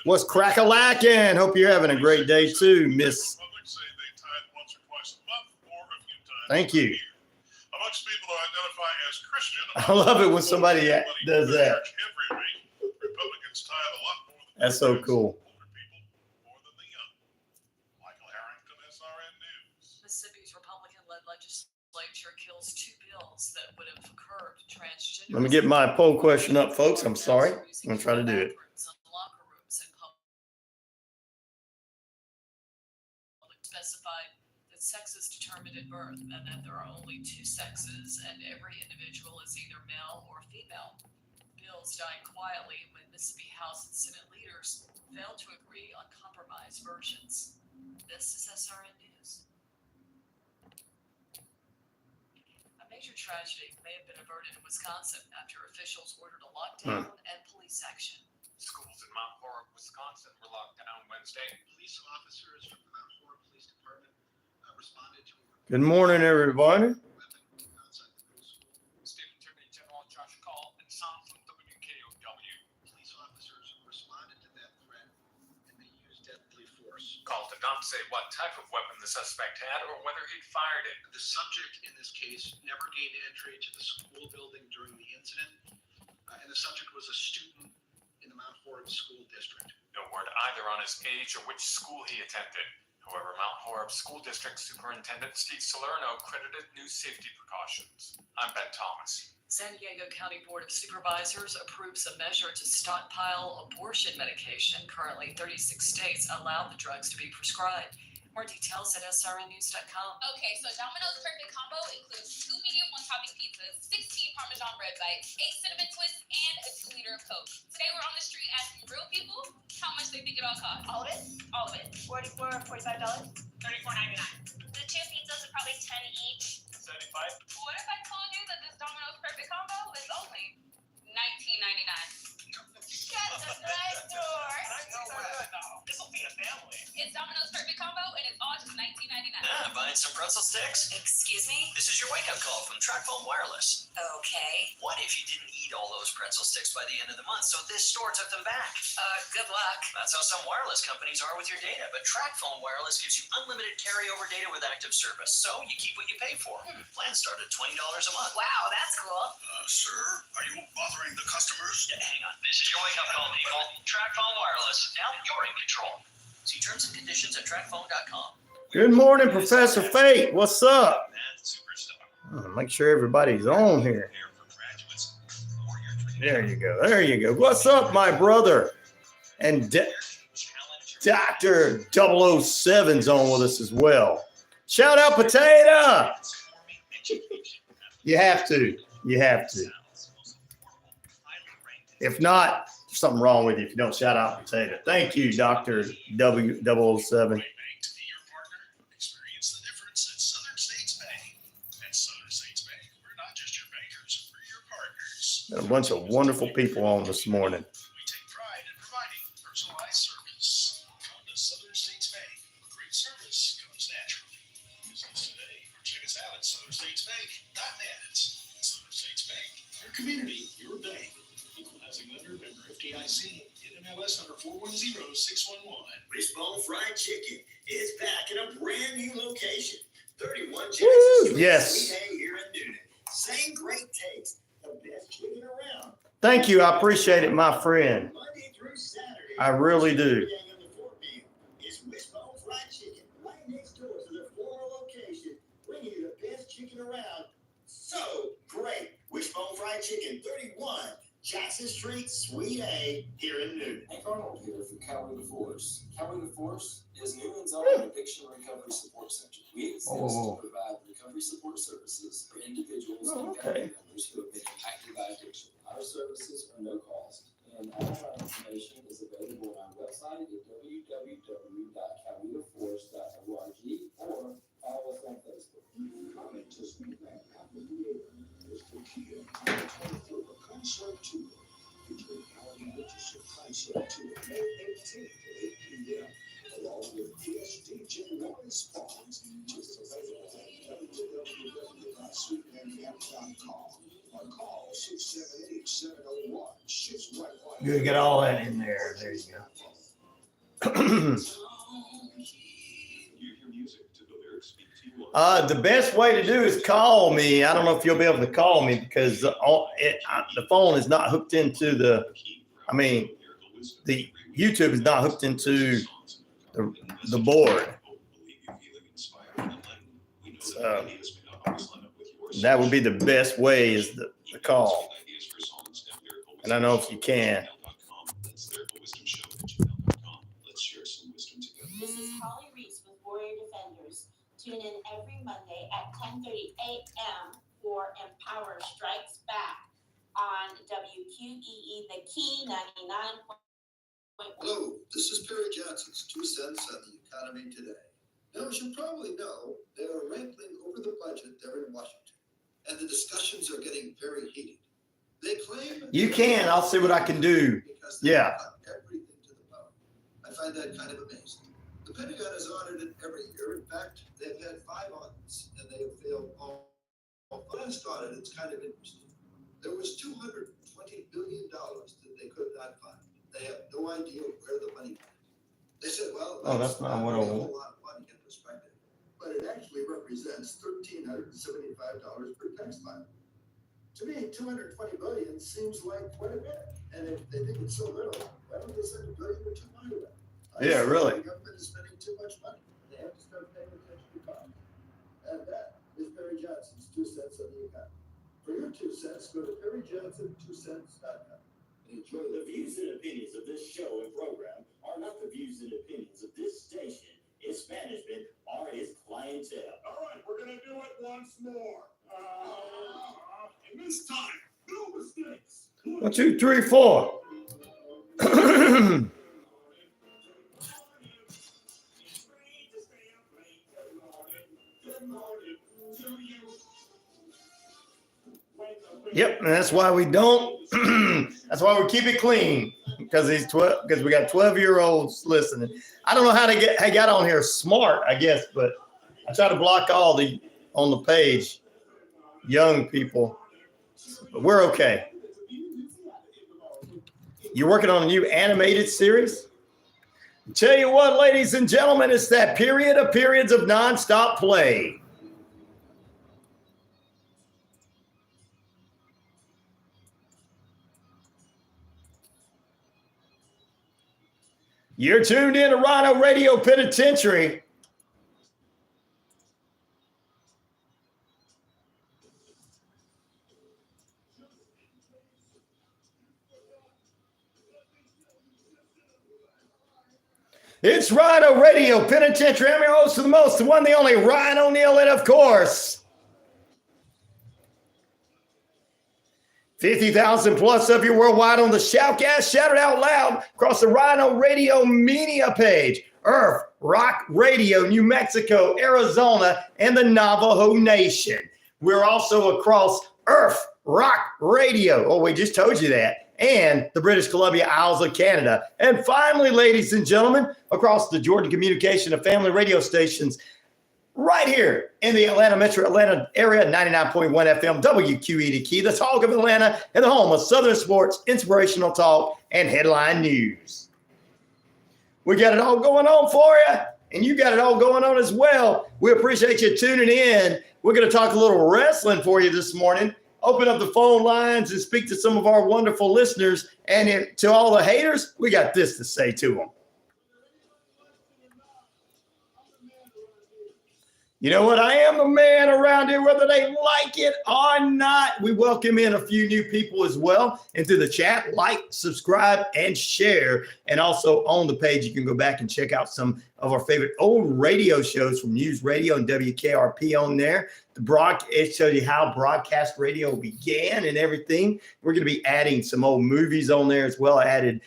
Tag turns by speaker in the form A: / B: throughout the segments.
A: What's crack-a-lackin'? Hope you're having a great day too, Miss. Thank you.
B: Amongst people who identify as Christian,
A: I love it when somebody does that.
B: Republicans tithe a lot more than
A: That's so cool.
B: older people more than the young. Michael Harrington, SRN News.
C: Mississippi's Republican-led legislature kills 2 bills that would have curbed transgender.
A: Let me get my poll question up, folks. I'm sorry. I'm going to try to do it.
C: Specified that sex is determined at birth and that there are only 2 sexes and every individual is either male or female. Bills died quietly when Mississippi House and Senate leaders failed to agree on compromise versions. This is SRN News. A major tragedy may have been averted in Wisconsin after officials ordered a lockdown and police action.
D: Schools in Mount Horeb, Wisconsin were locked down Wednesday.
E: Police officers from the Mount Horeb Police Department responded to
A: Good morning, everybody.
D: State Attorney General Josh Call and sound from WKOW.
E: Police officers responded to that threat and they used deadly force.
D: Call did not say what type of weapon the suspect had or whether he'd fired it.
E: The subject in this case never gained entry to the school building during the incident, and the subject was a student in the Mount Horeb School District.
D: No word either on his age or which school he attended. However, Mount Horeb School District Superintendent Steve Salerno credited new safety precautions. I'm Ben Thomas.
C: San Diego County Board of Supervisors approves a measure to stockpile abortion medication. Currently, 36 states allow the drugs to be prescribed. More details at srnnews.com.
F: Okay, so Domino's Perfect Combo includes 2 medium one-topping pizzas, 16 Parmesan bread bites, 8 cinnamon twists, and a 2-liter of Coke. Today we're on the street asking real people how much they think it all costs.
G: All of it?
F: All of it.
G: $45?
F: $34.99.
G: The 2 pizzas are probably 10 each.
D: 75.
F: What if I told you that this Domino's Perfect Combo is only $19.99?
G: That's a nice store.
D: This'll feed a family.
F: It's Domino's Perfect Combo, and it's all just $19.99.
H: Buying some pretzel sticks?
C: Excuse me?
H: This is your wake-up call from TracFone Wireless.
C: Okay.
H: What if you didn't eat all those pretzel sticks by the end of the month, so this store took them back?
C: Good luck.
H: That's how some wireless companies are with your data, but TracFone Wireless gives you unlimited carryover data with active service, so you keep what you pay for. Plans start at $20 a month.
C: Wow, that's cool.
B: Sir, are you bothering the customers?
H: Yeah, hang on. This is your wake-up call, people. TracFone Wireless. Now you're in control. See terms and conditions at TracFone.com.
A: Good morning, Professor Fate. What's up? Make sure everybody's on here. There you go. There you go. What's up, my brother? And Dr. 007's on with us as well. Shout out, Potato. You have to. You have to. If not, there's something wrong with you if you don't shout out Potato. Thank you, Dr. 007.
B: Experience the difference at Southern States Bank. At Southern States Bank, we're not just your bankers, we're your partners.
A: Got a bunch of wonderful people on this morning.
B: We take pride in providing personalized service. Come to Southern States Bank. Great service comes naturally. Visit us today or check us out at SouthernStatesBank.net. Southern States Bank, your community, your bank. Equalizing lender, member FDIC. NMLS number 410611.
I: Wishbone Fried Chicken is back in a brand new location. 31 Jackson Street,
A: yes.
I: Sweet Hay here in Newton. Same great taste, the best chicken around.
A: Thank you. I appreciate it, my friend.
I: Monday through Saturday.
A: I really do.
I: It's Wishbone Fried Chicken right next door to their former location, bringing you the best chicken around. So great. Wishbone Fried Chicken, 31 Jackson Street, Sweet A, here in Newton.
J: Hank Arnold here from Cowboy the Force. Cowboy the Force is Newton's own addiction recovery support center. We exist to provide recovery support services for individuals and family members who have been impacted by addiction. Our services are no cost, and all of our information is available on our website at www.cowboytheforce.org or follow us on Facebook.
I: Concert tour featuring our leadership concert tour May 18th at 8 p.m. along with guest DJ Lawrence Barnes. Just available at www.sweetmangamp.com or call 678-701. Shit's right on
A: Good, get all that in there. There you go. The best way to do is call me. I don't know if you'll be able to call me because the phone is not hooked into the YouTube is not hooked into the board. So that would be the best way is the call. And I don't know if you can.
K: This is Holly Reese with Warrior Defenders. Tune in every Monday at 10:30 a.m. for Empower Strikes Back on WQEE, the Key 99.1.
L: Hello, this is Perry Johnson's 2 cents on the economy today. Now, as you probably know, they are wrangling over the budget there in Washington, and the discussions are getting very heated. They claim
A: you can. I'll see what I can do. Yeah.
L: Everything to the bone. I find that kind of amazing. The Pentagon is audited every year. In fact, they've had 5 audits, and they have failed all. The last audit, it's kind of interesting. There was $220 billion that they could not find. They have no idea where the money went. They said, well,
A: that's not what I
L: a
A: want.
L: whole lot of money in perspective, but it actually represents $1,375 per tax filer. To me, $220 billion seems like quite a bit. And if they think it's so little, why don't they send $1 billion or $2 billion?
A: Yeah, really.
L: The government is spending too much money. They have to start paying attention to costs. And that is Perry Johnson's 2 cents on the economy. For your 2 cents, go to PerryJohnson2cents.com. Enjoy.
I: The views and opinions of this show and program are not the views and opinions of this station, its management, or its clientele.
B: All right, we're going to do it once more. And this time, no mistakes.
A: 1, 2, 3, 4. Yep, and that's why we don't. That's why we keep it clean because he's 12. Because we got 12-year-olds listening. I don't know how I got on here smart, I guess, but I try to block all the on the page young people. But we're okay. You're working on a new animated series? Tell you what, ladies and gentlemen, it's that period of periods of nonstop play. You're tuned in to RyanORadio Penitentiary. It's RyanORadio Penitentiary. I'm your host of the most, the one, the only, Ryan O'Neal, and of course, 50,000 plus of you worldwide on the Shoutcast. Shout it out loud across the RyanORadio media page. Earth, Rock Radio, New Mexico, Arizona, and the Navajo Nation. We're also across Earth, Rock Radio. Oh, we just told you that. And the British Columbia Isles of Canada. And finally, ladies and gentlemen, across the Georgia Communication and Family Radio stations, right here in the Atlanta metro Atlanta area, 99.1 FM, WQEE the Key, the talk of Atlanta, and the home of Southern sports, inspirational talk, and headline news. We got it all going on for you, and you got it all going on as well. We appreciate you tuning in. We're going to talk a little wrestling for you this morning. Open up the phone lines and speak to some of our wonderful listeners. And to all the haters, we got this to say to them. You know what? I am the man around here, whether they like it or not. We welcome in a few new people as well into the chat. Like, subscribe, and share. And also on the page, you can go back and check out some of our favorite old radio shows from News Radio and WKRP on there. It shows you how broadcast radio began and everything. We're going to be adding some old movies on there as well. I added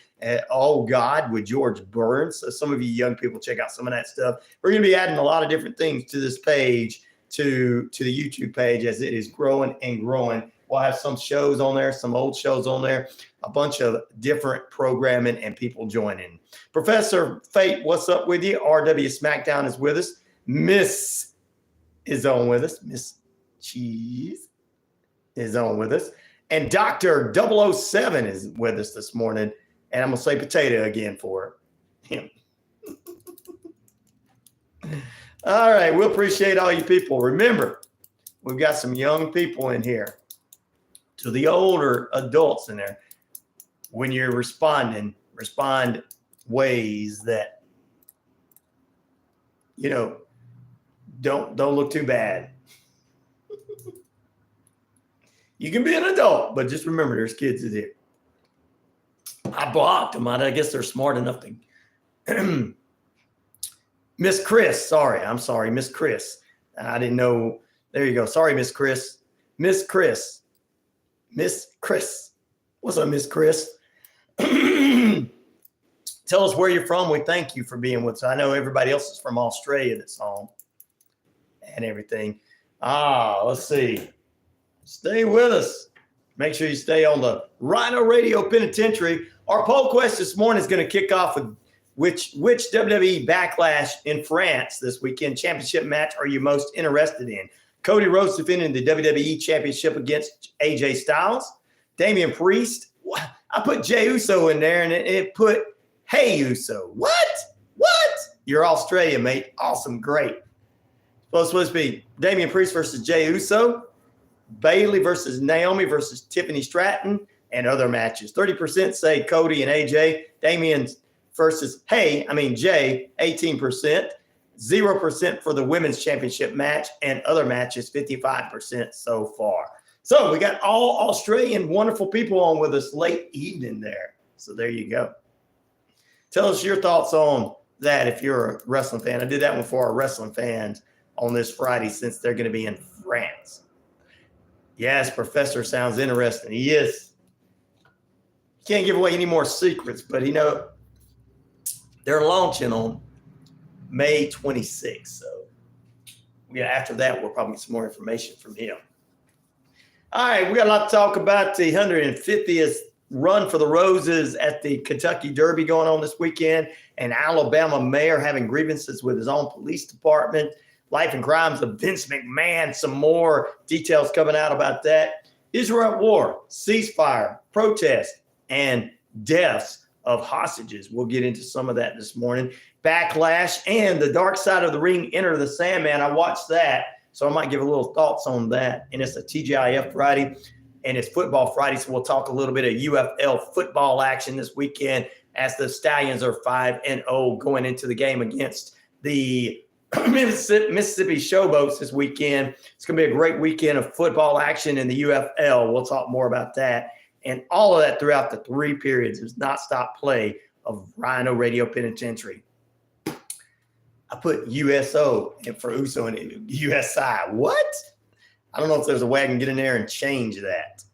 A: Oh God with George Burns. So some of you young people check out some of that stuff. We're going to be adding a lot of different things to this page, to the YouTube page as it is growing and growing. We'll have some shows on there, some old shows on there, a bunch of different programming and people joining. Professor Fate, what's up with you? RW Smackdown is with us. Miss is on with us. Miss Cheese is on with us. And Dr. 007 is with us this morning. And I'm going to say potato again for him. All right. We appreciate all you people. Remember, we've got some young people in here. To the older adults in there, when you're respond ways that, you know, don't look too bad. You can be an adult, but just remember there's kids in here. I blocked them. I guess they're smart enough to. Miss Chris, I'm sorry, Miss Chris. I didn't know. There you go. Sorry, Miss Chris. Miss Chris. What's up, Miss Chris? Tell us where you're from. We thank you for being with us. I know everybody else is from Australia that's on and everything. Let's see. Stay with us. Make sure you stay on the RyanORadio Penitentiary. Our poll question this morning is going to kick off with which WWE Backlash in France this weekend championship match are you most interested in? Cody Rhodes defending the WWE Championship against AJ Styles. Damian Priest. I put Jey Uso in there, and it put Hey Uso. What? You're Australia, mate. Awesome. Great. Supposed to be Damian Priest versus Jey Uso. Bailey versus Naomi versus Tiffany Stratton, and other matches. 30% say Cody and AJ. Damian versus Jay, 18%. 0% for the women's championship match, and other matches, 55% so far. So we got all Australian wonderful people on with us late evening there. So there you go. Tell us your thoughts on that if you're a wrestling fan. I did that one for our wrestling fans on this Friday since they're going to be in France. Yes, Professor sounds interesting. He is. Can't give away any more secrets, but they're launching on May 26th. So after that, we'll probably get some more information from him. All right, we got a lot to talk about. The 150th run for the Roses at the Kentucky Derby going on this weekend. An Alabama mayor having grievances with his own police department. Life and crimes of Vince McMahon. Some more details coming out about that. Israel at war, ceasefire, protest, and deaths of hostages. We'll get into some of that this morning. Backlash and the Dark Side of the Ring, Enter the Sandman. I watched that, so I might give a little thoughts on that. And it's a TGIF Friday, and it's Football Friday, so we'll talk a little bit of UFL football action this weekend as the Stallions are 5-0 going into the game against the Mississippi Showboats this weekend. It's going to be a great weekend of football action in the UFL. We'll talk more about that. And all of that throughout the 3 periods. There's not stop play of RyanORadio Penitentiary. I put USO and for Uso and USI. What? I don't know if there's a way I can get in there and change that.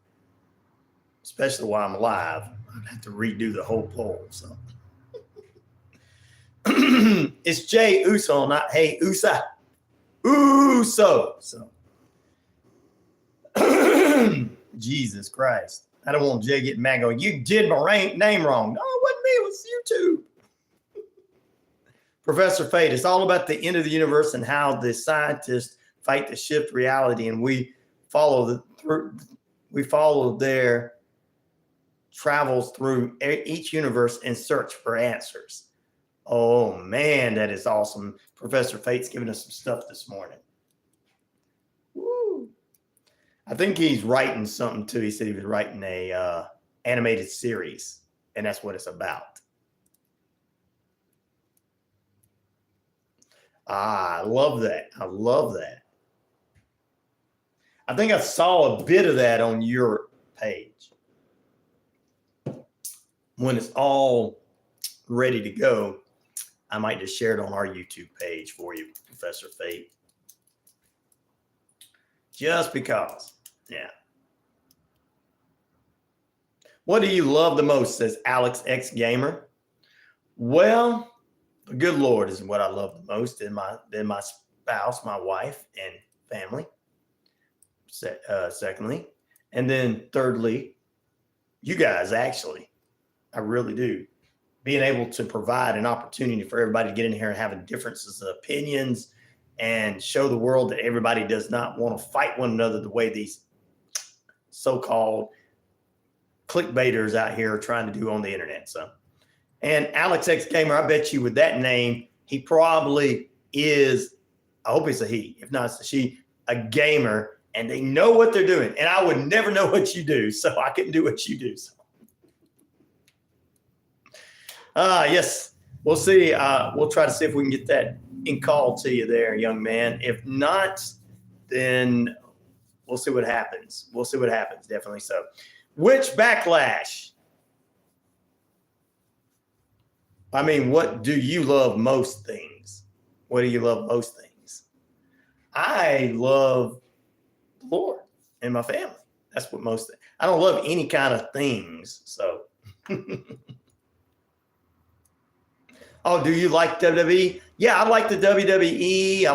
A: Especially while I'm live. I'd have to redo the whole poll. So it's Jey Uso, not Hey Uso. Uso. So Jesus Christ. I don't want Jay getting mad going, you did my name wrong. No, it wasn't me. It was YouTube. Professor Fate, it's all about the end of the universe and how the scientists fight to shift reality, and we follow their travels through each universe in search for answers. Oh man, that is awesome. Professor Fate's giving us some stuff this morning. Woo. I think he's writing something too. He said he was writing a animated series, and that's what it's about. I love that. I love that. I think I saw a bit of that on your page. When it's all ready to go, I might just share it on our YouTube page for you, Professor Fate. Just because. Yeah. What do you love the most, says Alex X Gamer? Well, the good Lord is what I love the most, and my spouse, my wife, and family. Secondly, and then thirdly, you guys. Actually, I really do. Being able to provide an opportunity for everybody to get in here and having differences of opinions and show the world that everybody does not want to fight one another the way these so-called clickbaiters out here trying to do on the internet. So, and Alex X Gamer, I bet you with that name, he probably is, I hope it's a he, if not it's a she, a gamer, and they know what they're doing. And I would never know what you do, so I couldn't do what you do. So. Yes, we'll see. We'll try to see if we can get that in call to you there, young man. If not, then we'll see what happens. We'll see what happens, definitely so. Which Backlash? I mean, what do you love most things? What do you love most things? I love the Lord and my family. That's what most things. I don't love any kind of things. So, oh, do you like WWE? Yeah, I like the WWE.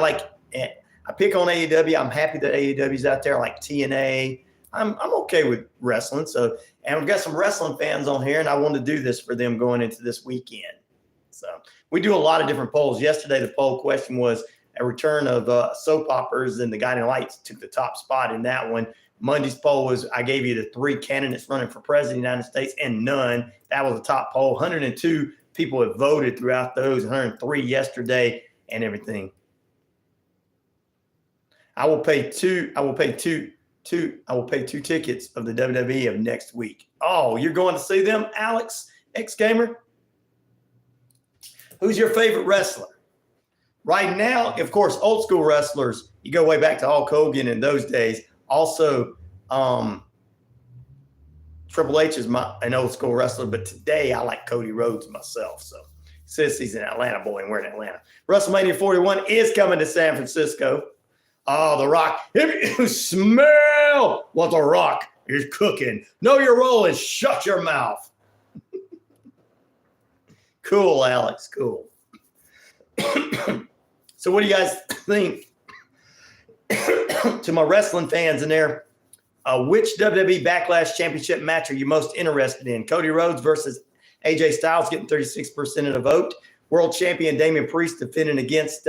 A: I pick on AEW. I'm happy that AEW's out there. I like TNA. I'm okay with wrestling. So, and we've got some wrestling fans on here, and I wanted to do this for them going into this weekend. So we do a lot of different polls. Yesterday, the poll question was a return of soap operas, and the Guiding Lights took the top spot in that one. Monday's poll was, I gave you the 3 candidates running for president of the United States and none. That was the top poll. 102 people have voted throughout those, 103 yesterday and everything. I will pay two tickets of the WWE of next week. Oh, you're going to see them, Alex X Gamer? Who's your favorite wrestler? Right now, of course, old school wrestlers, you go way back to Hulk Hogan in those days. Also, Triple H is an old school wrestler, but today I like Cody Rhodes myself. So since he's an Atlanta boy and we're in Atlanta. WrestleMania 41 is coming to San Francisco. Oh, The Rock. If you smell what The Rock is cooking, know you're rolling, shut your mouth. Cool, Alex, cool. So what do you guys think? To my wrestling fans in there, which WWE Backlash Championship match are you most interested in? Cody Rhodes versus AJ Styles getting 36% of the vote. World champion Damian Priest defending against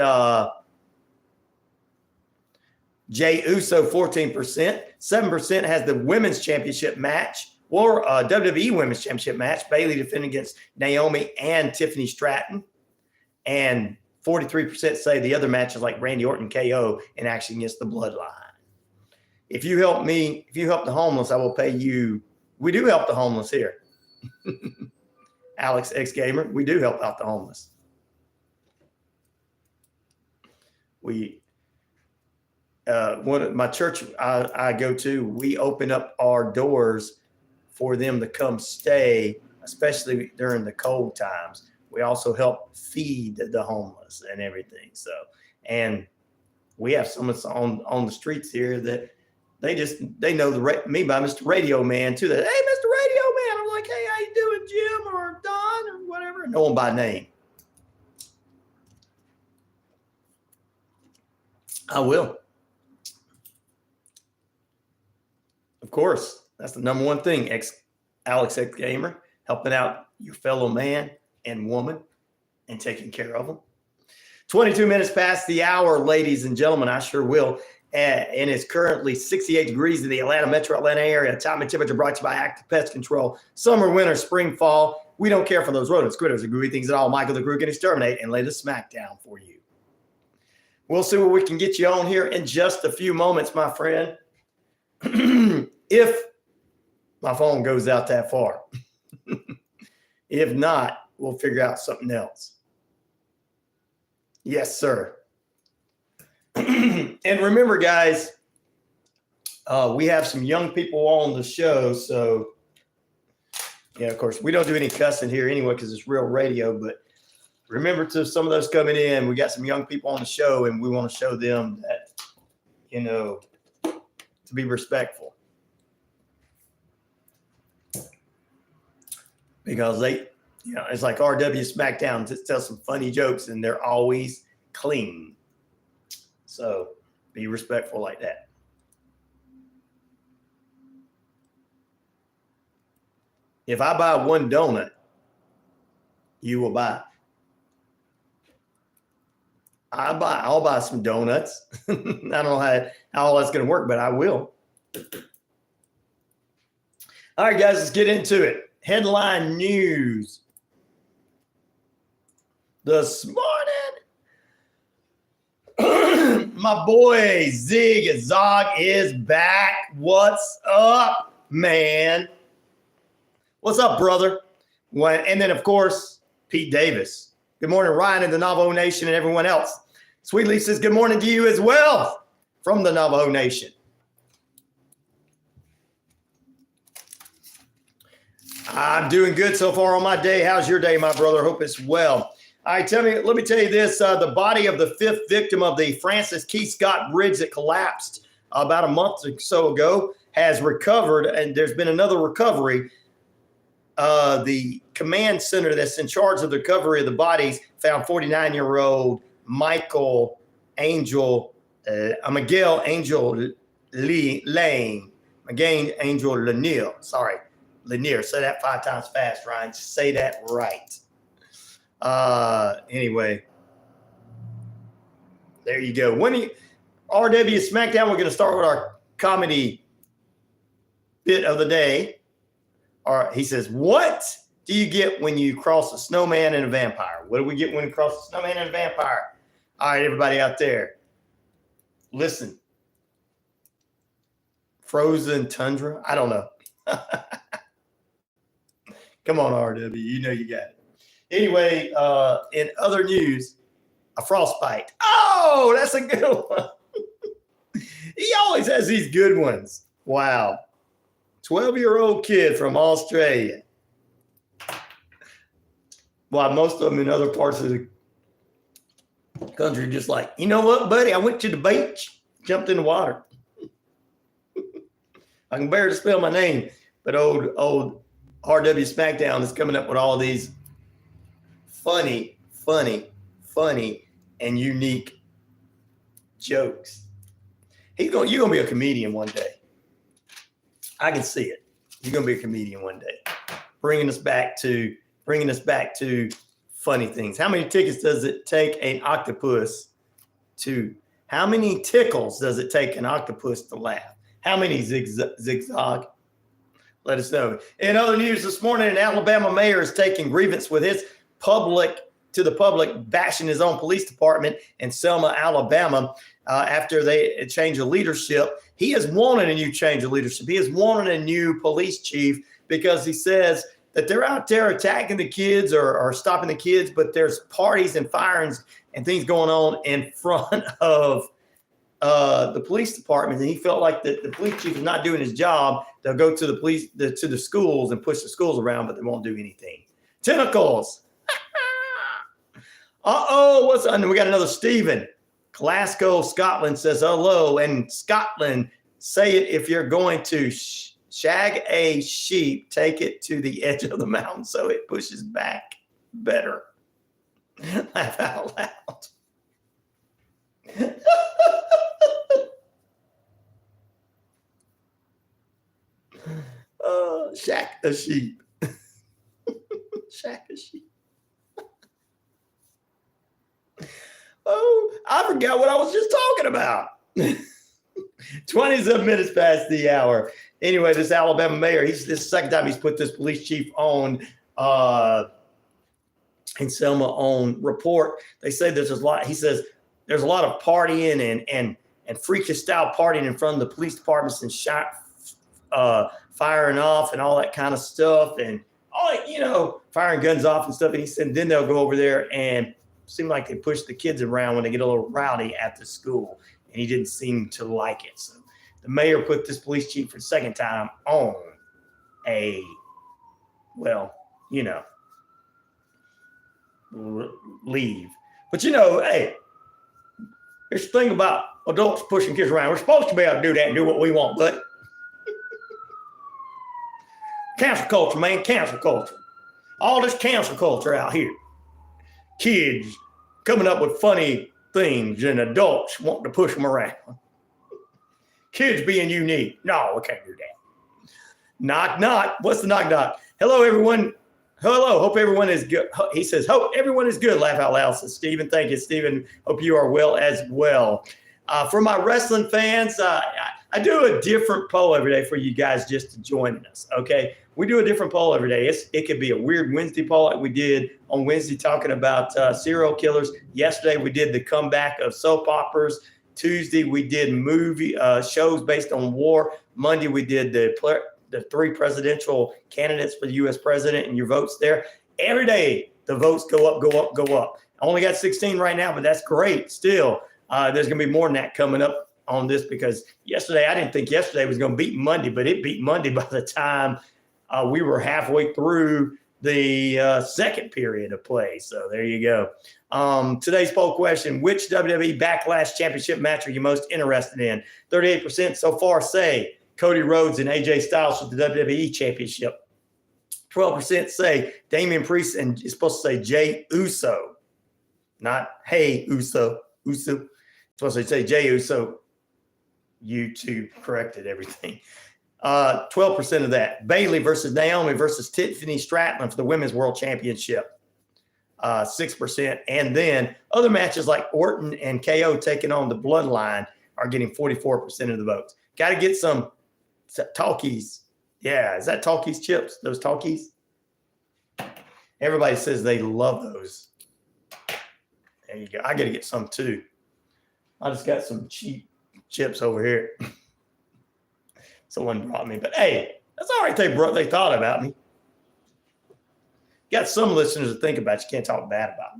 A: Jey Uso, 14%. 7% has the women's championship match or WWE women's championship match. Bayley defending against Naomi and Tiffany Stratton. And 43% say the other matches like Randy Orton KO and actually against the Bloodline. If you help me, if you help the homeless, I will pay you. We do help the homeless here. Alex X Gamer, we do help out the homeless. One of my church I go to, we open up our doors for them to come stay, especially during the cold times. We also help feed the homeless and everything. So, and we have someone on the streets here that they know me by Mr. Radio Man too. That, hey, Mr. Radio Man. I'm like, hey, how you doing, Jim or Don or whatever? Know them by name. I will. Of course, that's the number one thing. Alex X Gamer, helping out your fellow man and woman and taking care of them. 22 minutes past the hour, ladies and gentlemen. I sure will. And it's currently 68 degrees in the metro Atlanta area. Time and temperature brought to you by Active Pest Control. Summer, winter, spring, fall. We don't care for those rodents, critters, or gooey things at all. Michael the Crew can exterminate and lay the smackdown for you. We'll see what we can get you on here in just a few moments, my friend. If my phone goes out that far. If not, we'll figure out something else. Yes, sir. And remember, guys, we have some young people on the show. So, yeah, of course, we don't do any cussing here anyway because it's real radio. But remember, to some of those coming in, we got some young people on the show, and we want to show them that, to be respectful. Because it's like RW Smackdown, just tell some funny jokes, and they're always clean. So be respectful like that. If I buy one donut, you will buy. I'll buy some donuts. I don't know how all that's going to work, but I will. All right, guys, let's get into it. Headline news this morning. My boy Zig Zog is back. What's up, man? What's up, brother? And then, of course, Pete Davis. Good morning, Ryan and the Navajo Nation and everyone else. Sweet Lee says good morning to you as well from the Navajo Nation. I'm doing good so far on my day. How's your day, my brother? Hope it's well. All right, let me tell you this. The body of the fifth victim of the Francis Key Scott Bridge that collapsed about a month or so ago has recovered, and there's been another recovery. The command center that's in charge of the recovery of the bodies found 49-year-old Miguel Angel Lane. Again, Angel Neal. Sorry, Lanier. Say that 5 times fast, Ryan. Say that right. Anyway, there you go. RW Smackdown, we're going to start with our comedy bit of the day. All right, he says, what do you get when you cross a snowman and a vampire? What do we get when we cross a snowman and a vampire? All right, everybody out there, listen. Frozen tundra? I don't know. Come on, RW. You know you got it. Anyway, in other news, a frostbite. Oh, that's a good one. He always has these good ones. Wow. 12-year-old kid from Australia. While most of them in other parts of the country are just like, you know what, buddy? I went to the beach, jumped in the water. I can barely spell my name, but old RW Smackdown is coming up with all these funny, and unique jokes. You're gonna be a comedian one day. I can see it. You're gonna be a comedian one day, bringing us back to funny things. How many tickets does it take an octopus to? How many tickles does it take an octopus to laugh? How many zigzag? Let us know. In other news this morning, an Alabama mayor is taking grievance with his public, bashing his own police department in Selma, Alabama, after they changed the leadership. He has wanted a new change of leadership. He has wanted a new police chief because he says that they're out there attacking the kids or stopping the kids, but there's parties and firings and things going on in front of the police department, and he felt like the police chief is not doing his job. They'll go to to the schools and push the schools around, but they won't do anything. Tentacles. What's on? We got another Stephen. Glasgow, Scotland says hello. And Scotland, say it if you're going to shag a sheep, take it to the edge of the mountain so it pushes back better. Laugh out loud. Shack a sheep. Shack a sheep. Oh, I forgot what I was just talking about. 27 minutes past the hour. Anyway, this Alabama mayor, this is the second time he's put this police chief on in Selma on report. They say there's a lot. He says there's a lot of partying and freakish style partying in front of the police departments and firing off and all that kind of stuff, and firing guns off and stuff. And he said then they'll go over there and seem like they push the kids around when they get a little rowdy at the school, and he didn't seem to like it. So the mayor put this police chief for the second time on leave. But hey, here's the thing about adults pushing kids around. We're supposed to be able to do that and do what we want, but cancel culture, man, cancel culture. All this cancel culture out here. Kids coming up with funny things and adults wanting to push them around. Kids being unique. No, we can't do that. Knock, knock. What's the knock, knock? Hello, everyone. Hello. Hope everyone is good. He says, hope everyone is good. Laugh out loud, says Stephen. Thank you, Stephen. Hope you are well as well. For my wrestling fans, I do a different poll every day for you guys just to join us. Okay, we do a different poll every day. It could be a weird Wednesday poll like we did on Wednesday talking about serial killers. Yesterday we did the comeback of soap operas. Tuesday we did movie shows based on war. Monday we did the 3 presidential candidates for the U.S. president and your votes there. Every day the votes go up, go up, go up. I only got 16 right now, but that's great. Still, there's going to be more than that coming up on this because yesterday, I didn't think yesterday was going to beat Monday, but it beat Monday by the time we were halfway through the second period of play. So there you go. Today's poll question, which WWE Backlash Championship match are you most interested in? 38% so far say Cody Rhodes and AJ Styles for the WWE Championship. 12% say Damian Priest and it's supposed to say Jey Uso. Not hey Uso. It's supposed to say Jey Uso. YouTube corrected everything. 12% of that. Bayley versus Naomi versus Tiffany Stratton for the Women's World Championship. 6%. And then other matches like Orton and KO taking on the Bloodline are getting 44% of the votes. Got to get some talkies. Yeah, is that talkies chips? Those talkies? Everybody says they love those. There you go. I got to get some too. I just got some cheap chips over here. Someone brought me, but hey, that's all right. They thought about me. Got some listeners to think about. You can't talk bad about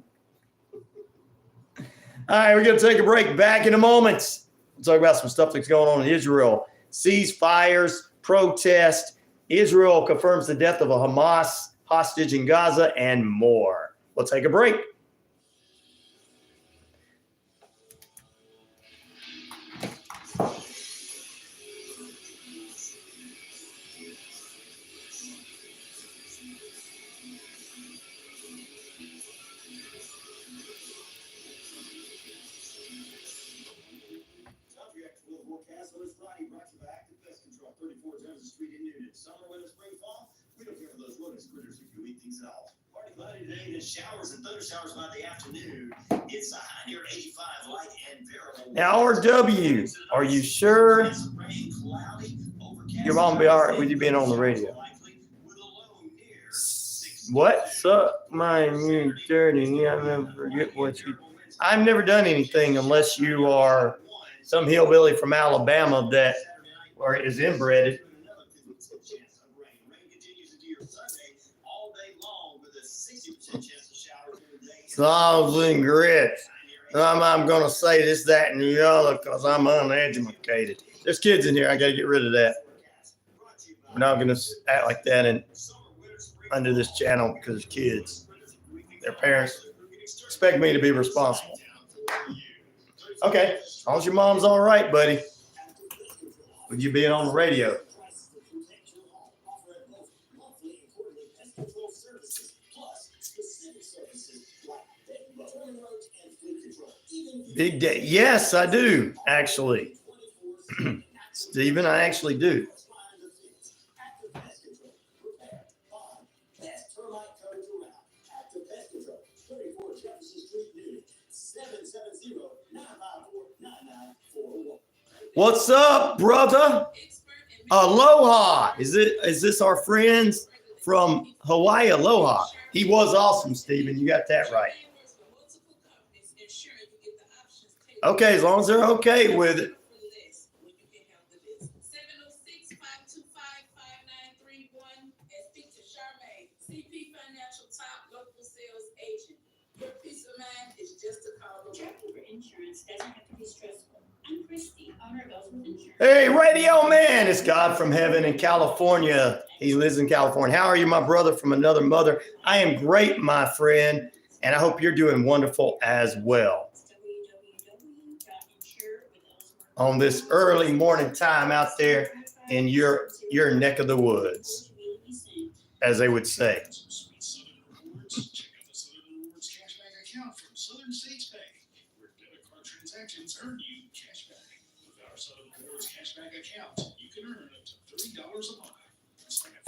A: them. All right, we're going to take a break. Back in a moment. We'll talk about some stuff that's going on in Israel. Ceasefires, protest. Israel confirms the death of a Hamas hostage in Gaza and more. We'll take a break. Showers and thundershowers by the afternoon. It's a high near 85, light and variable. Now, RW, are you sure your mom will be all right with you being on the radio? What's up, my new dirty? I never forget what you. I've never done anything unless you are some hillbilly from Alabama that or is inbred. Slogs and grits. I'm going to say this, that, and the other because I'm uneducated. There's kids in here. I got to get rid of that. We're not going to act like that under this channel because it's kids. Their parents expect me to be responsible. Okay. As long as your mom's all right, buddy, with you being on the radio. Big day. Yes, I do, actually. Stephen, I actually do. What's up, brother? Aloha. Is this our friends from Hawaii? Aloha. He was awesome, Stephen. You got that right. Okay, as long as they're okay with it. Hey, Radio Man, it's God from heaven in California. He lives in California. How are you, my brother from another mother? I am great, my friend, and I hope you're doing wonderful as well. On this early morning time out there in your neck of the woods, as they would say.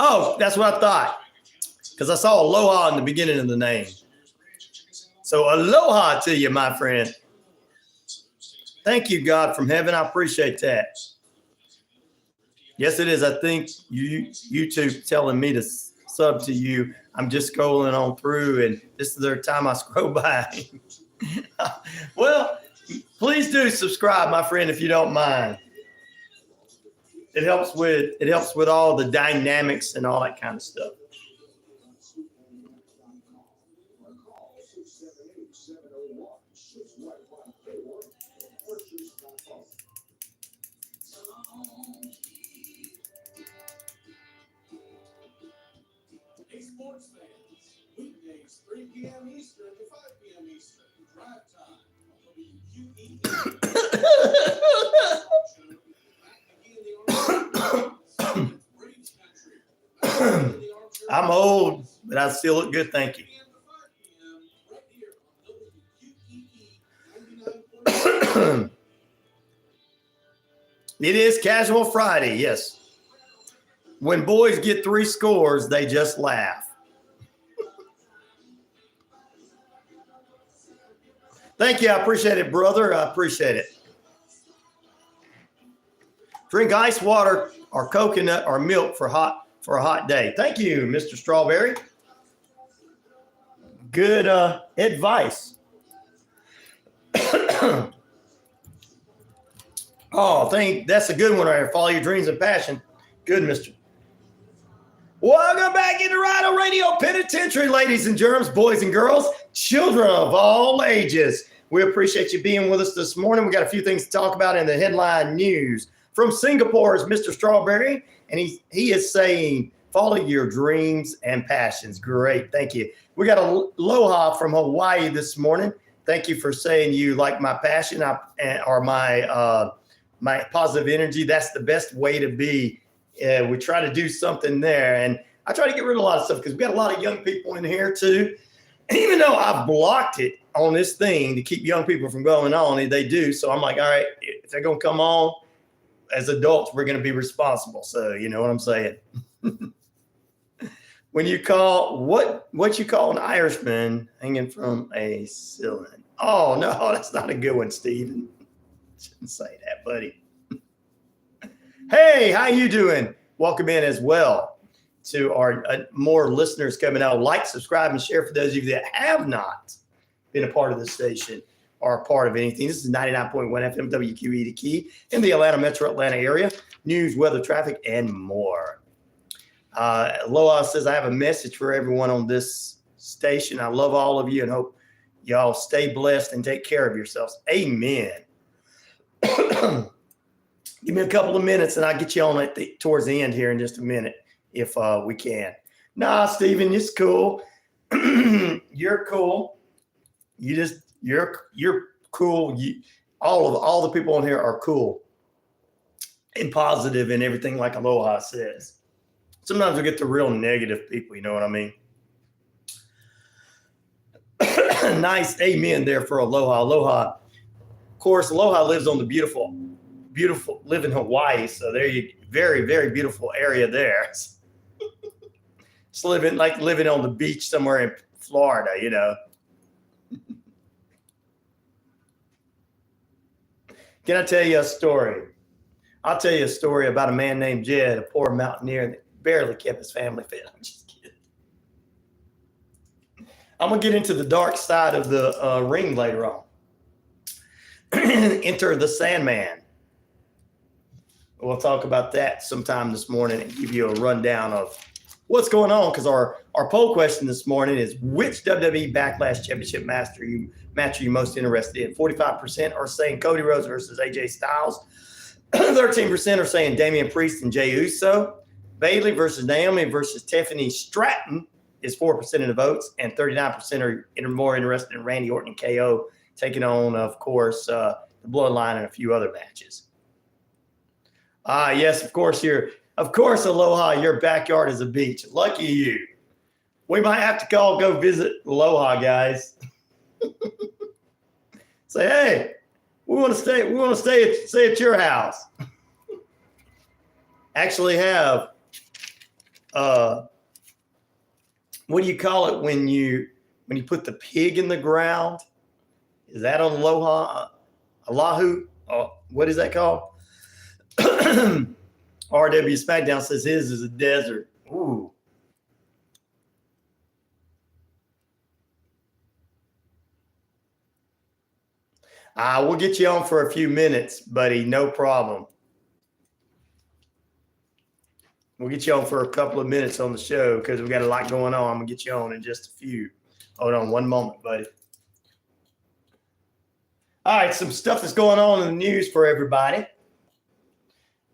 A: Oh, that's what I thought. Because I saw aloha in the beginning of the name. So aloha to you, my friend. Thank you, God from heaven. I appreciate that. Yes, it is. I think YouTube telling me to sub to you. I'm just scrolling on through, and this is their time I scroll by. Well, please do subscribe, my friend, if you don't mind. It helps with all the dynamics and all that kind of stuff.
B: Hey, sports fans, weekdays 3 p.m. Eastern to 5 p.m. Eastern, drive time on WQEE.
A: I'm old, but I still look good. Thank you. It is Casual Friday, yes. When boys get 3 scores, they just laugh. Thank you. I appreciate it, brother. I appreciate it. Drink ice water or coconut or milk for a hot day. Thank you, Mr. Strawberry. Good advice. That's a good one right here. Follow your dreams and passion. Good, Mr. Welcome back into RyanORadio Penitentiary, ladies and germs, boys and girls, children of all ages. We appreciate you being with us this morning. We got a few things to talk about in the headline news. From Singapore is Mr. Strawberry, and he is saying, follow your dreams and passions. Great, thank you. We got Aloha from Hawaii this morning. Thank you for saying you like my passion or my positive energy. That's the best way to be. We try to do something there, and I try to get rid of a lot of stuff because we got a lot of young people in here too. And even though I've blocked it on this thing to keep young people from going on, and they do, so I'm like, all right, if they're gonna come on as adults, we're gonna be responsible. So you know what I'm saying. When you call what you call an Irishman hanging from a ceiling? Oh no, that's not a good one, Steven. Shouldn't say that, buddy. Hey, how you doing? Welcome in as well to our more listeners coming out. Like, subscribe, and share for those of you that have not been a part of the station or a part of anything. This is 99.1 FM WQEE The Key in the Atlanta metro Atlanta area. News, weather, traffic, and more. Aloha says, I have a message for everyone on this station. I love all of you and hope y'all stay blessed and take care of yourselves. Amen. Give me a couple of minutes and I'll get you on towards the end here in just a minute if we can. Nah, Steven, it's cool. You're cool. You're cool. All the people on here are cool and positive and everything like Aloha says. Sometimes we get the real negative people, you know what I mean? Nice amen there for Aloha. Aloha. Of course, Aloha lives on the beautiful, live in Hawaii. So there you, very, very beautiful area there. It's living on the beach somewhere in Florida, you know. Can I tell you a story? I'll tell you a story about a man named Jed, a poor mountaineer that barely kept his family fed. I'm just kidding. I'm going to get into the dark side of the ring later on. Enter the Sandman. We'll talk about that sometime this morning and give you a rundown of what's going on, because our poll question this morning is, which WWE Backlash Championship match are you most interested in? 45% are saying Cody Rhodes versus AJ Styles. 13% are saying Damian Priest and Jey Uso. Bayley versus Naomi versus Tiffany Stratton is 4% of the votes, and 39% are more interested in Randy Orton and KO taking on, of course, the Bloodline and a few other matches. Yes, of course, Aloha, your backyard is a beach. Lucky you. We might have to go visit Aloha, guys. Say, hey, we want to stay at your house. Actually have what do you call it when you put the pig in the ground? Is that on Aloha? Oahu? What is that called? RW Smackdown says his is a desert. Ooh. We'll get you on for a few minutes, buddy. No problem. We'll get you on for a couple of minutes on the show because we got a lot going on. I'm going to get you on in just a few. Hold on one moment, buddy. All right, some stuff that's going on in the news for everybody.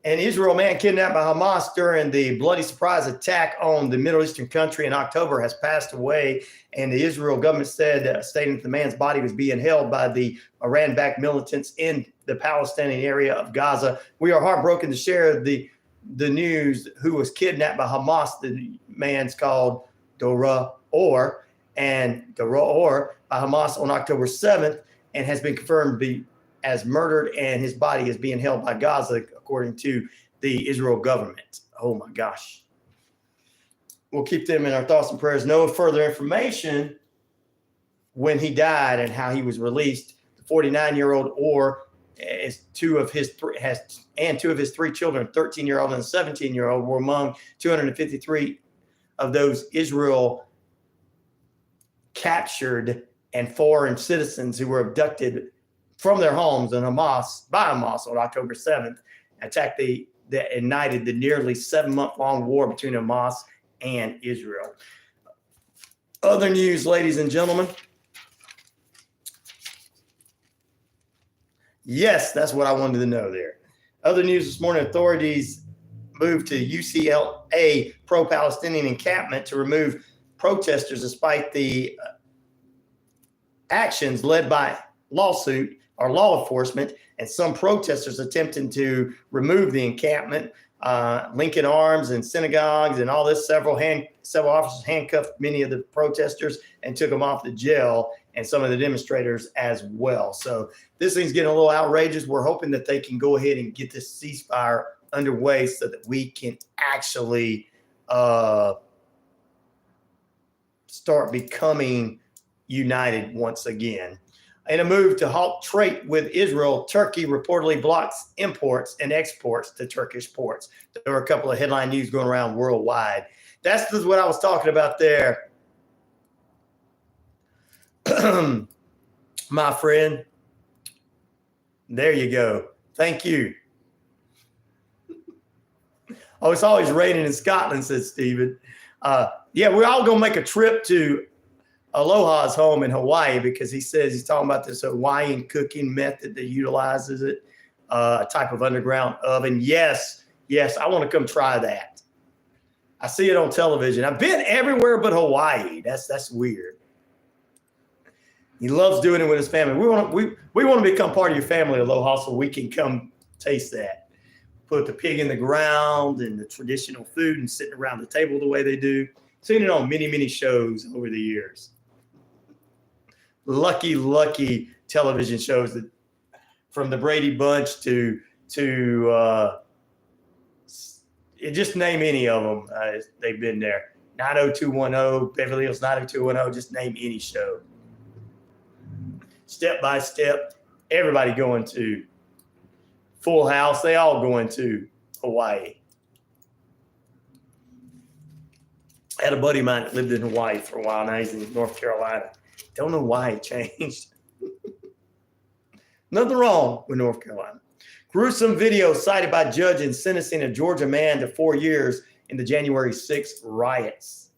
A: An Israel man kidnapped by Hamas during the bloody surprise attack on the Middle Eastern country in October has passed away, and the Israel government said, stating that the man's body was being held by the Iran-backed militants in the Palestinian area of Gaza. We are heartbroken to share the news who was kidnapped by Hamas. The man's called Dora Or by Hamas on October 7th and has been confirmed to be as murdered, and his body is being held by Gaza, according to the Israel government. Oh my gosh. We'll keep them in our thoughts and prayers. No further information when he died and how he was released. The 49-year-old Or is two of his three children, 13-year-old and 17-year-old, were among 253 of those Israel captured and foreign citizens who were abducted from their homes by Hamas on October 7th, attack that ignited the nearly 7-month-long war between Hamas and Israel. Other news, ladies and gentlemen. Yes, that's what I wanted to know there. Other news this morning, authorities moved to UCLA pro-Palestinian encampment to remove protesters despite the actions led by lawsuit or law enforcement and some protesters attempting to remove the encampment, linking arms and synagogues and all this. Several officers handcuffed many of the protesters and took them off to jail, and some of the demonstrators as well. So this thing's getting a little outrageous. We're hoping that they can go ahead and get this ceasefire underway so that we can actually start becoming united once again. In a move to halt trade with Israel, Turkey reportedly blocks imports and exports to Turkish ports. There were a couple of headline news going around worldwide. That's what I was talking about there, my friend. There you go. Thank you. Oh, it's always raining in Scotland, says Stephen. Yeah, we're all going to make a trip to Aloha's home in Hawaii because he says he's talking about this Hawaiian cooking method that utilizes it, a type of underground oven. Yes, I want to come try that. I see it on television. I've been everywhere but Hawaii. That's weird. He loves doing it with his family. We want to become part of your family, Aloha, so we can come taste that. Put the pig in the ground and the traditional food and sitting around the table the way they do. Seen it on many, many shows over the years. Lucky television shows that from the Brady Bunch to just name any of them. They've been there. 90210, Beverly Hills 90210, just name any show. Step by Step, everybody going to Full House. They all going to Hawaii. I had a buddy of mine that lived in Hawaii for a while. Now he's in North Carolina. Don't know why he changed. Nothing wrong with North Carolina. Gruesome video cited by judge in sentencing a Georgia man to 4 years in the January 6th riots.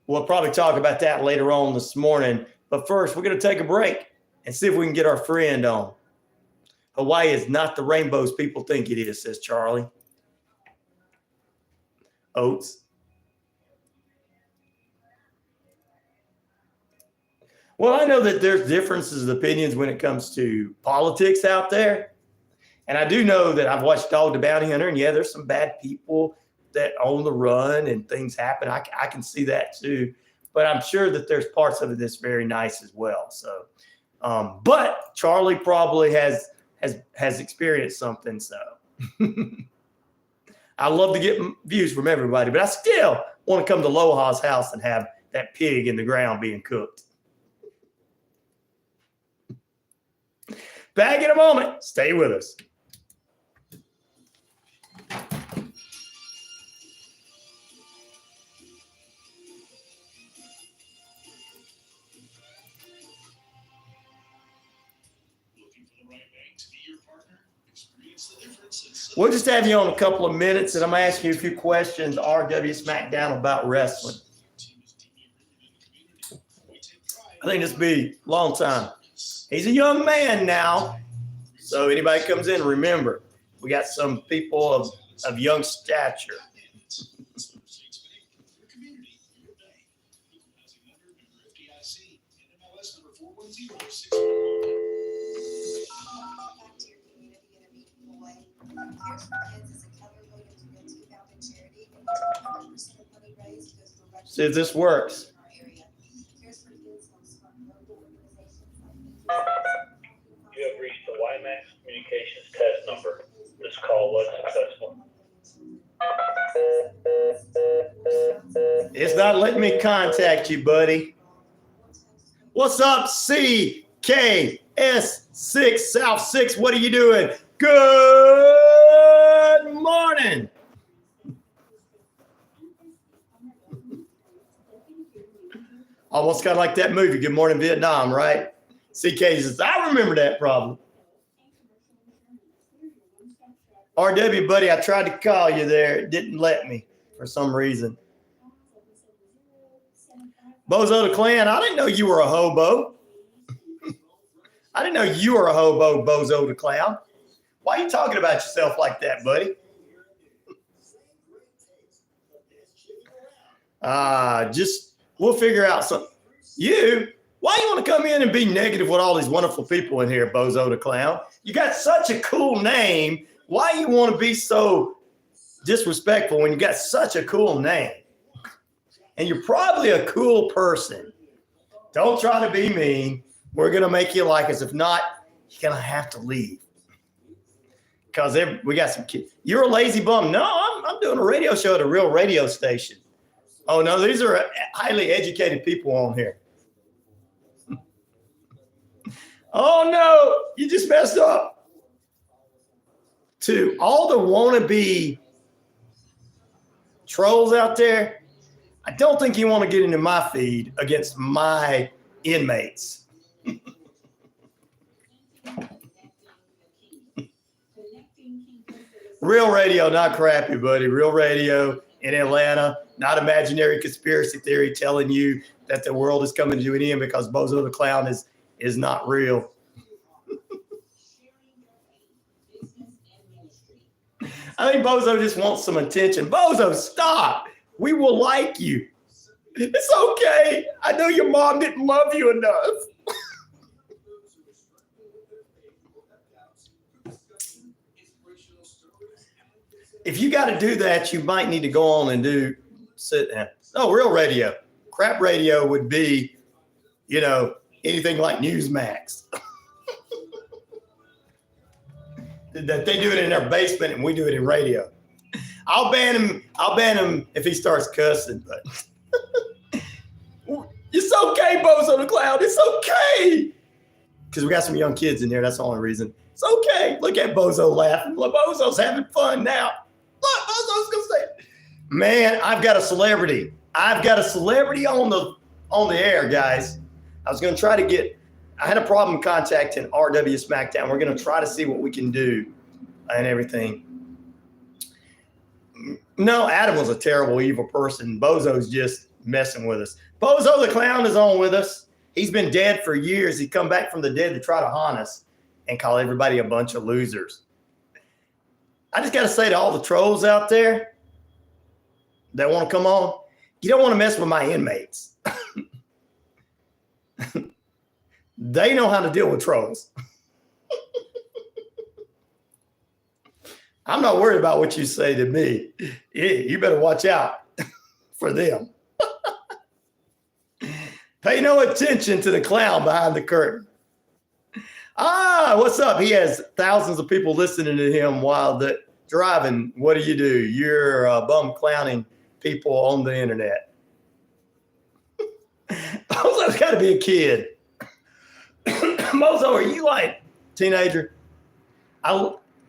A: We'll probably talk about that later on this morning. But first, we're going to take a break and see if we can get our friend on. Hawaii is not the rainbows people think it is, says Charlie. Oates. Well, I know that there's differences of opinions when it comes to politics out there. And I do know that I've watched Dog the Bounty Hunter, and yeah, there's some bad people that own the run and things happen. I can see that too. But I'm sure that there's parts of it that's very nice as well. So, but Charlie probably has experienced something. So I love to get views from everybody, but I still want to come to Aloha's house and have that pig in the ground being cooked. Back in a moment. Stay with us. We'll just have you on a couple of minutes, and I'm going to ask you a few questions, RW Smackdown, about wrestling. I think this will be a long time. He's a young man now, so anybody comes in, remember, we got some people of young stature. See if this works.
M: You have reached the WiMAX communications test number. This call was successful.
A: It's not letting me contact you, buddy. What's up, CKS6 South 6? What are you doing? Good morning. Almost kind of like that movie, Good Morning Vietnam, right? CK says, I remember that problem. RW, buddy, I tried to call you there. It didn't let me for some reason. Bozo the Clan, I didn't know you were a hobo. I didn't know you were a hobo, Bozo the Clown. Why are you talking about yourself like that, buddy? We'll figure out something. Why you want to come in and be negative with all these wonderful people in here, Bozo the Clown? You got such a cool name. Why you want to be so disrespectful when you got such a cool name? And you're probably a cool person. Don't try to be mean. We're going to make you like us. If not, you're going to have to leave. Because we got some kids. You're a lazy bum. No, I'm doing a radio show at a real radio station. Oh, no, these are highly educated people on here. Oh, no, you just messed up. To all the wannabe trolls out there, I don't think you want to get into my feed against my inmates. Real radio, not crappy, buddy. Real radio in Atlanta, not imaginary conspiracy theory telling you that the world is coming to an end because Bozo the Clown is not real. I think Bozo just wants some attention. Bozo, stop. We will like you. It's okay. I know your mom didn't love you enough. If you got to do that, you might need to go on and sit down. No, real radio. Crap radio would be, anything like Newsmax. That they do it in their basement and we do it in radio. I'll ban him if he starts cussing, but it's okay, Bozo the Clown. It's okay. Because we got some young kids in there. That's the only reason. It's okay. Look at Bozo laughing. Look, Bozo's having fun now. Look, Bozo's gonna say, man, I've got a celebrity. I've got a celebrity on the air, guys. I was gonna try to I had a problem contacting RW Smackdown. We're gonna try to see what we can do and everything. No, Adam was a terrible, evil person. Bozo's just messing with us. Bozo the Clown is on with us. He's been dead for years. He come back from the dead to try to haunt us and call everybody a bunch of losers. I just got to say to all the trolls out there that want to come on, you don't want to mess with my inmates. They know how to deal with trolls. I'm not worried about what you say to me. You better watch out for them. Pay no attention to the clown behind the curtain. What's up? He has thousands of people listening to him while driving. What do? You're bum clowning people on the internet. Mozo's got to be a kid. Mozo, are you like teenager?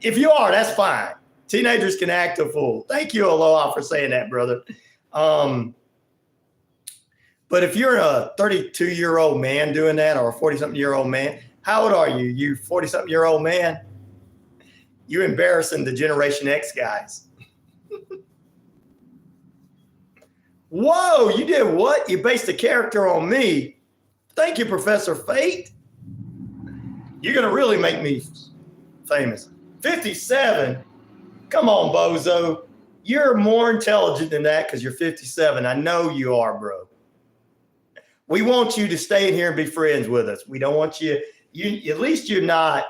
A: If you are, that's fine. Teenagers can act a fool. Thank you, Aloha, for saying that, brother. But if you're a 32-year-old man doing that, or a 40-something-year-old man, how old are you? You 40-something-year-old man? You embarrassing the Generation X guys. Whoa, you did what? You based a character on me. Thank you, Professor Fate. You're going to really make me famous. 57? Come on, bozo. You're more intelligent than that because you're 57. I know you are, bro. We want you to stay in here and be friends with us. We don't want you, at least you're not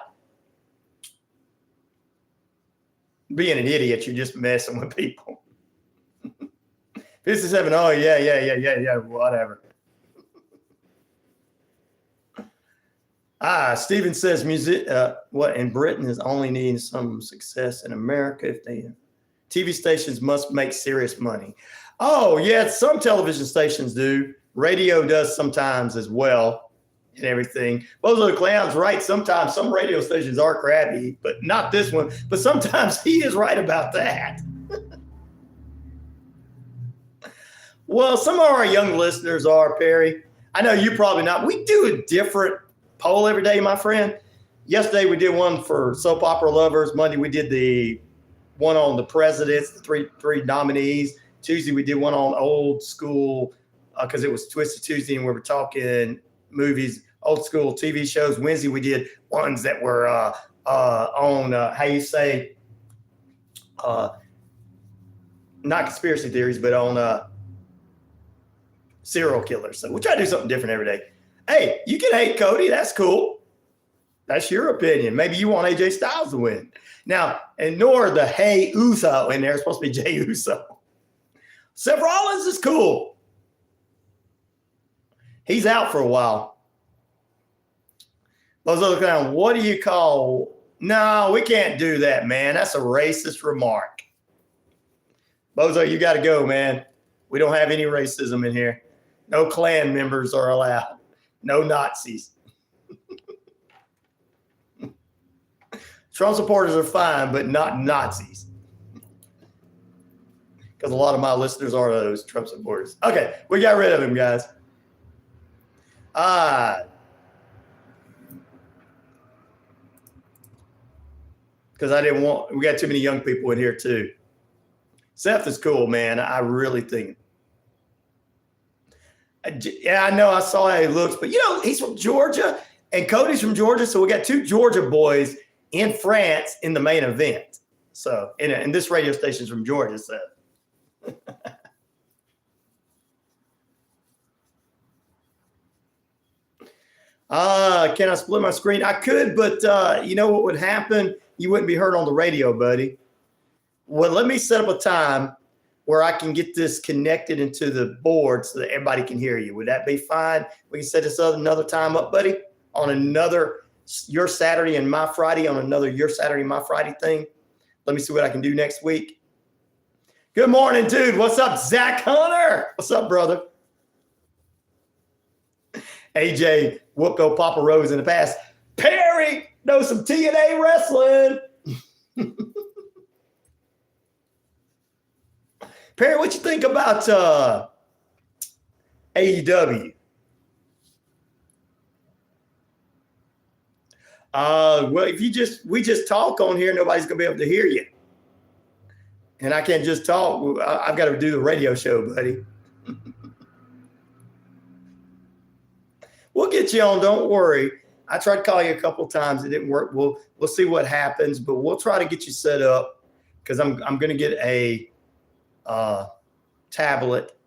A: being an idiot. You're just messing with people. 57, oh, yeah, whatever. Steven says what in Britain is only needing some success in America if they TV stations must make serious money. Oh, yeah, some television stations do. Radio does sometimes as well and everything. Those are the clowns, right? Sometimes some radio stations are crappy, but not this one. But sometimes he is right about that. Well, some of our young listeners are, Perry. I know you probably not. We do a different poll every day, my friend. Yesterday we did one for soap opera lovers. Monday we did the one on the presidents, the three nominees. Tuesday we did one on old school because it was Twisted Tuesday and we were talking movies, old school TV shows. Wednesday we did ones that were on how you say not conspiracy theories, but on serial killers. So we try to do something different every day. Hey, you can hate Cody. That's cool. That's your opinion. Maybe you want AJ Styles to win. Now, ignore the Hey Uso in there. It's supposed to be Jay Uso. Seth Rollins is cool. He's out for a while. Those other kind, what do you call? No, we can't do that, man. That's a racist remark. Bozo, you got to go, man. We don't have any racism in here. No Klan members are allowed. No Nazis. Trump supporters are fine, but not Nazis. Because a lot of my listeners are those Trump supporters. Okay, we got rid of him, guys. Because we got too many young people in here too. Seth is cool, man. I really think. Yeah, I know. I saw how he looks, but he's from Georgia and Cody's from Georgia. So we got two Georgia boys in France in the main event. So, and this radio station's from Georgia, so. Can I split my screen? I could, but you know what would happen? You wouldn't be heard on the radio, buddy. Well, let me set up a time where I can get this connected into the board so that everybody can hear you. Would that be fine? We can set this up another time up, buddy, on another your Saturday and my Friday on another your Saturday and my Friday thing. Let me see what I can do next week. Good morning, dude. What's up, Zach Hunter? What's up, brother? AJ whooped old Papa Rose in the past. Perry knows some TNA wrestling. Perry, what you think about AEW? Well, if we just talk on here, nobody's gonna be able to hear you. And I can't just talk. I've got to do the radio show, buddy. We'll get you on. Don't worry. I tried to call you a couple of times. It didn't work. We'll see what happens, but we'll try to get you set up because I'm going to get a tablet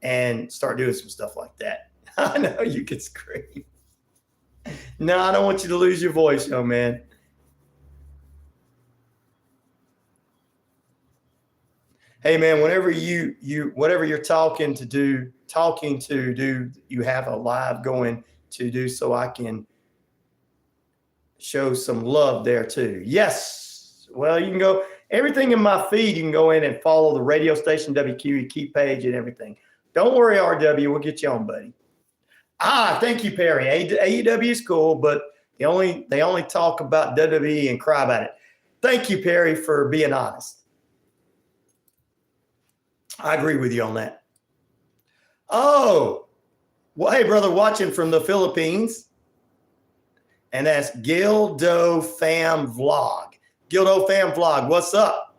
A: and start doing some stuff like that. I know you can scream. No, I don't want you to lose your voice, young man. Hey man, whenever whatever you're talking to do, you have a live going to do so I can show some love there too. Yes. Well, you can go everything in my feed. You can go in and follow the radio station WQEE page and everything. Don't worry, RW. We'll get you on, buddy. Thank you, Perry. AEW is cool, but they only talk about WWE and cry about it. Thank you, Perry, for being honest. I agree with you on that. Oh, well, hey, brother, watching from the Philippines. And that's Gildo Fam Vlog. Gildo Fan Vlog, what's up?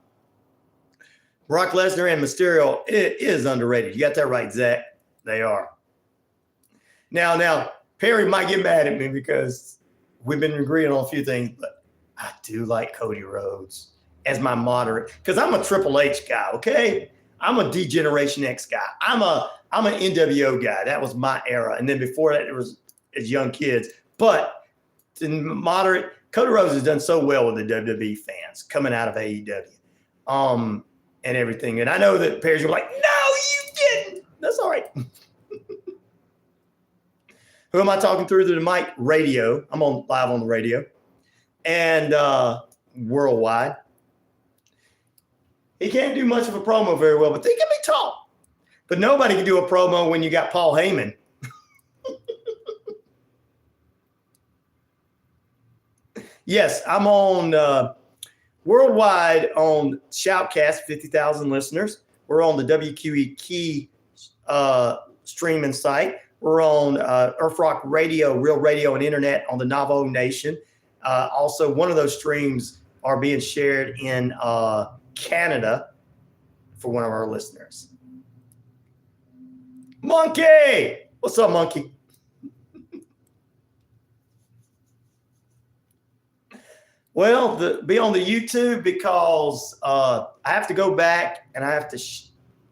A: Brock Lesnar and Mysterio is underrated. You got that right, Zach. They are. Now, Perry might get mad at me because we've been agreeing on a few things, but I do like Cody Rhodes as my moderate because I'm a Triple H guy, okay? I'm a D-Generation X guy. I'm an NWO guy. That was my era. And then before that, it was as young kids. But in moderate, Cody Rhodes has done so well with the WWE fans coming out of AEW and everything. And I know that Perry's gonna be like, no, you didn't. That's all right. Who am I talking through the mic? Radio. I'm live on the radio and worldwide. He can't do much of a promo very well, but they can be taught. But nobody can do a promo when you got Paul Heyman. Yes, I'm on worldwide on Shoutcast, 50,000 listeners. We're on the WQEE streaming site. We're on Earth Rock Radio, Real Radio and Internet on the Navajo Nation. Also, one of those streams are being shared in Canada for one of our listeners. Monkey! What's up, Monkey? Well, be on the YouTube because I have to go back and I have to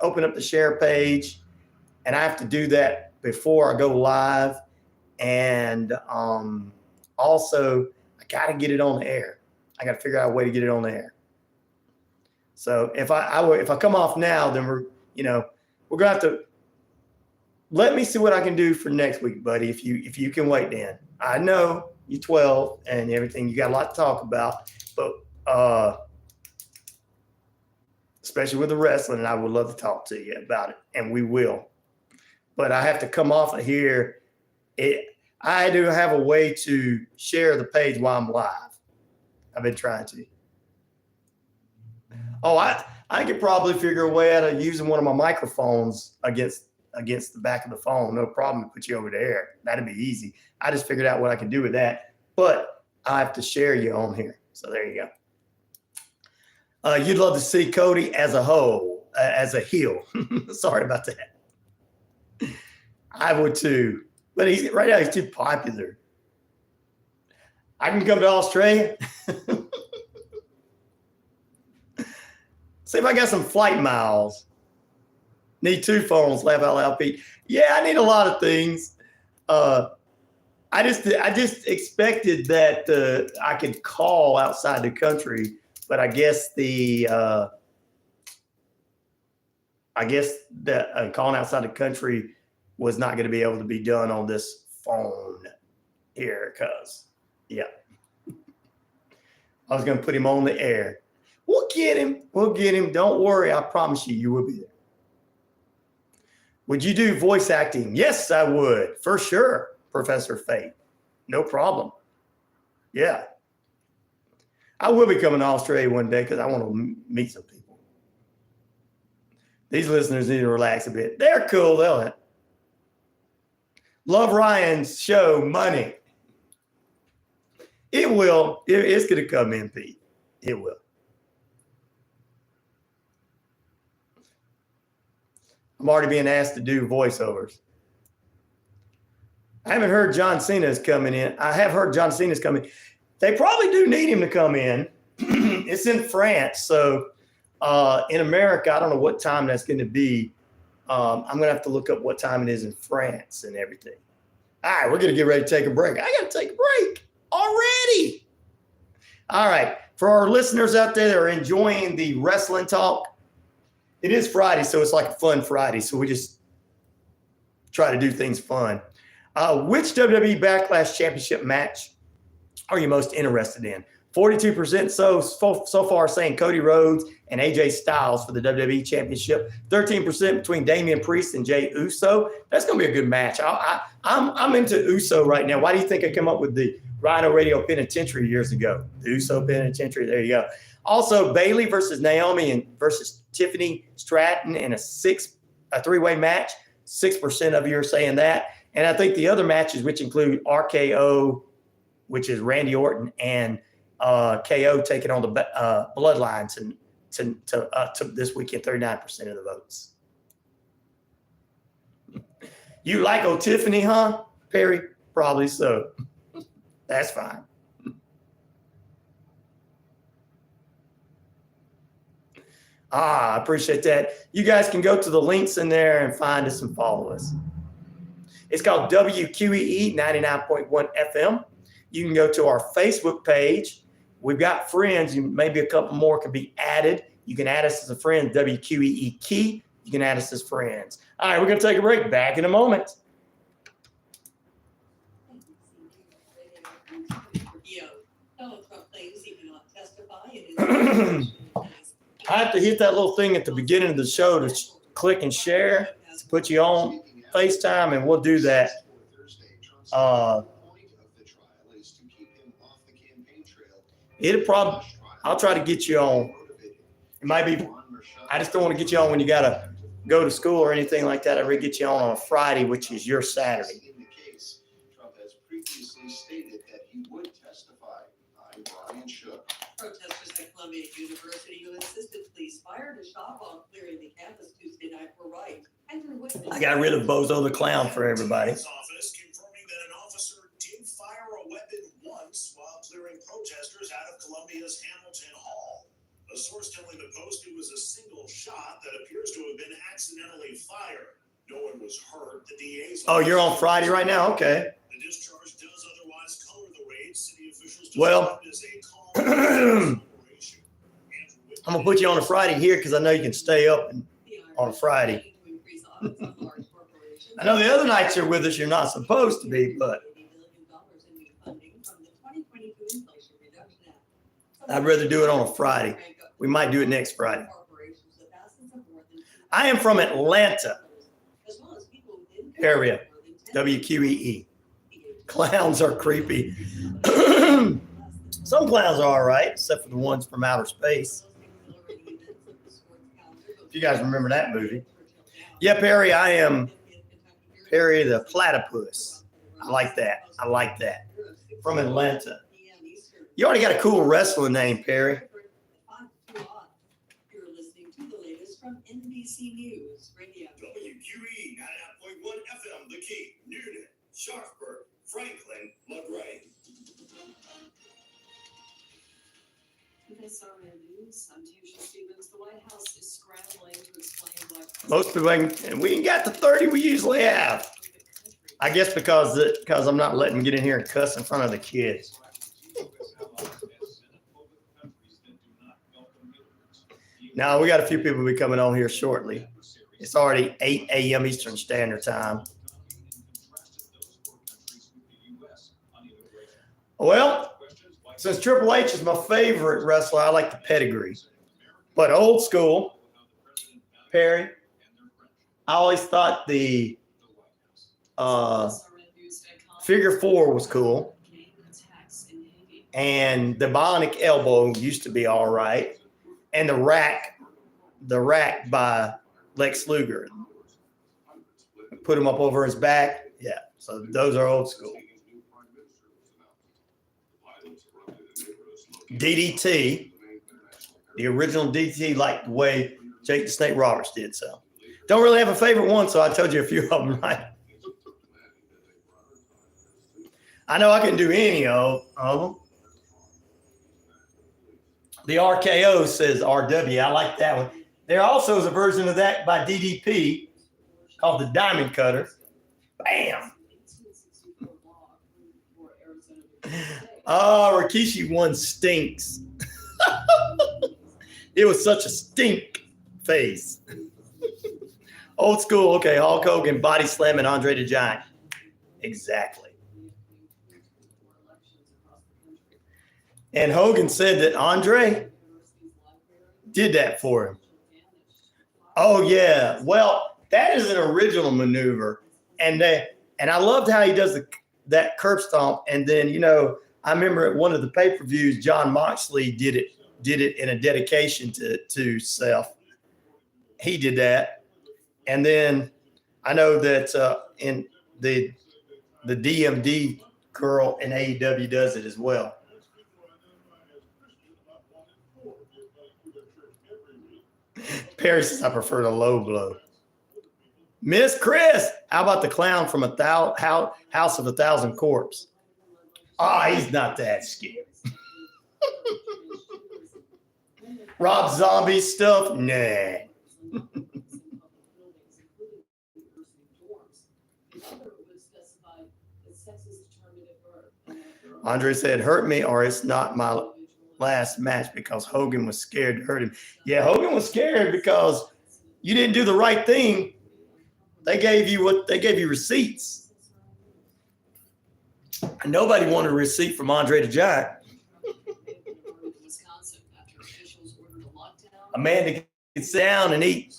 A: open up the share page and I have to do that before I go live. And also, I got to get it on the air. I got to figure out a way to get it on the air. So if I come off now, then we're going to have to let me see what I can do for next week, buddy. If you can wait, Dan. I know you're 12 and everything. You got a lot to talk about, but especially with the wrestling, and I would love to talk to you about it, and we will. But I have to come off of here. I do have a way to share the page while I'm live. I've been trying to. Oh, I could probably figure a way out of using one of my microphones against the back of the phone. No problem to put you over there. That'd be easy. I just figured out what I can do with that. But I have to share you on here. So there you go. You'd love to see Cody as a whole, as a heel. Sorry about that. I would too. But right now he's too popular. I can come to Australia. See if I got some flight miles. Need 2 phones, laugh out loud, Pete. Yeah, I need a lot of things. I just expected that I could call outside the country, but I guess calling outside the country was not going to be able to be done on this phone here, cause yeah, I was going to put him on the air. We'll get him. Don't worry. I promise you will be there. Would you do voice acting? Yes, I would. For sure, Professor Fate. No problem. Yeah. I will be coming to Australia one day because I want to meet some people. These listeners need to relax a bit. They're cool. They'll love Ryan's show, money. It will. It's going to come in, Pete. It will. I'm already being asked to do voiceovers. I haven't heard John Cena's coming in. I have heard John Cena's coming. They probably do need him to come in. It's in France. So in America, I don't know what time that's going to be. I'm going to have to look up what time it is in France and everything. All right, we're going to get ready to take a break. I got to take a break already. All right. For our listeners out there that are enjoying the wrestling talk, it is Friday, so it's like a fun Friday. So we just try to do things fun. Which WWE Backlash Championship match are you most interested in? 42% so far saying Cody Rhodes and AJ Styles for the WWE Championship. 13% between Damian Priest and Jey Uso. That's going to be a good match. I'm into Uso right now. Why do you think I came up with the RyanORadio Penitentiary years ago? The Uso Penitentiary. There you go. Also, Bayley versus Naomi and versus Tiffany Stratton in a three-way match. 6% of you are saying that. And I think the other matches, which include RKO, which is Randy Orton and KO taking on the Bloodlines to this weekend, 39% of the votes. You like old Tiffany, huh, Perry? Probably so. That's fine. I appreciate that. You guys can go to the links in there and find us and follow us. It's called WQEE 99.1 FM. You can go to our Facebook page. We've got friends. Maybe a couple more can be added. You can add us as a friend, WQEE Key. You can add us as friends. All right, we're going to take a break. Back in a moment. I have to hit that little thing at the beginning of the show to click and share to put you on FaceTime, and we'll do that. I'll try to get you on. It might be, I just don't want to get you on when you got to go to school or anything like that. I'd rather get you on a Friday, which is your Saturday.
B: Trump has previously stated that he would testify. I'm RyanShelander.
N: Protesters at Columbia University who insisted police fired a shot while clearing the campus Tuesday night were right.
A: I got rid of Bozo the Clown for everybody.
B: Office confirming that an officer did fire a weapon once while clearing protesters out of Columbia's Hamilton Hall. A source telling the Post it was a single shot that appears to have been accidentally fired. No one was hurt. The DA's
A: Oh, you're on Friday right now? Okay.
B: The discharge does otherwise color the raid. City officials
A: Well,
B: described as a calm operation.
A: I'm going to put you on a Friday here because I know you can stay up on a Friday. I know the other nights you're with us, you're not supposed to be, but I'd rather do it on a Friday. We might do it next Friday. I am from Atlanta area, WQEE. Clowns are creepy. Some clowns are all right, except for the ones from outer space. If you guys remember that movie. Yeah, Perry, I am Perry the Platypus. I like that. I like that. From Atlanta. You already got a cool wrestling name, Perry.
N: You're listening to the latest from NBC News Radio.
I: WQEE 99.1 FM, The Key, Newton, Sharpsburg, Franklin, LaGrange.
C: News. I'm Tasia Stevens. The White House is scrambling to explain why
A: Most people, and we ain't got the 30 we usually have. I guess because I'm not letting them get in here and cuss in front of the kids. Now, we got a few people will be coming on here shortly. It's already 8 a.m. Eastern Standard Time. Well, since Triple H is my favorite wrestler, I like the pedigree. But old school, Perry, I always thought the figure four was cool. And the bionic elbow used to be all right. And the rack by Lex Luger. Put him up over his back. Yeah, so those are old school. DDT, the original DDT, like the way Jake the Snake Roberts did. So don't really have a favorite one, so I told you a few of them, right? I know I can do any of them. The RKO says RW. I like that one. There also is a version of that by DDP called the Diamond Cutter. Bam. Oh, Rikishi one stinks. It was such a stink face. Old school. Okay, Hulk Hogan body slamming Andre the Giant. Exactly. And Hogan said that Andre did that for him. Oh, yeah. Well, that is an original maneuver. And I loved how he does that curb stomp. And then, I remember at one of the pay-per-views, John Moxley did it in a dedication to self. He did that. And then I know that in the DMD girl in AEW does it as well. Perry says, I prefer the low blow. Miss Chris, how about the clown from House of a Thousand Corpses? He's not that scary. Rob Zombie stuff? Nah. Andre said, hurt me or it's not my last match because Hogan was scared to hurt him. Yeah, Hogan was scared because you didn't do the right thing. They gave you receipts. And nobody wanted a receipt from Andre the Giant. A man that could sit down and eat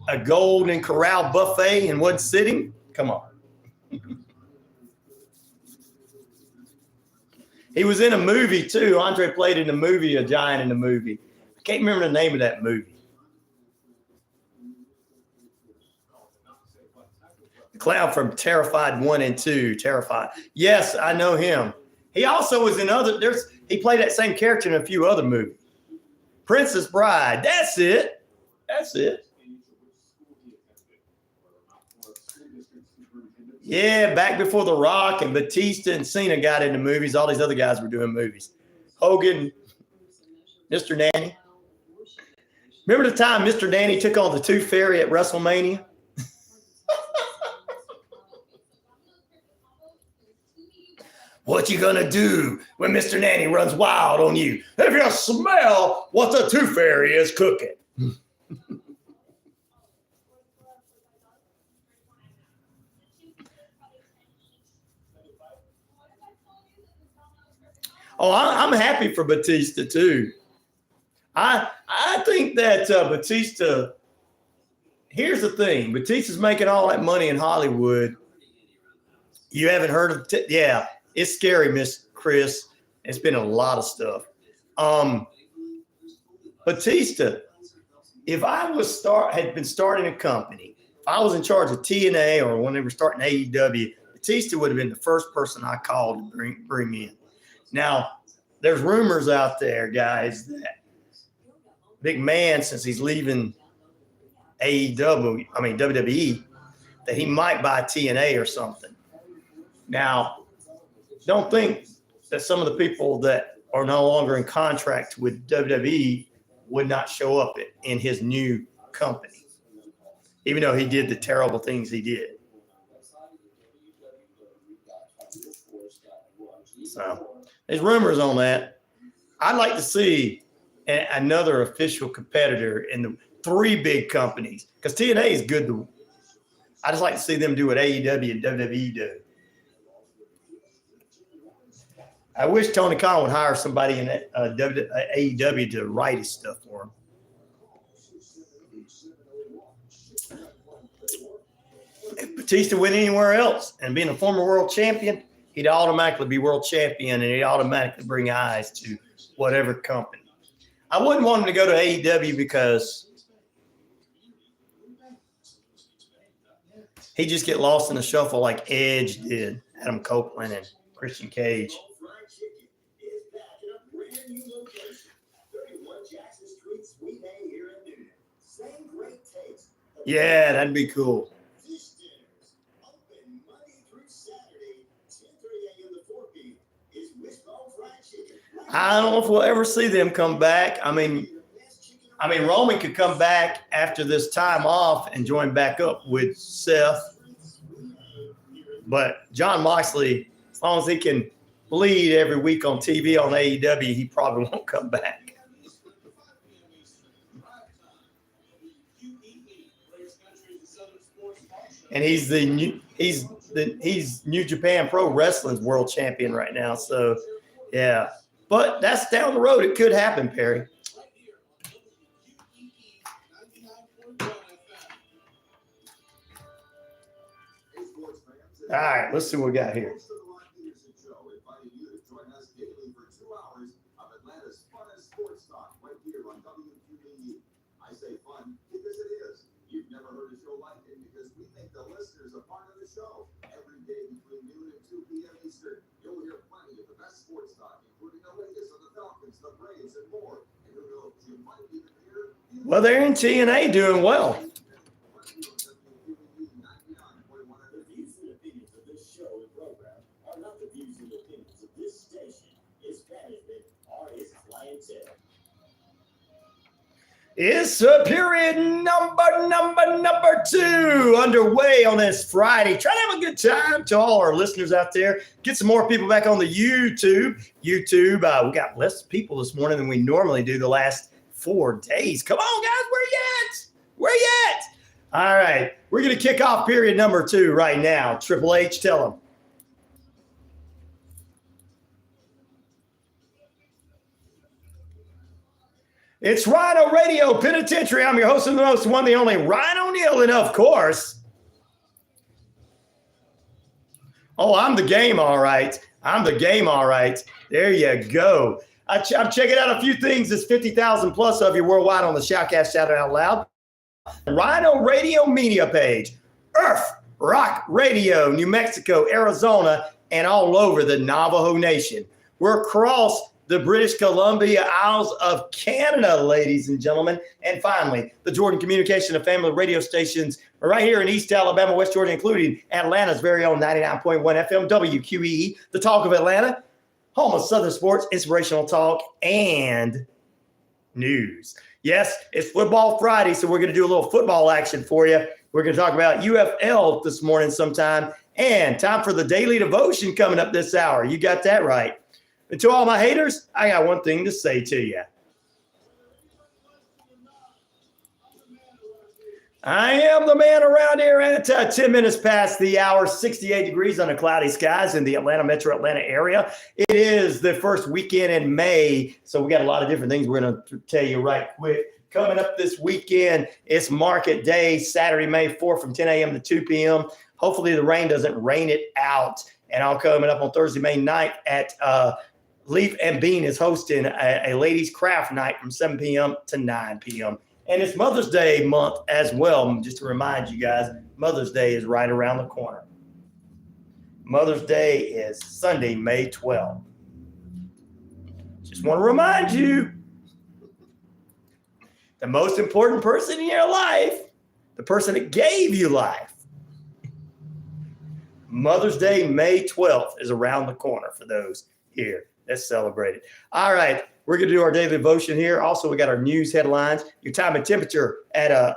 A: a Golden Corral buffet and wasn't sitting? Come on. He was in a movie too. Andre played in a movie, a giant in the movie. I can't remember the name of that movie. The clown from Terrified 1 and 2. Terrified. Yes, I know him. He also was in he played that same character in a few other movies. Princess Bride. That's it. That's it. Yeah, back before The Rock and Batista and Cena got into movies, all these other guys were doing movies. Hogan, Mr. Nanny. Remember the time Mr. Nanny took on the Tooth Fairy at WrestleMania? What you gonna do when Mr. Nanny runs wild on you? If you smell what the Tooth Fairy is cooking. Oh, I'm happy for Batista too. I think that Batista. Here's the thing: Batista's making all that money in Hollywood. You haven't heard of? Yeah, it's scary, Miss Chris. It's been a lot of stuff. Batista. If I had been starting a company, if I was in charge of TNA or when they were starting AEW, Batista would have been the first person I called to bring in. Now, there's rumors out there, guys, that McMahon, since he's leaving WWE, that he might buy TNA or something. Now, don't think that some of the people that are no longer in contract with WWE would not show up in his new company, even though he did the terrible things he did. So there's rumors on that. I'd like to see another official competitor in the three big companies because TNA is good. I just like to see them do what AEW and WWE do. I wish Tony Khan would hire somebody in AEW to write his stuff for him. If Batista went anywhere else and being a former world champion, he'd automatically be world champion and he'd automatically bring eyes to whatever company. I wouldn't want him to go to AEW because he'd just get lost in the shuffle like Edge did, Adam Copeland and Christian Cage. Yeah, that'd be cool. I don't know if we'll ever see them come back. I mean, Roman could come back after this time off and join back up with Seth. But John Moxley, as long as he can bleed every week on TV on AEW, he probably won't come back. And he's New Japan Pro Wrestling's world champion right now. So, yeah. But that's down the road. It could happen, Perry. All right, let's see what we got here. I say fun because it is. You've never heard a show like it because we make the listeners a part of the show. Every day between noon and 2 p.m. Eastern, you'll hear plenty of the best sports talk, including the latest of the Falcons, the Braves, and more. And who knows, you might even hear Well, they're in TNA doing well.
I: The views and opinions of this show and program are not the views and opinions of this station, its management, or its clientele.
A: It's period number 2 underway on this Friday. Try to have a good time to all our listeners out there. Get some more people back on the YouTube. We got less people this morning than we normally do the last 4 days. Come on, guys. Where you at? All right. We're going to kick off period number 2 right now. Triple H, tell them. It's RyanORadio, Penitentiary. I'm your host and the most one, the only Ryan O'Neal, and of course, I'm the game, all right. There you go. I'm checking out a few things. There's 50,000 plus of you worldwide on the Shoutcast Shout It Out Loud. RyanORadio media page, Earth Rock Radio, New Mexico, Arizona, and all over the Navajo Nation. We're across the British Columbia Isles of Canada, ladies and gentlemen. And finally, the Jordan Communication and Family radio stations are right here in East Alabama, West Georgia, including Atlanta's very own 99.1 FM, WQEE, the talk of Atlanta, home of Southern sports, inspirational talk, and news. Yes, it's Football Friday, so we're going to do a little football action for you. We're going to talk about UFL this morning sometime, and time for the daily devotion coming up this hour. You got that right. And to all my haters, I got one thing to say to you. I am the man around here at 10 minutes past the hour, 68 degrees under cloudy skies in the metro Atlanta area. It is the first weekend in May, so we got a lot of different things we're going to tell you right quick. Coming up this weekend, it's Market Day, Saturday, May 4th from 10 a.m. to 2 p.m. Hopefully the rain doesn't rain it out. And I'll coming up on Thursday, May 9th at Leaf and Bean is hosting a ladies' craft night from 7 p.m. to 9 p.m. And it's Mother's Day month as well. Just to remind you guys, Mother's Day is right around the corner. Mother's Day is Sunday, May 12th. Just want to remind you, the most important person in your life, the person that gave you life, Mother's Day, May 12th is around the corner for those here. Let's celebrate it. All right. We're going to do our daily devotion here. Also, we got our news headlines. Your time and temperature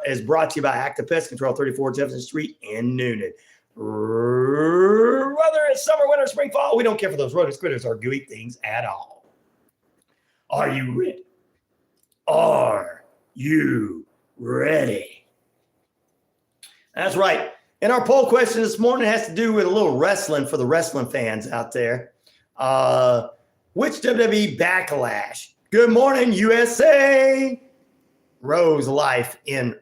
A: is brought to you by Active Pest Control, 34 Jefferson Street in Noonan. Whether it's summer, winter, spring, fall, we don't care for those rodents, critters, or gooey things at all. Are you ready? Are you ready? That's right. And our poll question this morning has to do with a little wrestling for the wrestling fans out there. Which WWE Backlash? Good morning, USA. Rose Life in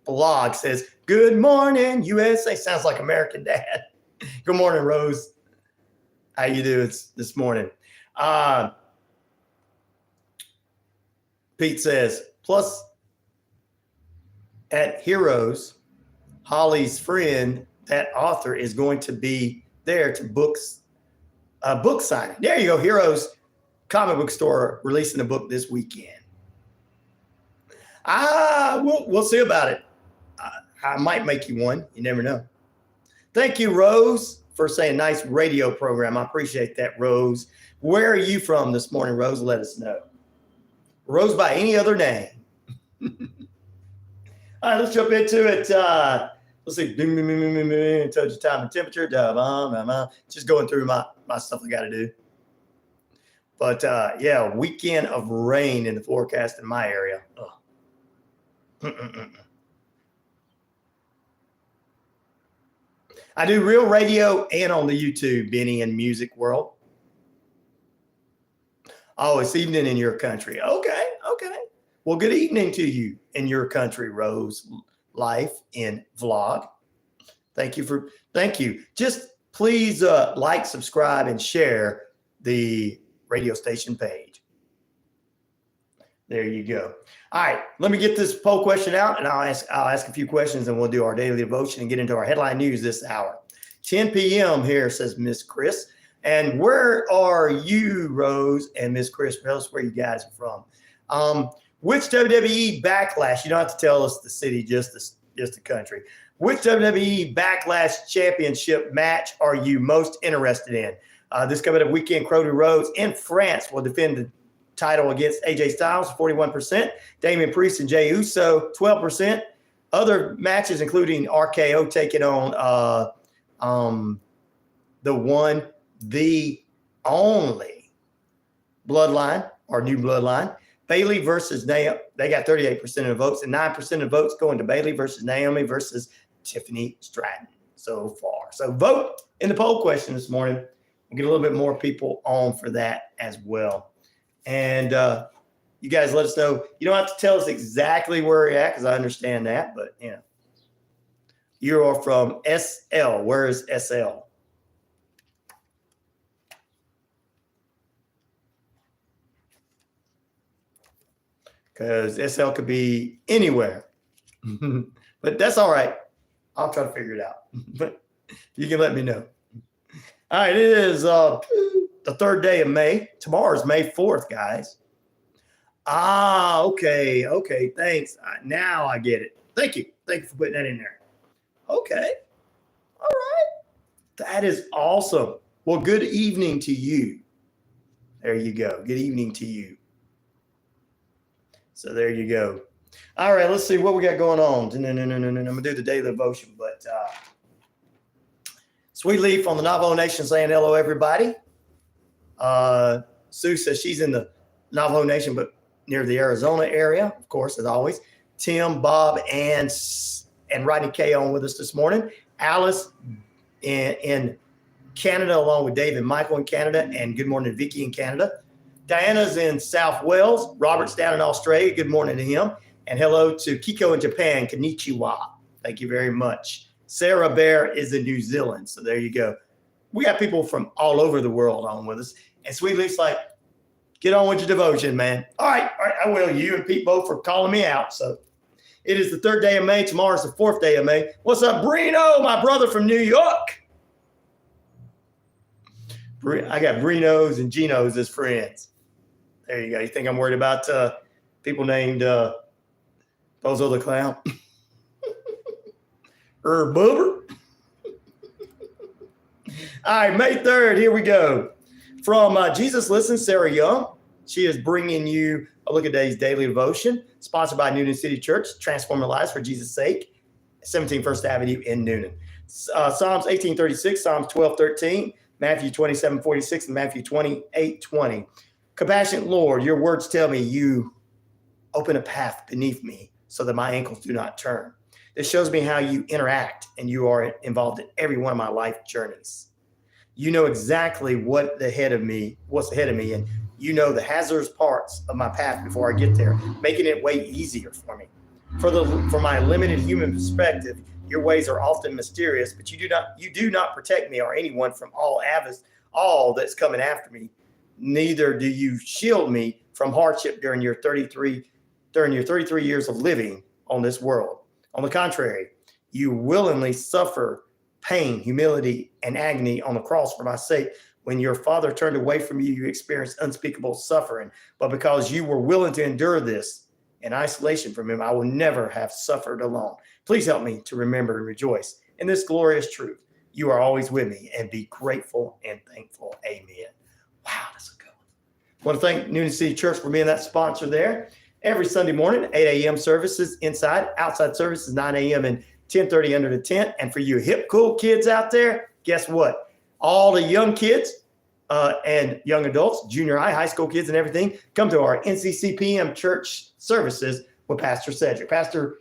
A: blog says, good morning, USA. Sounds like American Dad. Good morning, Rose. How you doing this morning? Pete says, plus at Heroes, Holly's friend, that author is going to be there to book signing. There you go. Heroes comic book store releasing a book this weekend. We'll see about it. I might make you one. You never know. Thank you, Rose, for saying nice radio program. I appreciate that, Rose. Where are you from this morning, Rose? Let us know. Rose by any other name. All right, let's jump into it. Let's see. Told you time and temperature. Just going through my stuff I got to do. But yeah, weekend of rain in the forecast in my area. I do real radio and on the YouTube, Benny, and Music World. Oh, it's evening in your country. Okay. Well, good evening to you in your country, Rose Life in Vlog. Thank you. Just please like, subscribe, and share the radio station page. There you go. All right, let me get this poll question out, and I'll ask a few questions, and we'll do our daily devotion and get into our headline news this hour. 10 p.m. here, says Miss Chris. And where are you, Rose and Miss Chris? Tell us where you guys are from. Which WWE Backlash? You don't have to tell us the city, just the country. Which WWE Backlash Championship match are you most interested in? This coming up weekend, Cody Rhodes in France will defend the title against AJ Styles, 41%. Damian Priest and Jey Uso, 12%. Other matches, including RKO taking on the only Bloodline, or New Bloodline. Bayley versus Naomi. They got 38% of the votes, and 9% of the votes going to Bayley versus Naomi versus Tiffany Stratton so far. So vote in the poll question this morning. We'll get a little bit more people on for that as well. And you guys let us know. You don't have to tell us exactly where you're at because I understand that, but you know. You are from SL. Where is SL? Because SL could be anywhere. But that's all right. I'll try to figure it out. But you can let me know. All right, it is the third day of May. Tomorrow is May 4th, guys. Okay. Thanks. Now I get it. Thank you. Thank you for putting that in there. Okay. All right. That is awesome. Well, good evening to you. There you go. Good evening to you. So there you go. All right, let's see what we got going on. No. I'm going to do the daily devotion, but Sweet Leaf on the Navajo Nation saying hello, everybody. Sue says she's in the Navajo Nation, but near the Arizona area, of course, as always. Tim, Bob, and Rodney K on with us this morning. Alice in Canada, along with Dave and Michael in Canada, and good morning to Vicky in Canada. Diana's in South Wales. Robert's down in Australia. Good morning to him. And hello to Kiko in Japan. Konnichiwa. Thank you very much. Sarah Bear is in New Zealand. So there you go. We got people from all over the world on with us. And Sweet Leaf's like, get on with your devotion, man. All right, I will. You and Pete both for calling me out. So it is the third day of May. Tomorrow's the fourth day of May. What's up, Brino, my brother from New York? I got Brinos and Ginos as friends. There you go. You think I'm worried about people named Bozo the Clown? Boober? All right, May 3rd, here we go. From Jesus Listens, Sarah Young. She is bringing you a look at today's daily devotion, sponsored by Noonan City Church, transforming lives for Jesus' sake, 17 First Avenue in Noonan. Psalms 18:36, Psalms 12:13, Matthew 27:46, and Matthew 28:20. Compassionate Lord, your words tell me you open a path beneath me so that my ankles do not turn. This shows me how you interact and you are involved in every one of my life journeys. You know exactly what's ahead of me, and you know the hazardous parts of my path before I get there, making it way easier for me. For my limited human perspective, your ways are often mysterious, but you do not protect me or anyone from all that's coming after me. Neither do you shield me from hardship during your 33 years of living on this world. On the contrary, you willingly suffer pain, humility, and agony on the cross for my sake. When your father turned away from you, you experienced unspeakable suffering. But because you were willing to endure this in isolation from him, I will never have suffered alone. Please help me to remember and rejoice in this glorious truth. You are always with me, and be grateful and thankful. Amen. Wow, that's a good one. I want to thank Noonan City Church for being that sponsor there. Every Sunday morning, 8 a.m. services inside, outside services 9 a.m. and 10:30 under the tent. And for you hip, cool kids out there, guess what? All the young kids and young adults, junior high, high school kids and everything, come to our NCCPM church services with Pastor Cedric. Pastor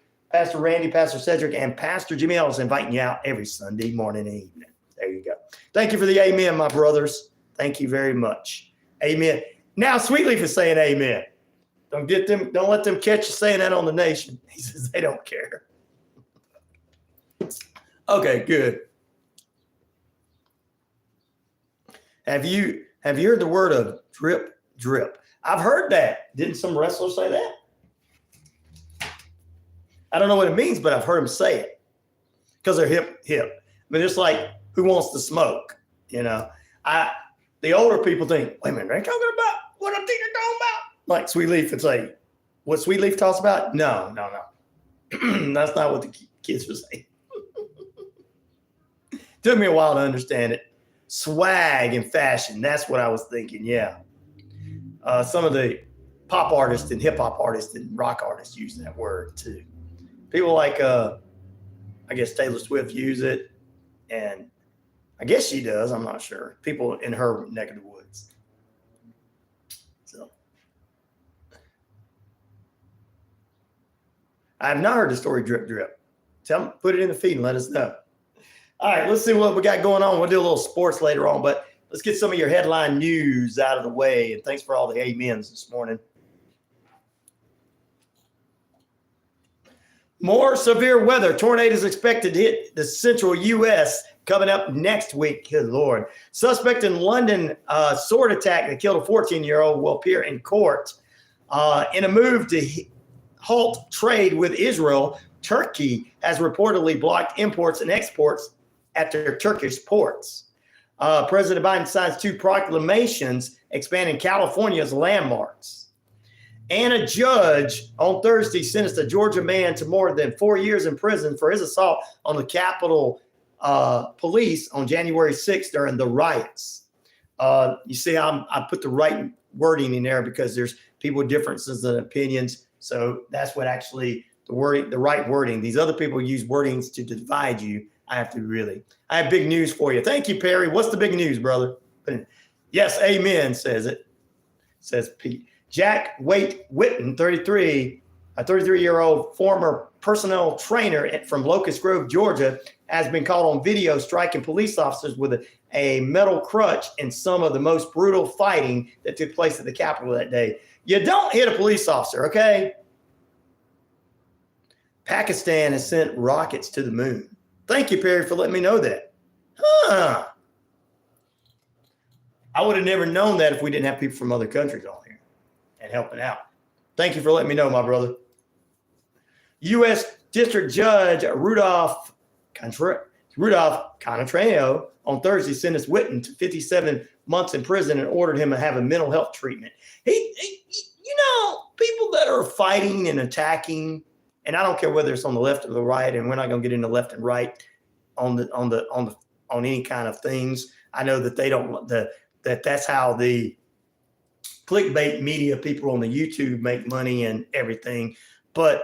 A: Randy, Pastor Cedric, and Pastor Jimmy Ellis inviting you out every Sunday morning and evening. There you go. Thank you for the amen, my brothers. Thank you very much. Amen. Now Sweet Leaf is saying amen. Don't let them catch you saying that on the nation. He says they don't care. Okay, good. Have you heard the word of drip, drip? I've heard that. Didn't some wrestler say that? I don't know what it means, but I've heard them say it because they're hip. I mean, it's like, who wants to smoke? You know, the older people think, wait a minute, they're talking about what I think they're talking about. Like Sweet Leaf would say, What Sweet Leaf talks about? No. That's not what the kids were saying. Took me a while to understand it. Swag and fashion. That's what I was thinking. Yeah. Some of the pop artists and hip hop artists and rock artists use that word too. People like, I guess Taylor Swift use it, and I guess she does. I'm not sure. People in her neck of the woods. So I have not heard the story drip. Put it in the feed and let us know. All right, let's see what we got going on. We'll do a little sports later on, but let's get some of your headline news out of the way. And thanks for all the amens this morning. More severe weather. Tornadoes expected to hit the central U.S. coming up next week. Good Lord. Suspect in London sword attack that killed a 14-year-old will appear in court. In a move to halt trade with Israel, Turkey has reportedly blocked imports and exports at their Turkish ports. President Biden signs 2 proclamations expanding California's landmarks. And a judge on Thursday sentenced a Georgia man to more than 4 years in prison for his assault on the Capitol Police on January 6th during the riots. You see, I put the right wording in there because there's people with differences in opinions. So that's what actually the right wording. These other people use wordings to divide you. I have big news for you. Thank you, Perry. What's the big news, brother? Yes, amen, says Pete. Jack Witten, 33, a 33-year-old former personnel trainer from Locust Grove, Georgia, has been caught on video striking police officers with a metal crutch in some of the most brutal fighting that took place at the Capitol that day. You don't hit a police officer, okay? Pakistan has sent rockets to the moon. Thank you, Perry, for letting me know that. I would have never known that if we didn't have people from other countries on here and helping out. Thank you for letting me know, my brother. U.S. District Judge Rudolph Contreras on Thursday sentenced Witten to 57 months in prison and ordered him to have a mental health treatment. People that are fighting and attacking, and I don't care whether it's on the left or the right, and we're not going to get into left and right on any kind of things. I know that they don't that's how the clickbait media people on the YouTube make money and everything. But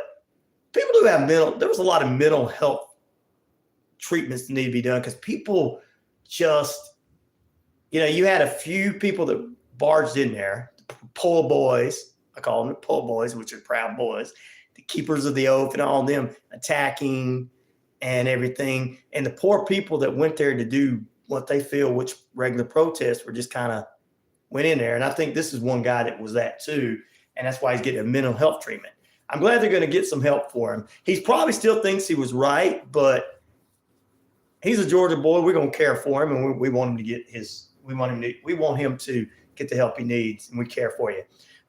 A: people do have there was a lot of mental health treatments that need to be done because people just, you had a few people that barged in there, the poll boys, I call them the poll boys, which are proud boys, the keepers of the oath and all them attacking and everything. And the poor people that went there to do what they feel, which regular protests were just kind of went in there. And I think this is one guy that was that too. And that's why he's getting a mental health treatment. I'm glad they're going to get some help for him. He probably still thinks he was right, but he's a Georgia boy. We're going to care for him. And we want him to get we want him to get the help he needs. And we care for you.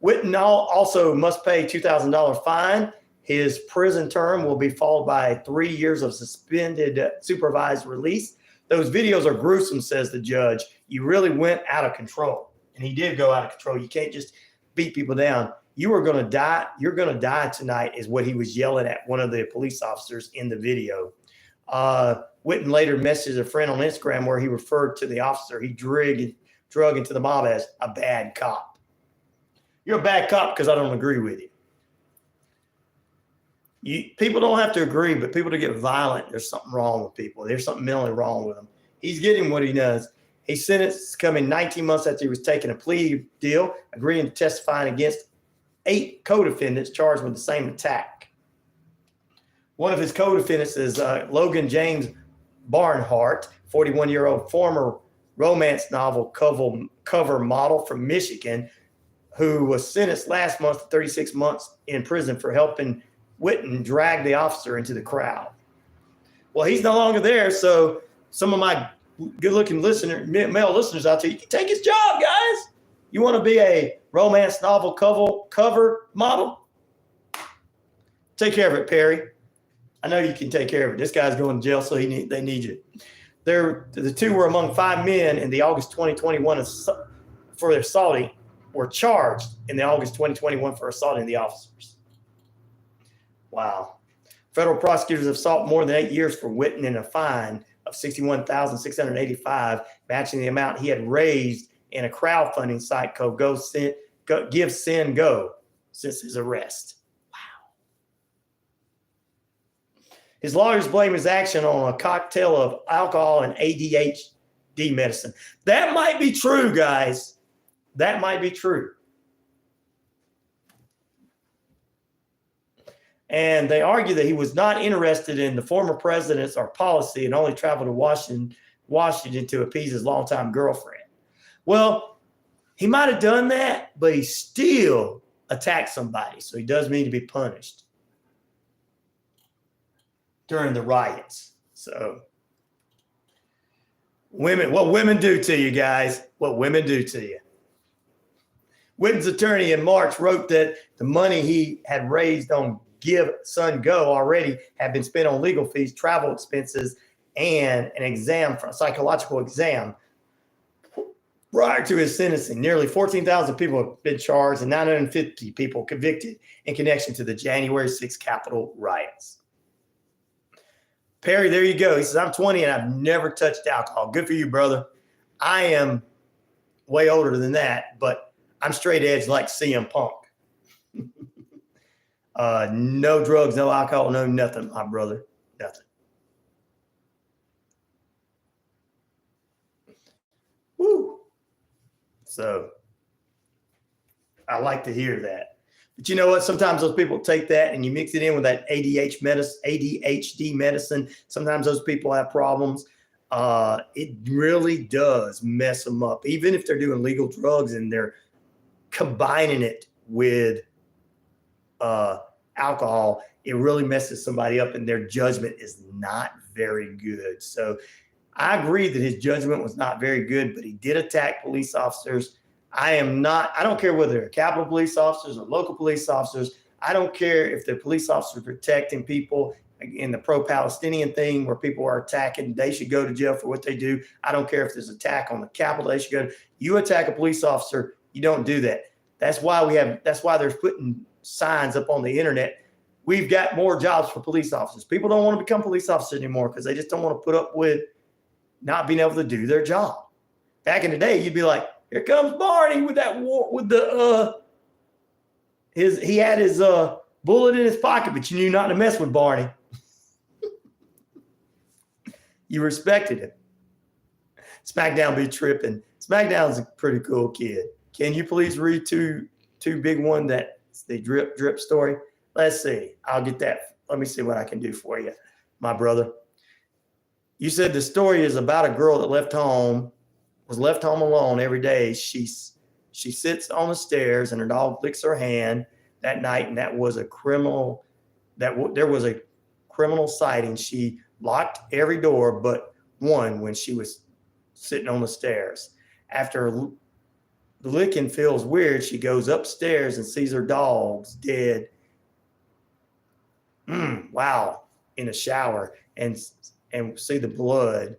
A: Witten also must pay $2,000 fine. His prison term will be followed by 3 years of suspended supervised release. Those videos are gruesome, says the judge. You really went out of control. And he did go out of control. You can't just beat people down. You are going to die. You're going to die tonight is what he was yelling at one of the police officers in the video. Witten later messaged a friend on Instagram where he referred to the officer he drug into the mob as a bad cop. You're a bad cop because I don't agree with you. People don't have to agree, but people to get violent, there's something wrong with people. There's something mentally wrong with them. He's getting what he does. He's sentenced coming 19 months after he was taking a plea deal, agreeing to testifying against 8 co-defendants charged with the same attack. One of his co-defendants is Logan James Barnhart, 41-year-old former romance novel cover model from Michigan, who was sentenced last month to 36 months in prison for helping Witten drag the officer into the crowd. Well, he's no longer there, so some of my good-looking male listeners out there, you can take his job, guys. You want to be a romance novel cover model? Take care of it, Perry. I know you can take care of it. This guy's going to jail, so they need you. The two were among 5 men in the August 2021 for their assaulting, were charged in the August 2021 for assaulting the officers. Wow. Federal prosecutors have sought more than 8 years for Witten in a fine of $61,685, matching the amount he had raised in a crowdfunding site called Give Sin Go since his arrest. Wow. His lawyers blame his action on a cocktail of alcohol and ADHD medicine. That might be true, guys. That might be true. And they argue that he was not interested in the former president's or policy and only traveled to Washington to appease his longtime girlfriend. Well, he might have done that, but he still attacked somebody. So he does need to be punished during the riots. So what women do to you, guys, what women do to you. Witten's attorney in March wrote that the money he had raised on Give Son Go already had been spent on legal fees, travel expenses, and an exam, for a psychological exam prior to his sentencing. Nearly 14,000 people have been charged and 950 people convicted in connection to the January 6th Capitol riots. Perry, there you go. He says, I'm 20 and I've never touched alcohol. Good for you, brother. I am way older than that, but I'm straight edge like CM Punk. No drugs, no alcohol, no nothing, my brother. Nothing. Woo. So I like to hear that. But you know what? Sometimes those people take that and you mix it in with that ADHD medicine. Sometimes those people have problems. It really does mess them up. Even if they're doing legal drugs and they're combining it with alcohol, it really messes somebody up and their judgment is not very good. So I agree that his judgment was not very good, but he did attack police officers. I don't care whether they're Capitol police officers or local police officers. I don't care if they're police officers protecting people in the pro-Palestinian thing where people are attacking. They should go to jail for what they do. I don't care if there's an attack on the Capitol. They should go. You attack a police officer, you don't do that. That's why they're putting signs up on the internet. We've got more jobs for police officers. People don't want to become police officers anymore because they just don't want to put up with not being able to do their job. Back in the day, you'd be like, here comes Barney with that war, with the he had his bullet in his pocket, but you knew not to mess with Barney. You respected him. Smackdown be tripping. Smackdown's a pretty cool kid. Can you please read two big one that's the drip story? Let's see. I'll get that. Let me see what I can do for you, my brother. You said the story is about a girl that was left home alone every day. She sits on the stairs and her dog licks her hand that night, and that was a criminal. There was a criminal sighting. She locked every door but one when she was sitting on the stairs. After the licking feels weird, she goes upstairs and sees her dogs dead. Wow, in a shower and see the blood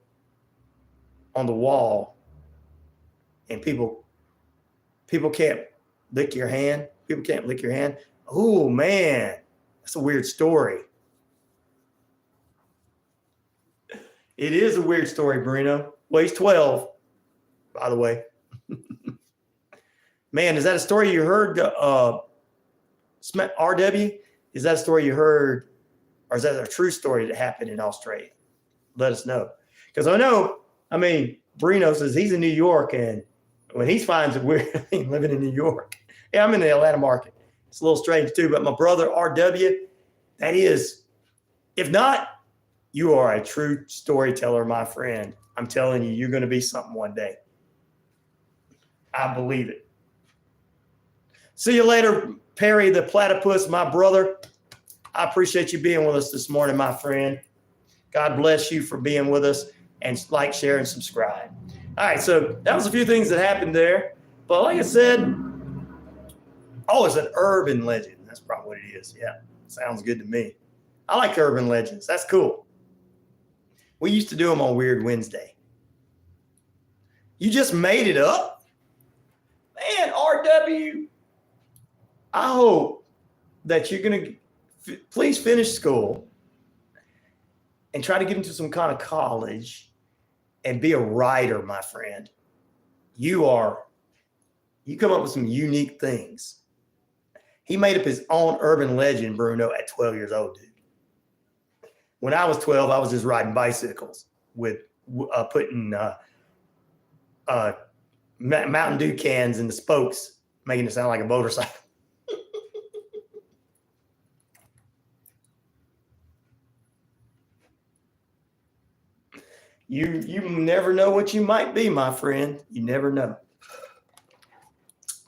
A: on the wall. And people can't lick your hand. People can't lick your hand. Oh, man, that's a weird story. It is a weird story, Bruno. Well, he's 12, by the way. Man, is that a story you heard, RW? Is that a story you heard, or is that a true story that happened in Australia? Let us know. Because Bruno says he's in New York, and when he finds it weird, living in New York. Yeah, I'm in the Atlanta market. It's a little strange too, but my brother, RW, that is, if not, you are a true storyteller, my friend. I'm telling you, you're going to be something one day. I believe it. See you later, Perry the Platypus, my brother. I appreciate you being with us this morning, my friend. God bless you for being with us, and like, share, and subscribe. All right, so that was a few things that happened there. But like I said, it's an urban legend. That's probably what it is. Yeah, sounds good to me. I like urban legends. That's cool. We used to do them on Weird Wednesday. You just made it up? Man, RW, I hope that you're going to please finish school and try to get into some kind of college and be a writer, my friend. You come up with some unique things. He made up his own urban legend, Bruno, at 12 years old, dude. When I was 12, I was just riding bicycles with putting Mountain Dew cans in the spokes, making it sound like a motorcycle. You never know what you might be, my friend. You never know.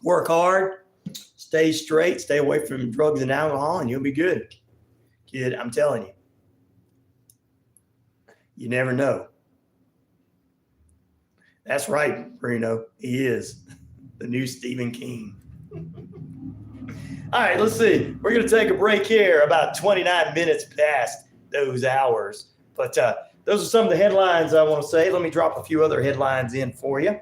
A: Work hard, stay straight, stay away from drugs and alcohol, and you'll be good. Kid, I'm telling you. You never know. That's right, Bruno. He is the new Stephen King. All right, let's see. We're going to take a break here, about 29 minutes past those hours. But those are some of the headlines I want to say. Let me drop a few other headlines in for you.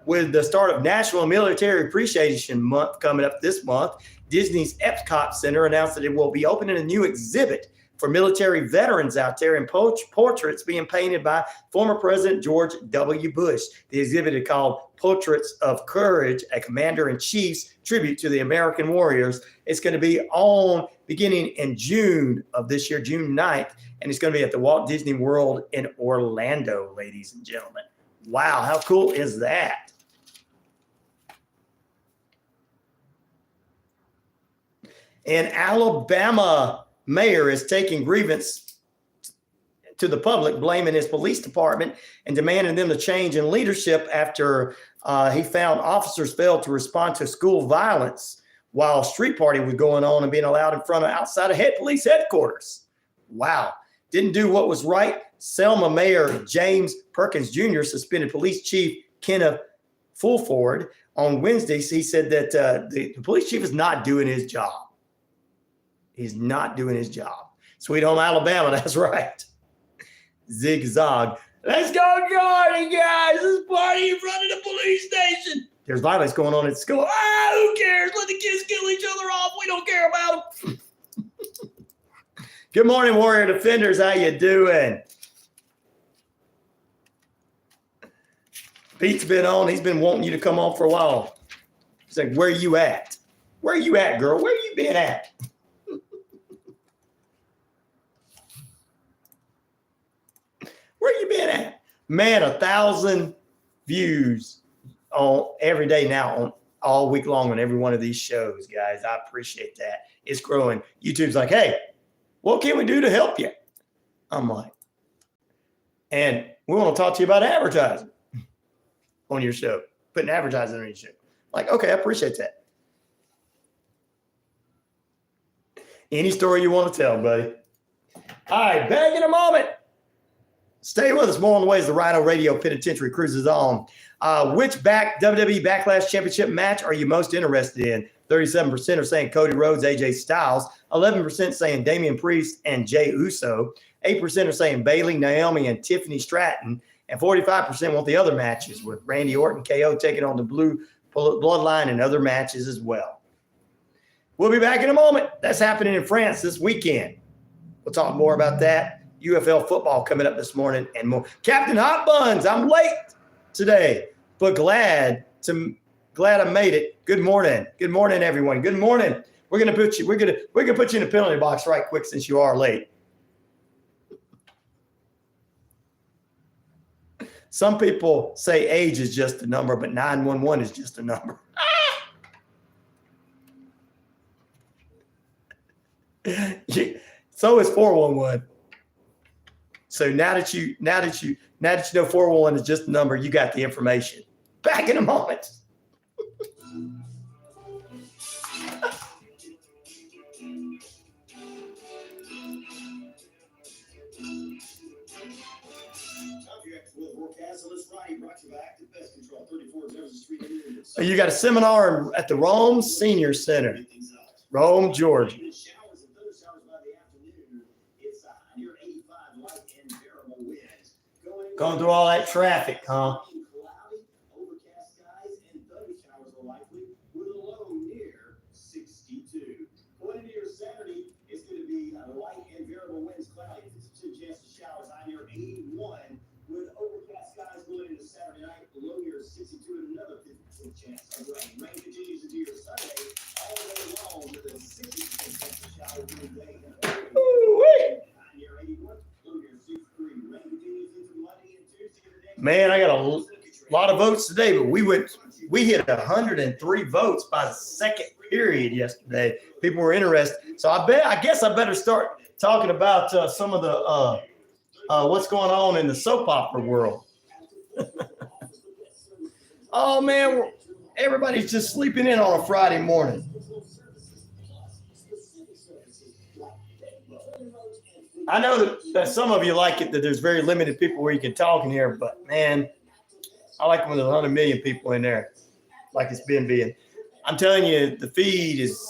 A: With the start of National Military Appreciation Month coming up this month, Disney's Epcot Center announced that it will be opening a new exhibit for military veterans out there and portraits being painted by former President George W. Bush. The exhibit is called Portraits of Courage, a Commander-in-Chief's tribute to the American warriors. It's going to be on beginning in June of this year, June 9th, and it's going to be at the Walt Disney World in Orlando, ladies and gentlemen. Wow, how cool is that? In Alabama, mayor is taking grievance to the public, blaming his police department and demanding them to change in leadership after he found officers failed to respond to school violence while street party was going on and being allowed outside of police headquarters. Wow. Didn't do what was right. Selma Mayor James Perkins Jr. suspended police chief Kenneth Fulford on Wednesday. He said that the police chief is not doing his job. He's not doing his job. Sweet home Alabama, that's right. Zigzag. Let's go party, guys. Let's party in front of the police station. There's violence going on at school. Who cares? Let the kids kill each other off. We don't care about them. Good morning, Warrior Defenders. How you doing? Pete's been on. He's been wanting you to come on for a while. He's like, where you at? Where you at, girl? Where you been at? Where you been at? Man, 1,000 views on every day now, on all week long on every one of these shows, guys. I appreciate that. It's growing. YouTube's like, hey, what can we do to help you? I'm like, and we want to talk to you about advertising on your show, putting advertising on your show. Like, okay, I appreciate that. Any story you want to tell, buddy. All right, back in a moment. Stay with us. More on the way as the RyanORadio Penitentiary cruises on. Which WWE Backlash Championship match are you most interested in? 37% are saying Cody Rhodes, AJ Styles. 11% saying Damian Priest and Jey Uso. 8% are saying Bayley, Naomi, and Tiffany Stratton. And 45% want the other matches with Randy Orton, KO taking on the Blue Bloodline and other matches as well. We'll be back in a moment. That's happening in France this weekend. We'll talk more about that. UFL football coming up this morning and more. Captain Hot Buns, I'm late today, but glad I made it. Good morning. Good morning, everyone. Good morning. We're gonna put you in a penalty box right quick since you are late. Some people say age is just a number, but 911 is just a number. So is 411. So now that you know 411 is just a number, you got the information. Back in a moment. You got a seminar at the Rome Senior Center, Rome, Georgia. Going through all that traffic, huh? Man, I got a lot of votes today, but we hit 103 votes by the second period yesterday. People were interested. So I guess I better start talking about some of the what's going on in the soap opera world. Oh man, everybody's just sleeping in on a Friday morning. I know that some of you like it, that there's very limited people where you can talk in here, but man, I like when there's 100 million people in there, like it's been being. I'm telling you, the feed is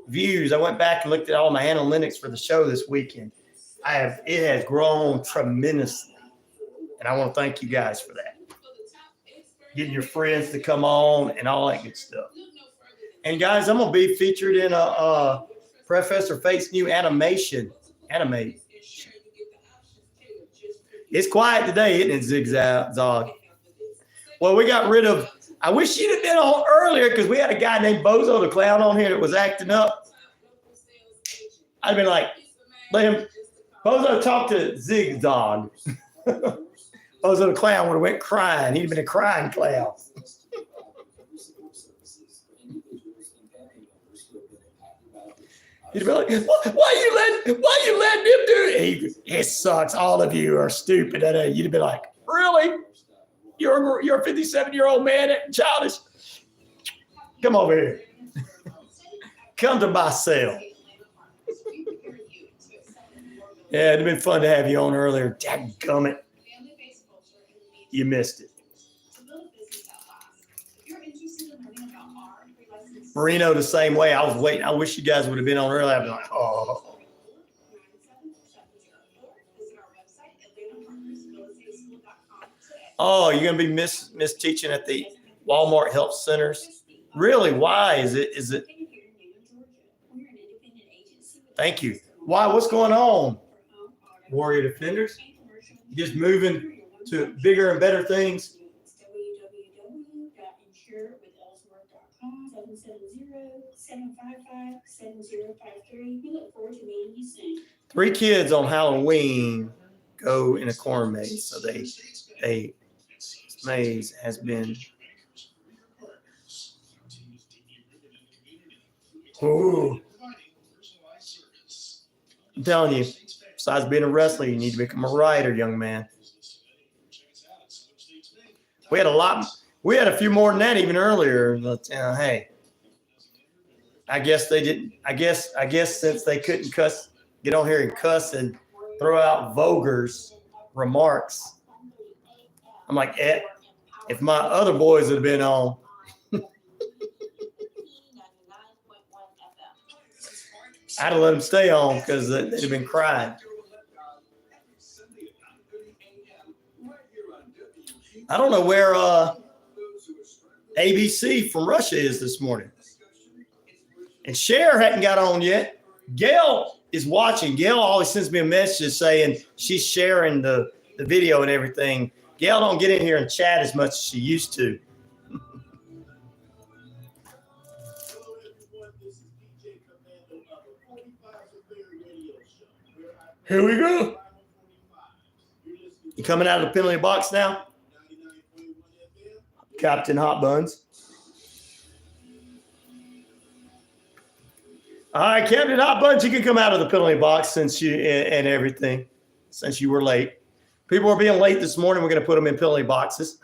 A: views. I went back and looked at all my analytics for the show this weekend. It has grown tremendously, and I want to thank you guys for that. Getting your friends to come on and all that good stuff. And guys, I'm gonna be featured in a Professor Fate's new animation. It's quiet today, isn't it, Zigzag? Well, we got rid of. I wish you'd have been on earlier because we had a guy named Bozo the Clown on here that was acting up. I'd been like, let him. Bozo talk to Zigzag. Bozo the Clown would have went crying. He'd have been a crying clown. He'd be like, why you letting him do it? It sucks. All of you are stupid. You'd have been like, really? You're a 57-year-old man and childish. Come over here. Come to my cell. Yeah, it'd have been fun to have you on earlier. Dadgummit. You missed it. Marino the same way. I was waiting. I wish you guys would have been on earlier. I'd be like, oh. Oh, you're gonna be miss teaching at the Walmart Health Centers? Really? Why? Is it? Thank you. Why? What's going on? Warrior Defenders? You just moving to bigger and better things? www.insurewithellsworth.com 770-755-7053. We look forward to meeting you soon. 3 kids on Halloween go in a corn maze, so they maze has been. Ooh. I'm telling you, besides being a wrestler, you need to become a writer, young man. We had a few more than that even earlier, but hey, I guess they didn't. I guess since they couldn't get on here and cuss and throw out vulgar remarks, I'm like, if my other boys had been on. I'd have let them stay on because they'd have been crying. I don't know where ABC from Russia is this morning. And Cher hadn't got on yet. Gail is watching. Gail always sends me a message saying she's sharing the video and everything. Gail don't get in here and chat as much as she used to. Here we go. You coming out of the penalty box now? Captain Hot Buns. All right, Captain Hot Buns, you can come out of the penalty box since you were late. People are being late this morning. We're going to put them in penalty boxes.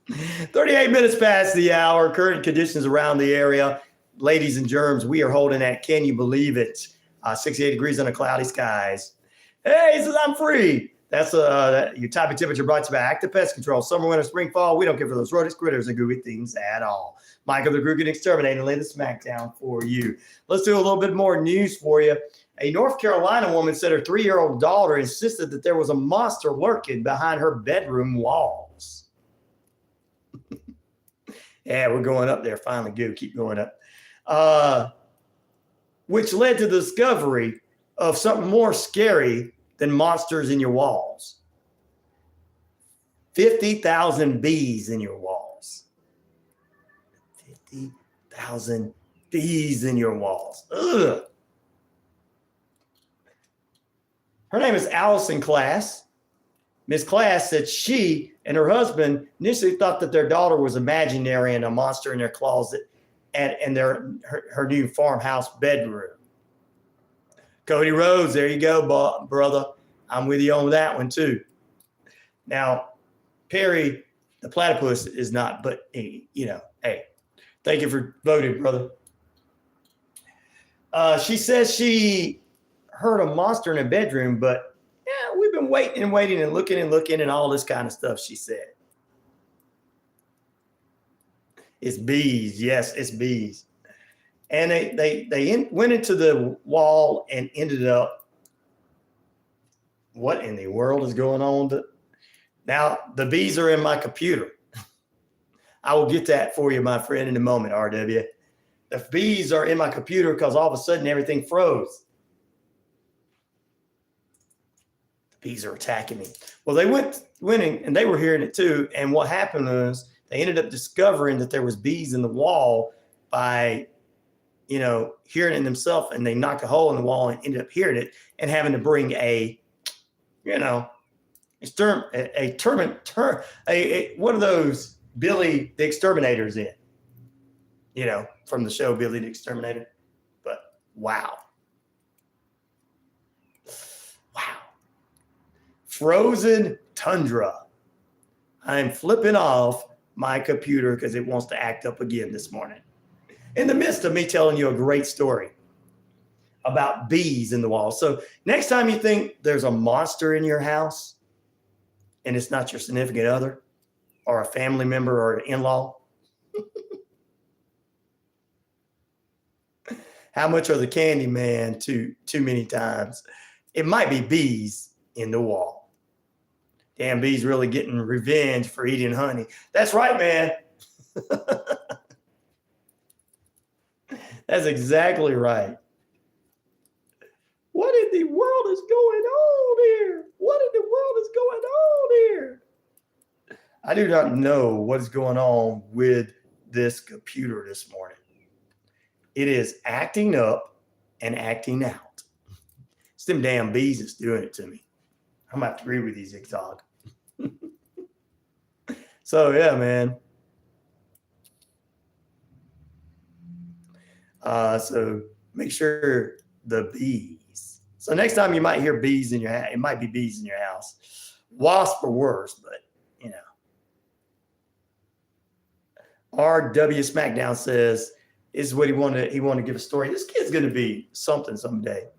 A: 38 minutes past the hour. Current conditions around the area. Ladies and germs, we are holding at, can you believe it? 68 degrees under cloudy skies. Hey, he says I'm free. That's your type of temperature brought to you by Active Pest Control. Summer, winter, spring, fall. We don't care for those rodents, critters, and gooey things at all. Michael the Crooked Exterminator, lay the smackdown for you. Let's do a little bit more news for you. A North Carolina woman said her 3-year-old daughter insisted that there was a monster lurking behind her bedroom walls. Yeah, we're going up there finally. Good. Keep going up. Which led to the discovery of something more scary than monsters in your walls. 50,000 bees in your walls. 50,000 bees in your walls. Ugh. Her name is Allison Class. Miss Class said she and her husband initially thought that their daughter was imaginary and a monster in their closet and in her new farmhouse bedroom. Cody Rhodes, there you go, brother. I'm with you on that one too. Now, Perry, the platypus is not, but hey, thank you for voting, brother. She says she heard a monster in her bedroom, but yeah, we've been waiting and looking and all this kind of stuff, she said. It's bees. Yes, it's bees. And they went into the wall and ended up, what in the world is going on? Now, the bees are in my computer. I will get that for you, my friend, in a moment, RW. The bees are in my computer because all of a sudden everything froze. The bees are attacking me. Well, they went in and they were hearing it too. And what happened was they ended up discovering that there was bees in the wall by, hearing it themselves, and they knocked a hole in the wall and ended up hearing it and having to bring one of those Billy the Exterminators in, from the show Billy the Exterminator. But wow. Frozen tundra. I'm flipping off my computer because it wants to act up again this morning. In the midst of me telling you a great story about bees in the wall. So next time you think there's a monster in your house and it's not your significant other or a family member or an in-law, how much are the candy man too many times? It might be bees in the wall. Damn, bees really getting revenge for eating honey. That's right, man. That's exactly right. What in the world is going on here? What in the world is going on here? I do not know what is going on with this computer this morning. It is acting up and acting out. It's them damn bees that's doing it to me. I'm going to have to agree with you, Zigzag. So, yeah, man. So make sure the bees. So next time you might hear bees in your house, it might be bees in your house. Wasp or worse, but RW Smackdown says is what he wanted to give a story. This kid's going to be something someday.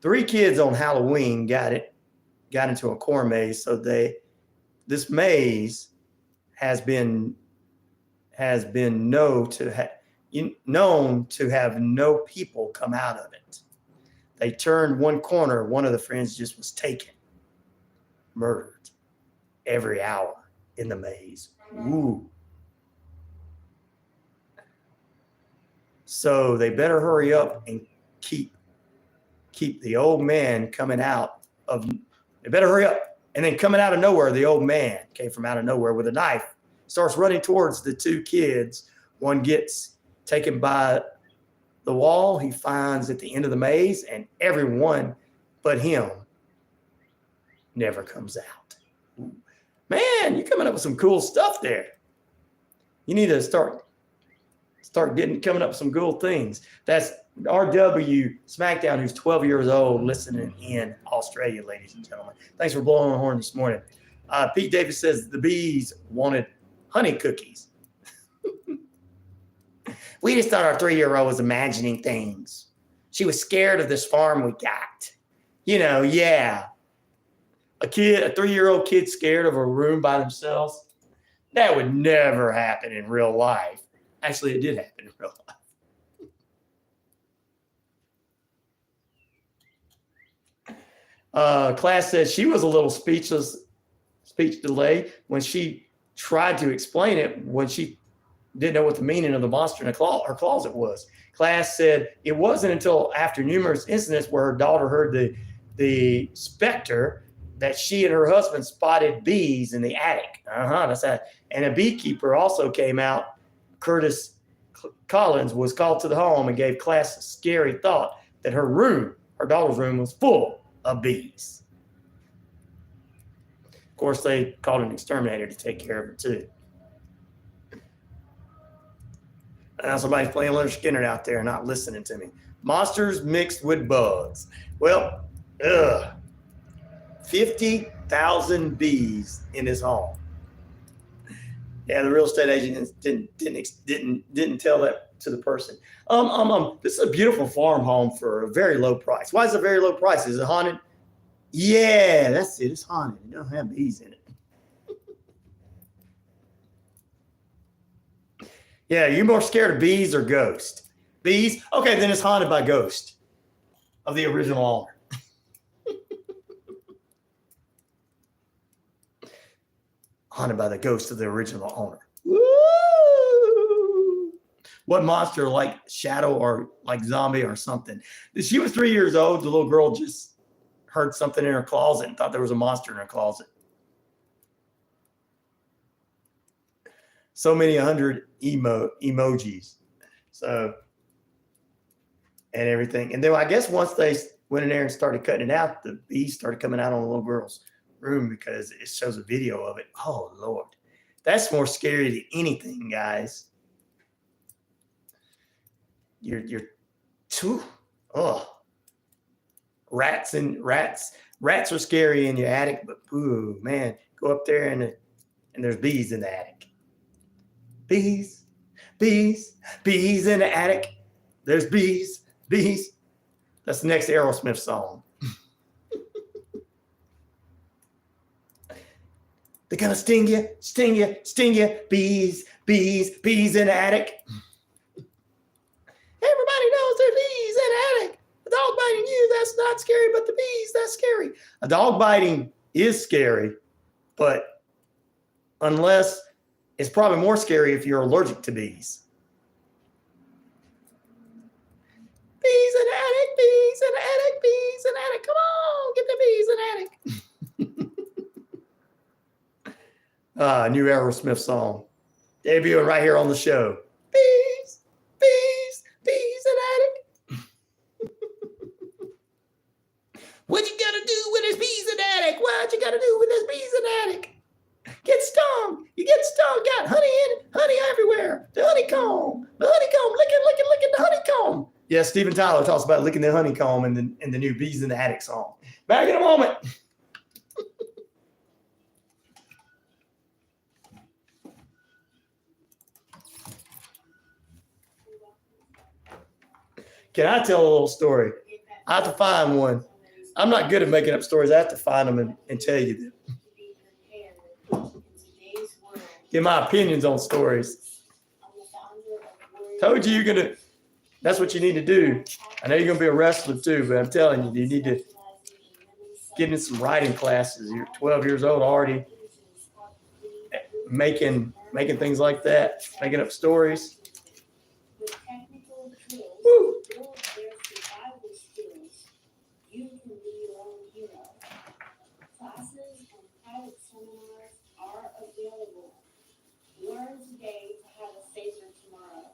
A: 3 kids on Halloween got into a corn maze. So this maze has been known to have no people come out of it. They turned one corner. One of the friends just was taken, murdered every hour in the maze. Ooh. So they better hurry up and keep the old man coming out of. They better hurry up. And then coming out of nowhere, the old man came from out of nowhere with a knife, starts running towards the 2 kids. One gets taken by the wall he finds at the end of the maze, and everyone but him never comes out. Man, you're coming up with some cool stuff there. You need to start coming up with some cool things. That's RW Smackdown, who's 12 years old, listening in Australia, ladies and gentlemen. Thanks for blowing the horn this morning. Pete Davis says the bees wanted honey cookies. We just thought our 3-year-old was imagining things. She was scared of this farm we got. Yeah. A 3-year-old kid scared of a room by themselves. That would never happen in real life. Actually, it did happen in real life. Class says she was a little speech delay when she tried to explain it when she didn't know what the meaning of the monster in her closet was. Class said it wasn't until after numerous incidents where her daughter heard the specter that she and her husband spotted bees in the attic. That's that. And a beekeeper also came out. Curtis Collins was called to the home and gave Class a scary thought that her daughter's room was full of bees. course, they called an exterminator to take care of it too. Now somebody's playing Leonard Skinner out there and not listening to me. Monsters mixed with bugs. Well, 50,000 bees in his home. Yeah, the real estate agent didn't tell that to the person. This is a beautiful farm home for a very low price. Why is it a very low price? Is it haunted? Yeah, that's it. It's haunted. It don't have bees in it. Yeah, you more scared of bees or ghosts? Bees? Okay, then it's haunted by ghost of the original owner. Haunted by the ghost of the original owner. Woo! What monster, like shadow or like zombie or something? She was 3 years old. The little girl just heard something in her closet and thought there was a monster in her closet. So many 100 emojis. So, and everything. And then I guess once they went in there and started cutting it out, the bees started coming out on the little girl's room because it shows a video of it. Oh, Lord. That's more scary than anything, guys. You're too, rats are scary in your attic, but ooh, man, go up there and there's bees in the attic. Bees in the attic. There's bees. That's the next Aerosmith song. They're gonna sting you. Bees in the attic. Everybody knows there's bees in the attic. A dog biting you, that's not scary, but the bees, that's scary. A dog biting is scary, but unless it's probably more scary if you're allergic to bees. Bees in the attic, bees in the attic, bees in the attic. Come on, get the bees in the attic. New Aerosmith song. Debuting right here on the show. Bees in the attic. What you gotta do when there's bees in the attic? What you gotta do when there's bees in the attic? Get stung. You get stung. Got honey everywhere. The honeycomb. Licking the honeycomb. Yeah, Steven Tyler talks about licking the honeycomb in the new Bees in the Attic song. Back in a moment. Can I tell a little story? I have to find one. I'm not good at making up stories. I have to find them and tell you them. Get my opinions on stories. Told you that's what you need to do. I know you're going to be a wrestler too, but I'm telling you, you need to get in some writing classes. You're 12 years old already, making things like that, making up stories. Woo.
K: Learn today to have a safer tomorrow.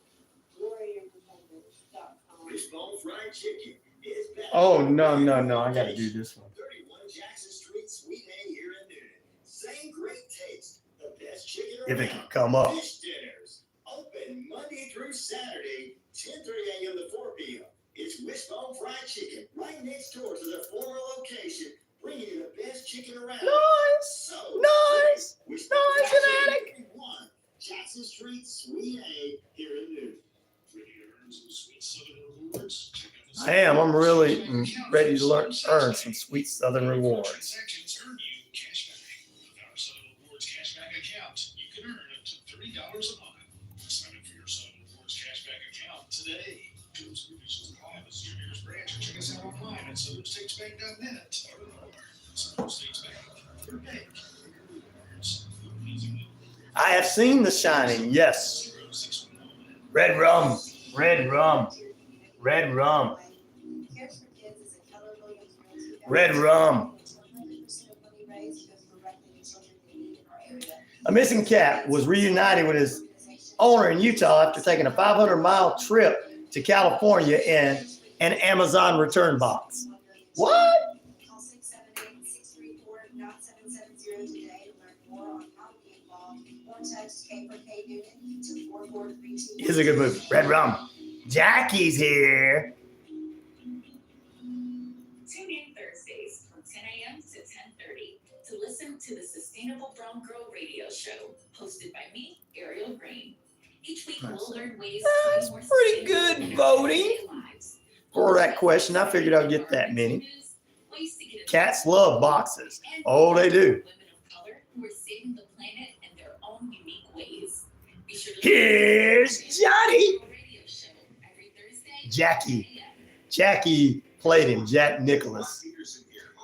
K: WarriorDefenders.com.
I: Wishbone fried chicken is back.
A: Oh, no. I got to do this one.
I: 31 Jackson Street, Suite A here in Newton. Same great taste. The best chicken
A: If
I: around.
A: it can come up.
I: Fish dinners. Open Monday through Saturday, 10:30 a.m. to 4 p.m. It's Wishbone fried chicken right next door to their former location, bringing you the best chicken around.
A: Nice.
I: Wishbone
A: Nice
I: fried
A: and
I: chicken,
A: attic.
I: 31 Jackson Street, Suite A here in Newton.
A: I am. I'm really ready to earn some sweet Southern rewards.
B: Transactions earn you cashback. With our Southern Rewards cashback account, you can earn up to $30 a month. Sign up for your Southern Rewards cashback account today. Go to your nearest branch or check us out online at southernstatesbank.net. Southern States Bank, your bank.
A: I have seen The Shining. Yes. Red rum. Red rum. A missing cat was reunited with his owner in Utah after taking a 500-mile trip to California in an Amazon return box. What?
K: text K4K Newton to 4432.
A: It's a good movie. Red Rum. Jackie's here.
C: Tune in Thursdays from 10 a.m. to 10:30 to listen to the Sustainable Brown Girl Radio Show, hosted by me, Ariel Green. Each week we'll learn ways to be more
A: Pretty good voting for that question. I figured I'd get that many. Cats love boxes. Oh, they do.
C: who are saving the planet in their own unique ways. Be sure to
A: Here's Johnny.
C: Radio Show every Thursday.
A: Jackie played him, Jack Nicholas.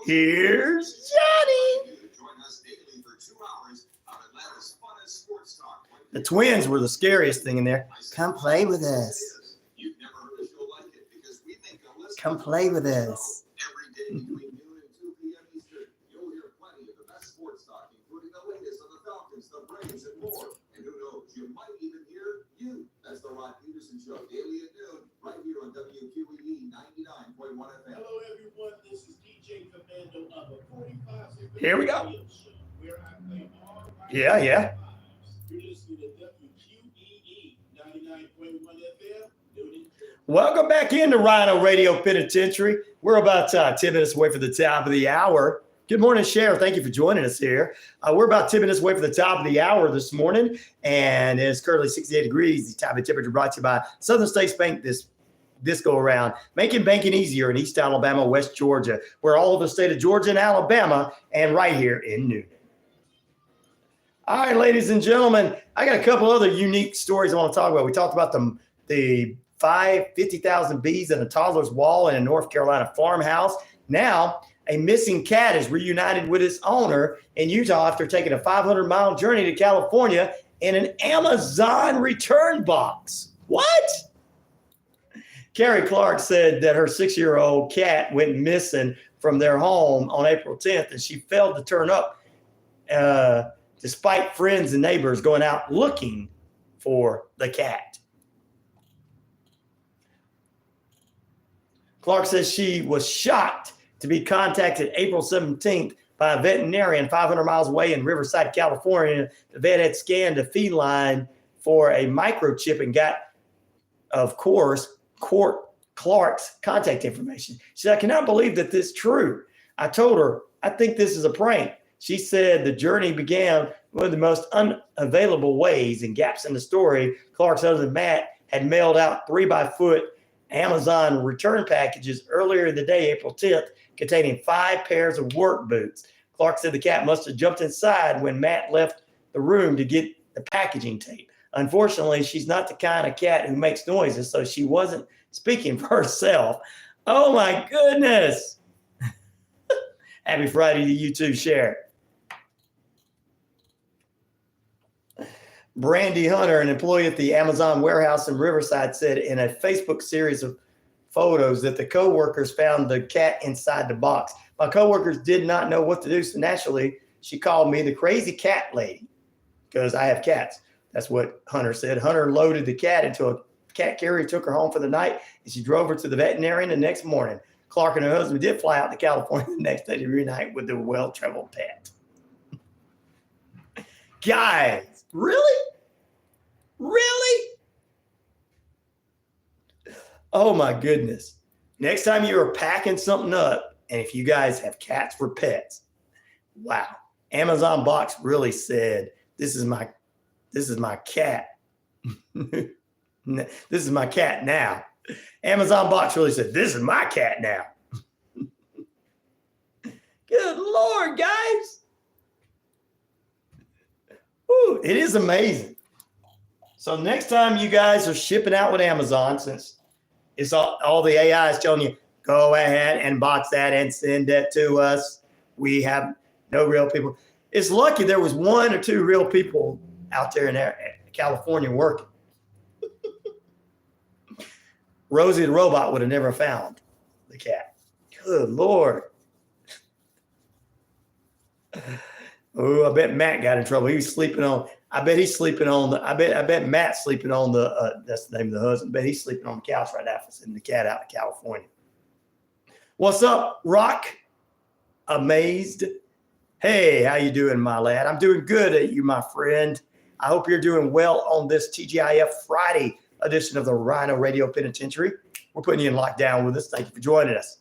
A: Here's Johnny. The twins were the scariest thing in there. Come play with us. Come play with us.
L: Every day between noon and 2 p.m. Eastern, you'll hear plenty of the best sports talk, including the latest on the Falcons, the Braves, and more. And who knows, you might even hear you. That's the Rod Peterson Show, daily at noon, right here on WQEE 99.1 FM.
B: Hello, everyone. This is DJ Commando of a 45.
A: Here we go.
B: Where I play all
A: Yeah.
B: You're listening to WQEE 99.1 FM.
A: Welcome back into RyanORadio Penitentiary. We're about 10 minutes away from the top of the hour. Good morning, Sheriff. Thank you for joining us here. We're about 10 minutes away from the top of the hour this morning, and it's currently 68 degrees. The time of temperature brought to you by Southern States Bank this go around, making banking easier in East Alabama, West Georgia. We're all over the state of Georgia and Alabama, and right here in Newton. All right, ladies and gentlemen, I got a couple other unique stories I want to talk about. We talked about the 50,000 bees in a toddler's wall in a North Carolina farmhouse. Now, a missing cat is reunited with its owner in Utah after taking a 500-mile journey to California in an Amazon return box. What? Carrie Clark said that her 6-year-old cat went missing from their home on April 10th, and she failed to turn up despite friends and neighbors going out looking for the cat. Clark says she was shocked to be contacted April 17th by a veterinarian 500 miles away in Riverside, California. The vet had scanned a feline for a microchip and got, of course, Clark's contact information. She said, I cannot believe that this is true. I told her, I think this is a prank. She said the journey began one of the most unavailable ways and gaps in the story. Clark's husband, Matt, had mailed out 3-by-foot Amazon return packages earlier in the day, April 10th, containing 5 pairs of work boots. Clark said the cat must have jumped inside when Matt left the room to get the packaging tape. Unfortunately, she's not the kind of cat who makes noises, so she wasn't speaking for herself. Oh my goodness. Happy Friday to you too, Cher. Brandy Hunter, an employee at the Amazon warehouse in Riverside, said in a Facebook series of photos that the coworkers found the cat inside the box. My coworkers did not know what to do, so naturally she called me the crazy cat lady because I have cats. That's what Hunter said. Hunter loaded the cat into a cat carrier, took her home for the night, and she drove her to the veterinarian the next morning. Clark and her husband did fly out to California the next day to reunite with their well-traveled pet. Guys, really? Really? Oh my goodness. Next time you are packing something up, and if you guys have cats for pets, wow. Amazon box really said, this is my cat. This is my cat now. Amazon box really said, this is my cat now. Good Lord, guys. Ooh, it is amazing. So next time you guys are shipping out with Amazon, since it's all the AI is telling you, go ahead and box that and send that to us. We have no real people. It's lucky there was 1 or 2 real people out there in California working. Rosie the robot would have never found the cat. Good Lord. Oh, I bet Matt got in trouble. He was sleeping on, I bet Matt's sleeping on that's the name of the husband. I bet he's sleeping on the couch right after sending the cat out to California. What's up, Rock? Amazed. Hey, how you doing, my lad? I'm doing good at you, my friend. I hope you're doing well on this TGIF Friday edition of the RyanORadio Penitentiary. We're putting you in lockdown with us. Thank you for joining us.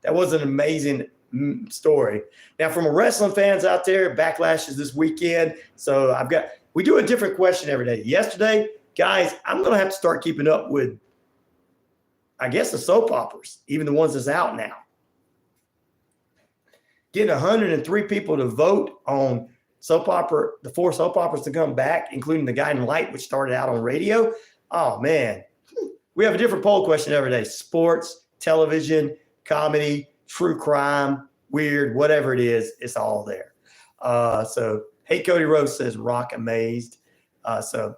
A: That was an amazing story. Now, from wrestling fans out there, Backlash is this weekend. So we do a different question every day. Yesterday, guys, I'm going to have to start keeping up with, I guess, the soap operas, even the ones that's out now. Getting 103 people to vote on the 4 soap operas to come back, including The Guiding Light, which started out on radio. Oh, man. We have a different poll question every day. Sports, television, comedy, true crime, weird, whatever it is, it's all there. So, hey, Cody Rose says, Rock amazed. So,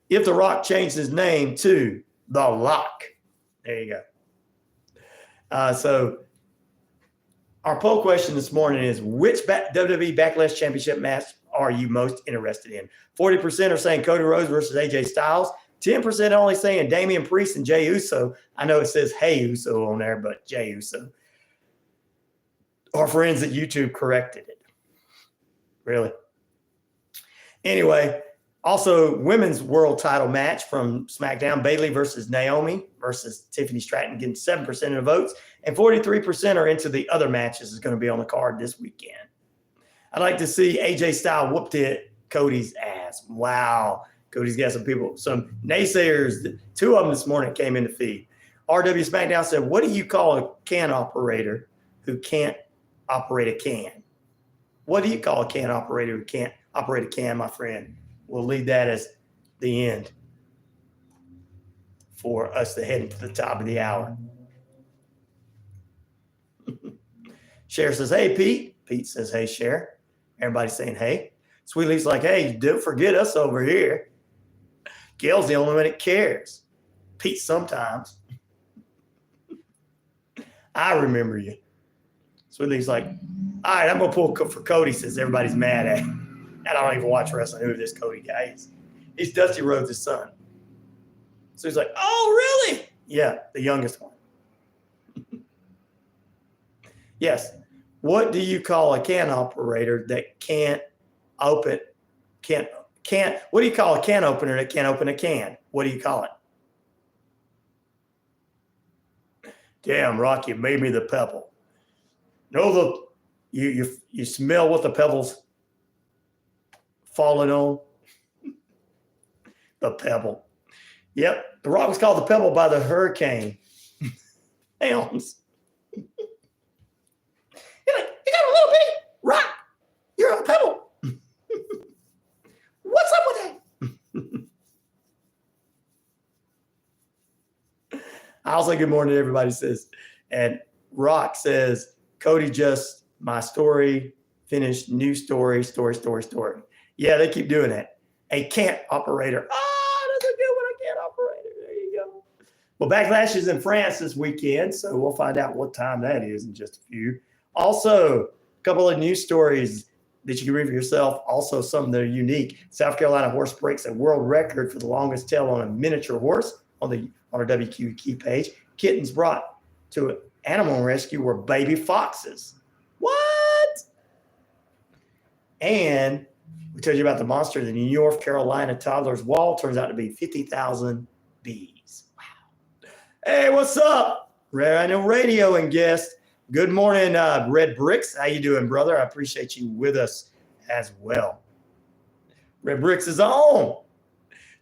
A: if The Rock changed his name to The Lock, there you go. So, our poll question this morning is, which WWE Backlash Championship match are you most interested in? 40% are saying Cody Rhodes versus AJ Styles. 10% only saying Damian Priest and Jey Uso. I know it says Hey Uso on there, but Jey Uso. Our friends at YouTube corrected it. Really? Anyway, also women's world title match from Smackdown, Bayley versus Naomi versus Tiffany Stratton, getting 7% of the votes. And 43% are into the other matches is going to be on the card this weekend. I'd like to see AJ Styles whooped Cody's ass. Wow. Cody's got some naysayers. 2 of them this morning came in the feed. RW Smackdown said, what do you call a can operator who can't operate a can? What do you call a can operator who can't operate a can, my friend? We'll leave that as the end for us to head into the top of the hour. Cher says, hey, Pete. Pete says, hey, Cher. Everybody's saying, hey. Sweet Leaf's like, hey, don't forget us over here. Gail's the only one that cares. Pete sometimes. I remember you. Sweet Leaf's like, all right, I'm going to pull for Cody since everybody's mad at him. And I don't even watch wrestling. Who this Cody guy is? He's Dusty Rhodes' son. So he's like, oh, really? Yeah, the youngest one. Yes. What do you call a can operator that can't open, what do you call a can opener that can't open a can? What do you call it? Damn, Rock, you made me the pebble. No, you smell what the pebble's falling on? The pebble. Yep, the Rock was called the pebble by the hurricane. Helms. You're like, you got a little bit, Rock. You're a pebble. What's up with that? I'll say good morning to everybody says. And Rock says, Cody, just my story, finished, new story. Yeah, they keep doing that. A can't operator. Oh, that's a good one, a can't operator. There you go. Well, Backlash is in France this weekend, so we'll find out what time that is in just a few. Also, a couple of news stories that you can read for yourself. Also, some that are unique. South Carolina horse breaks a world record for the longest tail on a miniature horse on our WQEE page. Kittens brought to an animal rescue were baby foxes. What? And we told you about the monster. The North Carolina toddler's wall turns out to be 50,000 bees. Wow. Hey, what's up? RyanORadio and guest. Good morning, Red Bricks. How you doing, brother? I appreciate you with us as well. Red Bricks is on.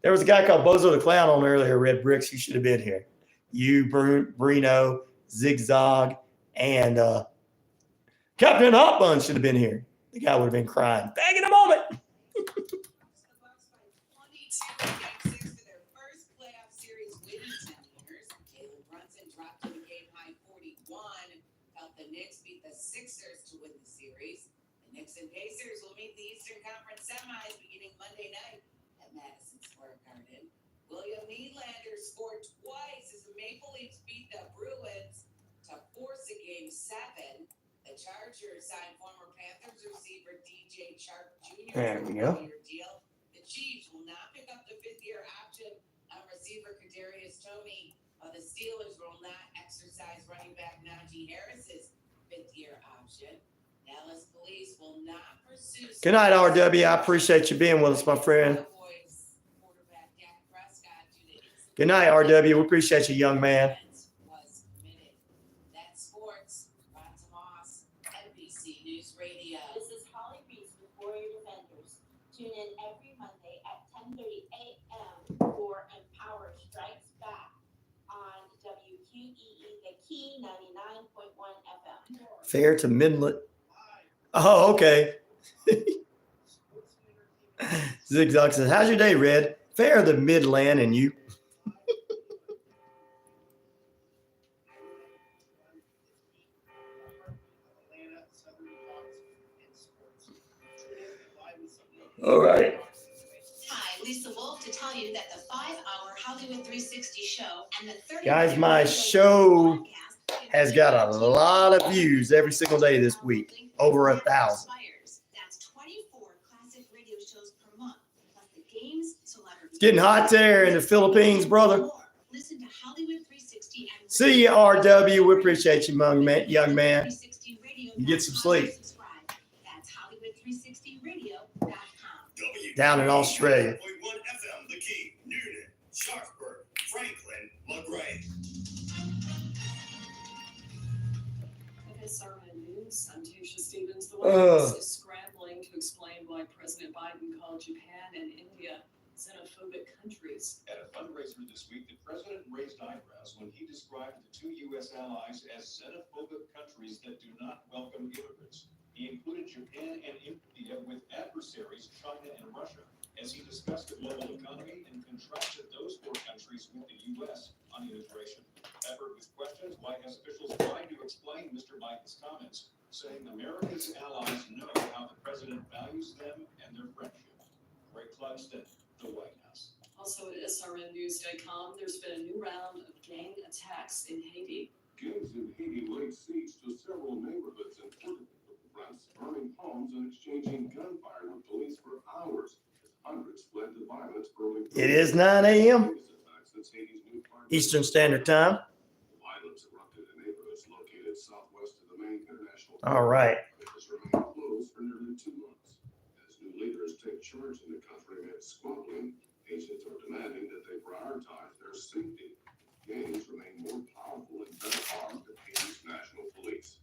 A: There was a guy called Bozo the Clown on earlier, Red Bricks. You should have been here. You, Brino, Zigzag, and Captain Hot Bun should have been here. The guy would have been crying. Back in a moment.
O: Sixers to win the series. The Knicks and Pacers will meet the Eastern Conference semis beginning Monday night at Madison Square Garden. William Nylander scored twice as the Maple Leafs beat the Bruins to force a Game 7. The Chargers signed former Panthers receiver DJ Chark Jr.
A: There we go.
O: Deal. The Chiefs will not pick up the 5th-year option on receiver Kadarius Toney. The Steelers will not exercise running back Najee Harris's 5th-year option. Dallas police will not pursue
A: Good night, RW. I appreciate you being with us, my friend. Good night, RW. We appreciate you, young man.
O: That's sports. Ron Tomas, NBC News Radio.
K: This is Holly Reese with Warrior Defenders. Tune in every Monday at 10:30 a.m. for Empower Strikes Back on WQEE, the Key 99.1 FM.
A: Fair to Midland. Oh, okay. Zigzag says, how's your day, Red? Fair to Midland and you. All right.
P: Hi, Lisa Wolf to tell you that the 5-hour Hollywood 360 show and the 30
A: Guys, my show has got a lot of views every single day this week. Over 1,000.
P: That's 24 classic radio shows per month. Plus the games, celebrities.
A: It's getting hot there in the Philippines, brother.
P: Listen to Hollywood 360 and
A: See you, RW. We appreciate you, young man. You get some sleep.
P: That's Hollywood360radio.com.
A: Down in Australia.
I: FM, The Key, Noonan, Sharpsburg, Franklin, LaGrange.
C: FSRN News, I'm Tisha Stevens. The White House is scrambling to explain why President Biden called Japan and India xenophobic countries.
Q: At a fundraiser this week, the president raised eyebrows when he described the two U.S. allies as xenophobic countries that do not welcome immigrants. He included Japan and India with adversaries, China and Russia, as he discussed the global economy and contrasted those four countries with the U.S. on immigration. Peppered with questions, White House officials tried to explain Mr. Biden's comments, saying America's allies know how the president values them and their friendship. Greg Clugston, the White House.
C: Also at SRNnews.com, there's been a new round of gang attacks in Haiti.
R: Gangs in Haiti laid siege to several neighborhoods in Port-au-Prince, burning homes and exchanging gunfire with police for hours as hundreds fled to violence early.
A: It is 9 a.m. Eastern Standard Time.
R: Violence erupted in neighborhoods located southwest of the main international.
A: All right.
R: Remain closed for nearly 2 months. As new leaders take charge in the country amid squabbling, agents are demanding that they prioritize their safety. Gangs remain more powerful and better armed than Haiti's national police.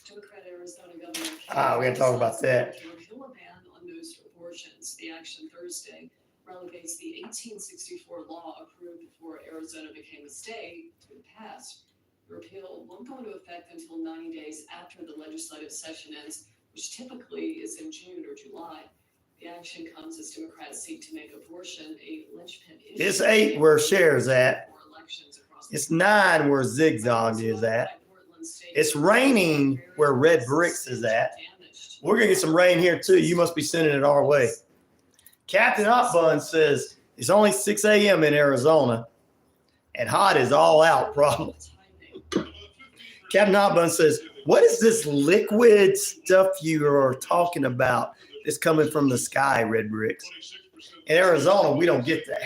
C: Democrat Arizona Governor
A: We're going to talk about that.
C: to repeal a ban on most abortions. The action Thursday relegates the 1864 law approved before Arizona became a state to the past. The repeal won't go into effect until 90 days after the legislative session ends, which typically is in June or July. The action comes as Democrats seek to make abortion a linchpin issue.
A: It's 8 where Cher's at. It's 9 where Zigzag is at. It's raining where Red Bricks is at. We're going to get some rain here too. You must be sending it our way. Captain Hotbun says it's only 6 a.m. in Arizona and hot is all out problem. Captain Hotbun says, what is this liquid stuff you are talking about that's coming from the sky, Red Bricks? In Arizona, we don't get that.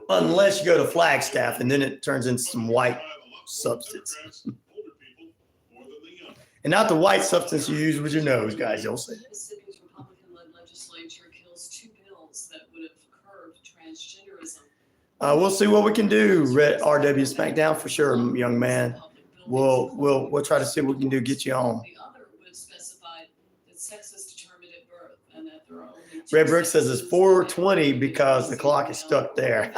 A: Unless you go to Flagstaff, and then it turns into some white substance. And not the white substance you use with your nose, guys. You'll see.
C: Mississippi's Republican-led legislature kills 2 bills that would have curbed transgenderism.
A: We'll see what we can do. RW Smackdown for sure, young man. We'll try to see what we can do. Get you on.
C: The other would have specified that sex is determined at birth and that there are only 2
A: Red Brick says it's 4:20 because the clock is stuck there.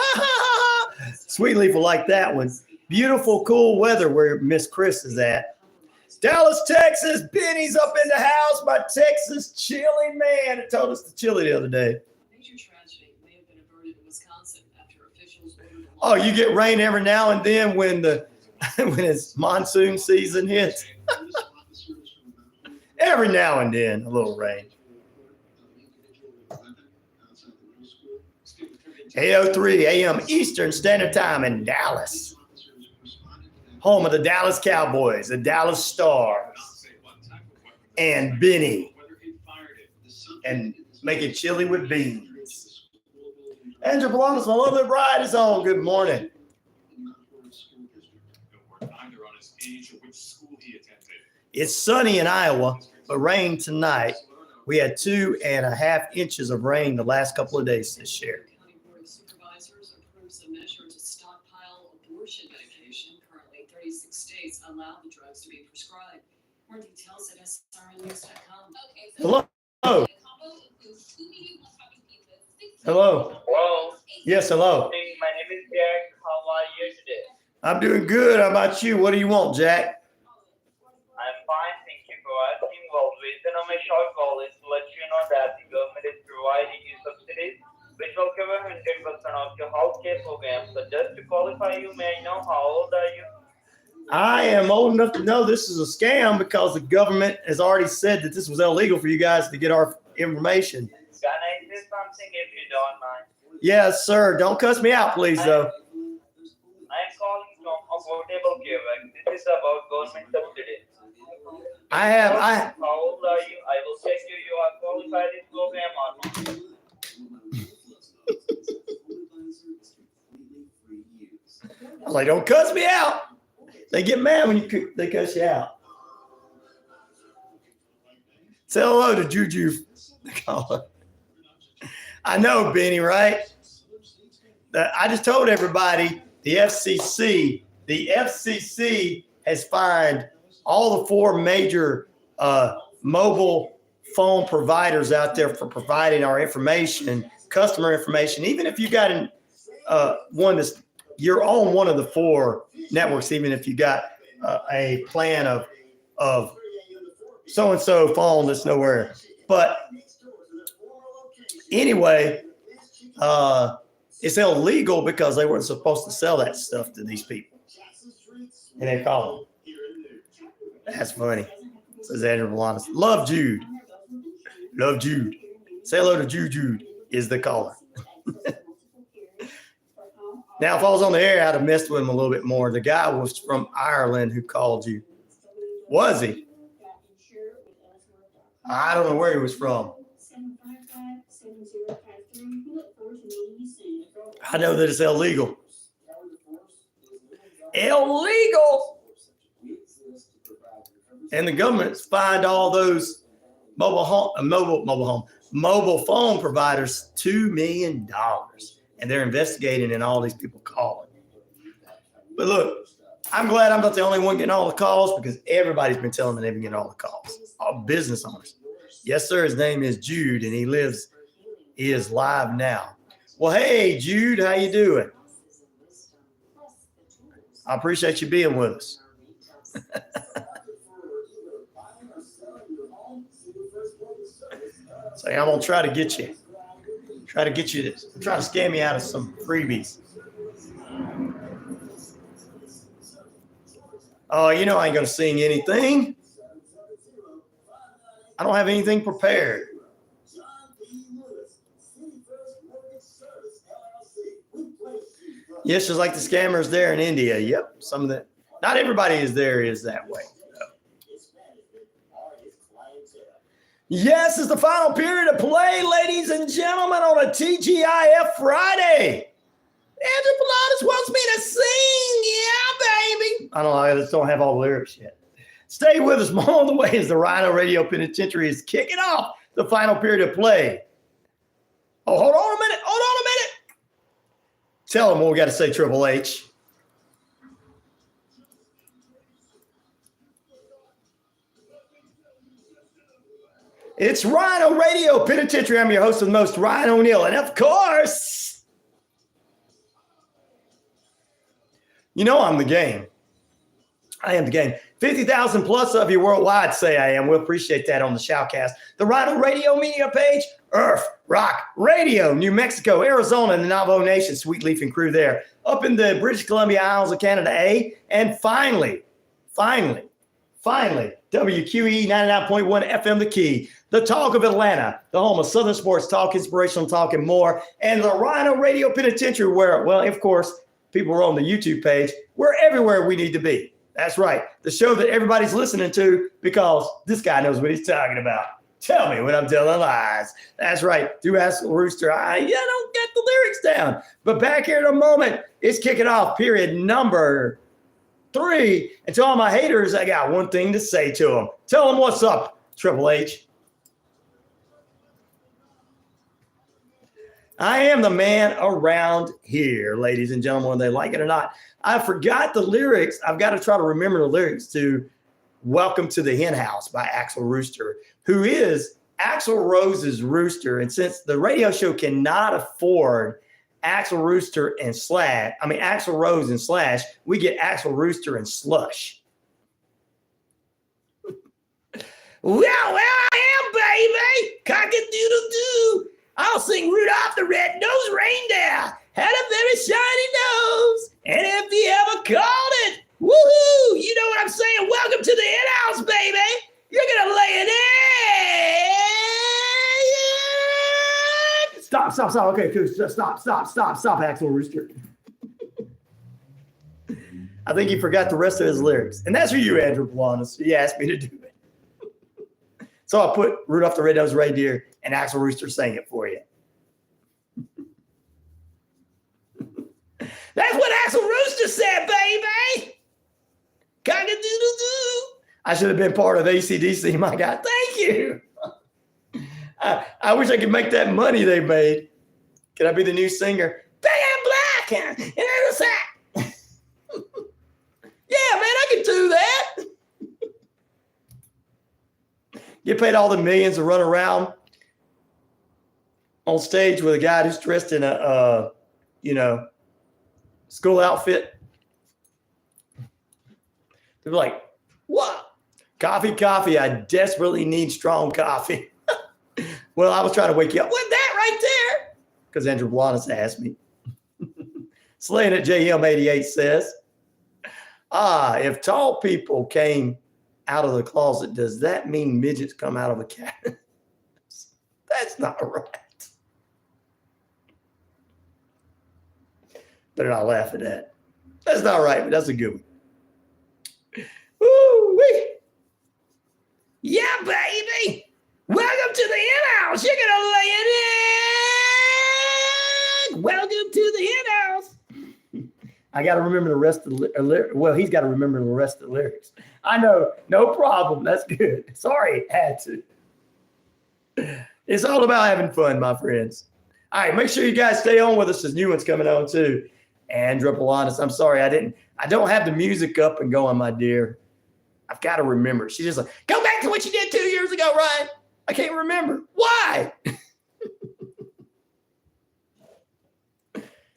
A: Sweet Leaf will like that one. Beautiful, cool weather where Miss Chris is at. Dallas, Texas. Benny's up in the house. My Texas chili man. It told us to chili the other day.
C: Major tragedy may have been averted in Wisconsin after officials ordered a
A: Oh, you get rain every now and then when it's monsoon season hits. Every now and then, a little rain. 8:03 a.m. Eastern Standard Time in Dallas. Home of the Dallas Cowboys, the Dallas Stars, and Benny, and making chili with beans. Andrew Belongs, my lovely bride is on. Good morning.
D: age or which school he attended.
A: It's sunny in Iowa, but rain tonight. We had 2.5 inches of rain the last couple of days this year.
C: County Board of Supervisors approves a measure to stockpile abortion medication. Currently, 36 states allow the drugs to be prescribed. More details at srnnews.com.
A: Hello.
F: Combo includes 2 medium one-topping pizzas, 6
A: Hello.
S: Hello.
A: Yes, hello.
S: Hey, my name is Jack. How are you today?
A: I'm doing good. How about you? What do you want, Jack?
S: I'm fine, thank you for asking. Well, the reason of my short call is to let you know that the government is providing you subsidies which will cover 100% of your healthcare program. So just to qualify you, may I know how old are you?
A: I am old enough to know this is a scam because the government has already said that this was illegal for you guys to get our information.
S: Can I say something if you don't mind?
A: Yes, sir. Don't cuss me out, please, though.
S: I'm calling from Affordable Care. This is about government subsidies.
A: I
S: How old are you? I will check you are qualified in program or not.
A: I'm like, don't cuss me out. They get mad when they cuss you out. Say hello to Juju. I know, Benny, right? I just told everybody the FCC has fined all the 4 major mobile phone providers out there for providing our information, customer information. Even if you got one that's you're on one of the 4 networks, even if you got a plan of so-and-so phone that's nowhere. But anyway, it's illegal because they weren't supposed to sell that stuff to these people. And they call them. That's funny. Says Andrew Bolanos. Love Jude. Love Jude. Say hello to Jude is the caller. Now, if I was on the air, I'd have messed with him a little bit more. The guy was from Ireland who called you. Was he? I don't know where he was from. I know that it's illegal. Illegal! And the government's fined all those mobile phone providers $2 million. And they're investigating and all these people calling. But look, I'm glad I'm not the only one getting all the calls because everybody's been telling me they've been getting all the calls. All business owners. Yes, sir. His name is Jude and he is live now. Well, hey, Jude, how you doing? I appreciate you being with us. So I'm going to try to get you. Try to scam you out of some freebies. Oh, I ain't going to sing anything. I don't have anything prepared. Yes, just like the scammers there in India. Yep, some of that. Not everybody is that way. Yes, it's the final period of play, ladies and gentlemen, on a TGIF Friday. Andrew Bolanos wants me to sing. Yeah, baby. I don't know. I just don't have all the lyrics yet. Stay with us. More on the way as the RyanORadio Penitentiary is kicking off the final period of play. Oh, hold on a minute. Tell them what we got to say, Triple H. It's RyanORadio Penitentiary. I'm your host of the most, Ryan O'Neal. And of course, I'm the game. I am the game. 50,000 plus of you worldwide say I am. We'll appreciate that on the Shoutcast. The RyanORadio media page, Earth, Rock, Radio, New Mexico, Arizona, and the Navajo Nation, Sweet Leaf and crew there. Up in the British Columbia Isles of Canada, and finally, WQEE 99.1 FM The Key, the talk of Atlanta, the home of Southern sports talk, inspirational talk, and more. And the RyanORadio Penitentiary, where, well, of course, people are on the YouTube page. We're everywhere we need to be. That's right. The show that everybody's listening to because this guy knows what he's talking about. Tell me when I'm telling lies. That's right. Do ask the rooster. I don't get the lyrics down. But back here in a moment, it's kicking off period number 3. And to all my haters, I got one thing to say to them. Tell them what's up, Triple H. I am the man around here, ladies and gentlemen, whether they like it or not. I forgot the lyrics. I've got to try to remember the lyrics to Welcome to the Hen House by Axl Rooster, who is Axl Rose's rooster. And since the radio show cannot afford Axl Rooster and Axl Rose and Slash, we get Axl Rooster and Slush. Well, I am, baby. Cock-a-doodle-doo. I'll sing Rudolph the Red-Nosed Reindeer. Had a very shiny nose. And if you ever called it, woohoo, you know what I'm saying? Welcome to the Hen House, baby. You're going to lay an egg. Stop. Okay, cool. Stop, Axl Rooster. I think he forgot the rest of his lyrics. And that's for you, Andrew Blanas. He asked me to do it. So I put Rudolph the Red-Nosed Reindeer and Axl Rooster sang it for you. That's what Axl Rooster said, baby. Cock-a-doodle-doo. I should have been part of AC/DC, my guy. Thank you. I wish I could make that money they made. Can I be the new singer? Big and black and in the sack. Yeah, man, I can do that. Get paid all the millions to run around on stage with a guy who's dressed in a, school outfit. They're like, what? Coffee. I desperately need strong coffee. Well, I was trying to wake you up. What's that right there? Because Andrew Blanas asked me. Slaying at JM88 says, if tall people came out of the closet, does that mean midgets come out of a cabinet? That's not right. Better not laugh at that. That's not right, but that's a good one. Woo-wee. Yeah, baby. Welcome to the Hen House. You're going to lay an egg. Welcome to the Hen House. I got to remember the rest of the lyrics. Well, he's got to remember the rest of the lyrics. I know. No problem. That's good. Sorry, had to. It's all about having fun, my friends. All right, make sure you guys stay on with us. There's new ones coming on too. Andrew Blanas, I'm sorry, I don't have the music up and going, my dear. I've got to remember. She's just like, go back to what you did 2 years ago, Ryan. I can't remember. Why?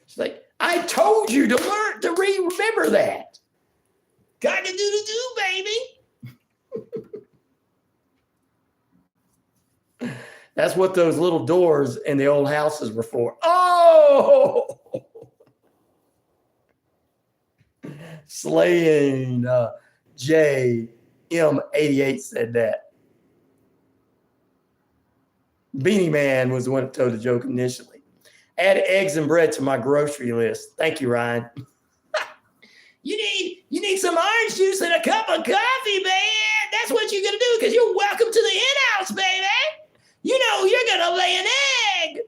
A: She's like, I told you to learn to remember that. Cock-a-doodle-doo, baby. That's what those little doors in the old houses were for. Oh! Slaying JM88 said that. Beanie Man was the one that told the joke initially. Add eggs and bread to my grocery list. Thank you, Ryan. You need some orange juice and a cup of coffee, man. That's what you're gonna do because you're welcome to the Hen House, baby. You know you're gonna lay an egg.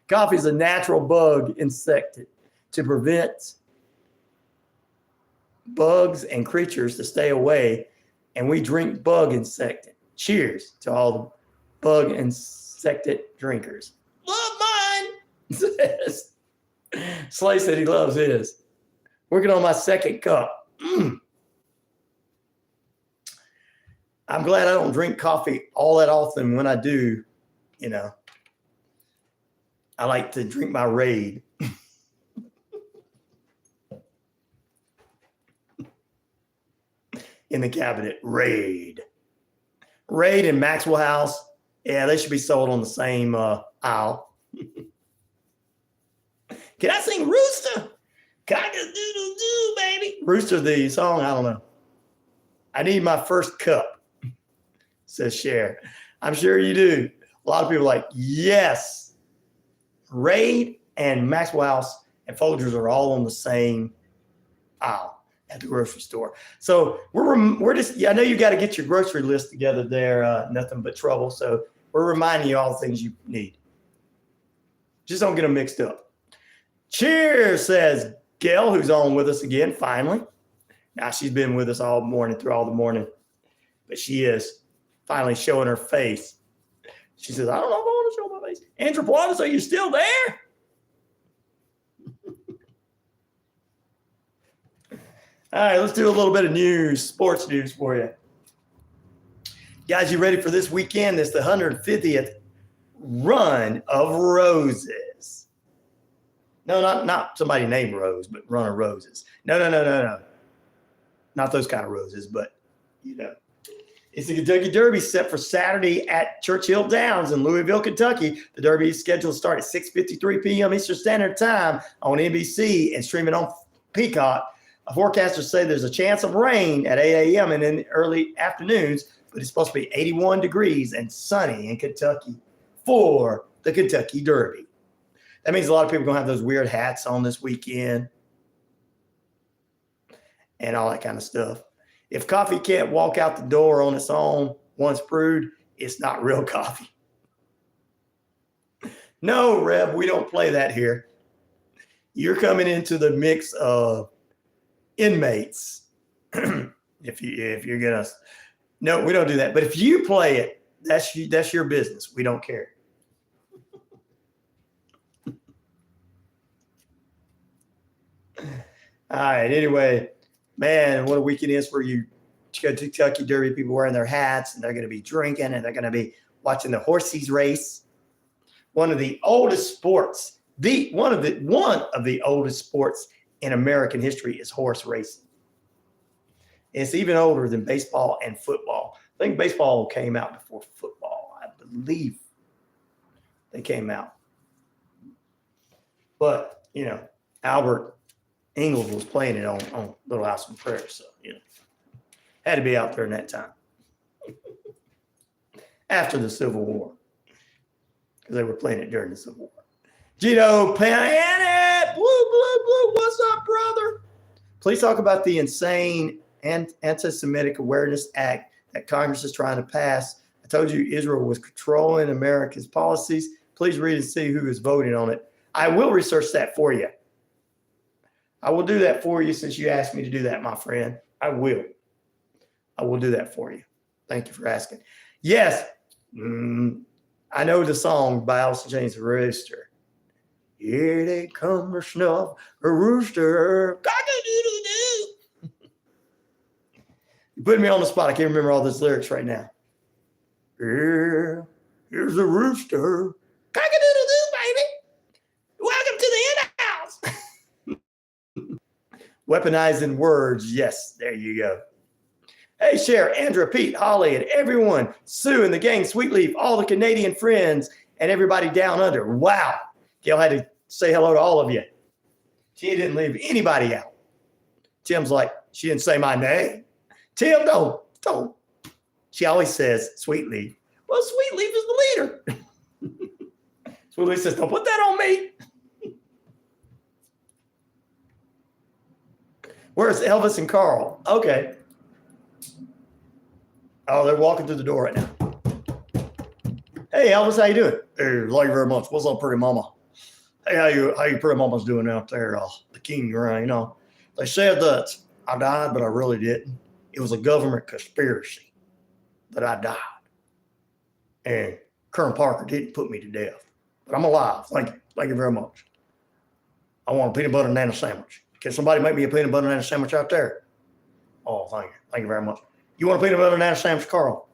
A: Coffee is a natural bug insected to prevent bugs and creatures to stay away, and we drink bug insected. Cheers to all the bug insected drinkers. Love mine. Slay said he loves his. Working on my second cup. I'm glad I don't drink coffee all that often. When I do, I like to drink my Raid. In the cabinet, Raid and Maxwell House. Yeah, they should be sold on the same aisle. Can I sing Rooster? Cock-a-doodle-doo, baby. Rooster, the song, I don't know. I need my first cup, says Cher. I'm sure you do. A lot of people are like, yes. Raid and Maxwell House and Folgers are all on the same aisle at the grocery store. So we're just, I know you got to get your grocery list together there. Nothing but trouble. So we're reminding you all the things you need. Just don't get them mixed up. Cheers, says Gail, who's on with us again, finally. Now, she's been with us all morning, through all the morning, but she is finally showing her face. She says, I don't know if I want to show my face. Anthropologist, are you still there? All right, let's do a little bit of news, sports news for you. Guys, you ready for this weekend? It's the 150th Run of Roses. No, not somebody named Rose, but Run of Roses. No. Not those kind of roses, but, you know. It's the Kentucky Derby set for Saturday at Churchill Downs in Louisville, Kentucky. The Derby is scheduled to start at 6:53 p.m. Eastern Standard Time on NBC and streaming on Peacock. Forecasters say there's a chance of rain at 8 a.m. and in the early afternoons, but it's supposed to be 81 degrees and sunny in Kentucky for the Kentucky Derby. That means a lot of people are going to have those weird hats on this weekend and all that kind of stuff. If coffee can't walk out the door on its own once brewed, it's not real coffee. No, Reb, we don't play that here. You're coming into the mix of inmates. if you're gonna, no, we don't do that. But if you play it, that's your business. We don't care. All right. Anyway, man, what a weekend is for you Kentucky Derby people wearing their hats, and they're going to be drinking, and they're going to be watching the horses race. One of the oldest sports, one of the oldest sports in American history is horse racing. It's even older than baseball and football. I think baseball came out before football. I believe they came out. But, you know, Albert Ingalls was playing it on Little House on Prairie, so, you know, had to be out there in that time. After the Civil War, because they were playing it during the Civil War. Gino Planet, blue, what's up, brother? Please talk about the insane anti-Semitic awareness act that Congress is trying to pass. I told you Israel was controlling America's policies. Please read and see who is voting on it. I will research that for you. I will do that for you since you asked me to do that, my friend. I will do that for you. Thank you for asking. Yes, I know the song by Allison James, Rooster. Here they come, a snuff, a rooster. Cock-a-doodle-doo. You put me on the spot. I can't remember all those lyrics right now. Here's a rooster. Cock-a-doodle-doo, baby. Welcome to the in-house. Weaponizing words. Yes, there you go. Hey, Cher, Andrea, Pete, Holly, and everyone, Sue and the gang, Sweetleaf, all the Canadian friends, and everybody down under. Wow. Gail had to say hello to all of you. She didn't leave anybody out. Tim's like, she didn't say my name. Tim, don't. She always says Sweetleaf. Well, Sweetleaf is the leader. Sweetleaf says, don't put that on me. Where's Elvis and Carl? Okay. Oh, they're walking through the door right now. Hey, Elvis, how you doing? Hey, thank you very much. What's up, pretty mama? Hey, how you pretty mama's doing out there? The king, right? You know, they said that I died, but I really didn't. It was a government conspiracy that I died. And Colonel Parker didn't put me to death. But I'm alive. Thank you. Thank you very much. I want a peanut butter and banana sandwich. Can somebody make me a peanut butter and banana sandwich out there? Oh, thank you. Thank you very much. You want a peanut butter and banana sandwich, Carl?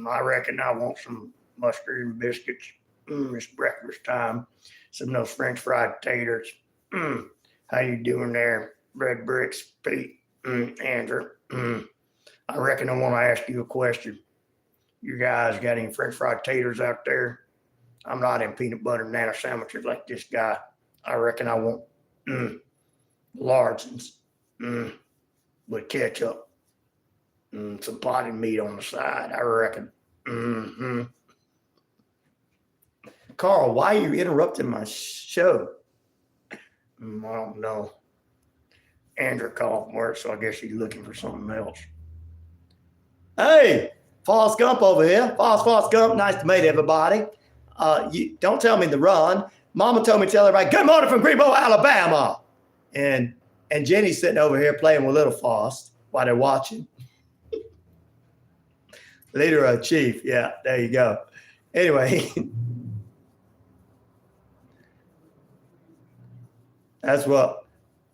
A: I reckon I want some mustard and biscuits. It's breakfast time. Some of those French fried taters. How you doing there? Bread bricks, Pete, Andrew. I reckon I want to ask you a question. You guys got any French fried taters out there? I'm not in peanut butter and banana sandwiches like this guy. I reckon I want large ones with ketchup. Some potted meat on the side, I reckon. Carl, why are you interrupting my show? I don't know. Andrew called from work, so I guess he's looking for something else. Hey, Forrest Gump over here. Forrest Gump, nice to meet everybody. You don't tell me to run. Mama told me to tell everybody, good morning from Greenbow, Alabama. And Jenny's sitting over here playing with little Forrest. while they're watching. Leader of chief. Yeah, there you go. Anyway, that's what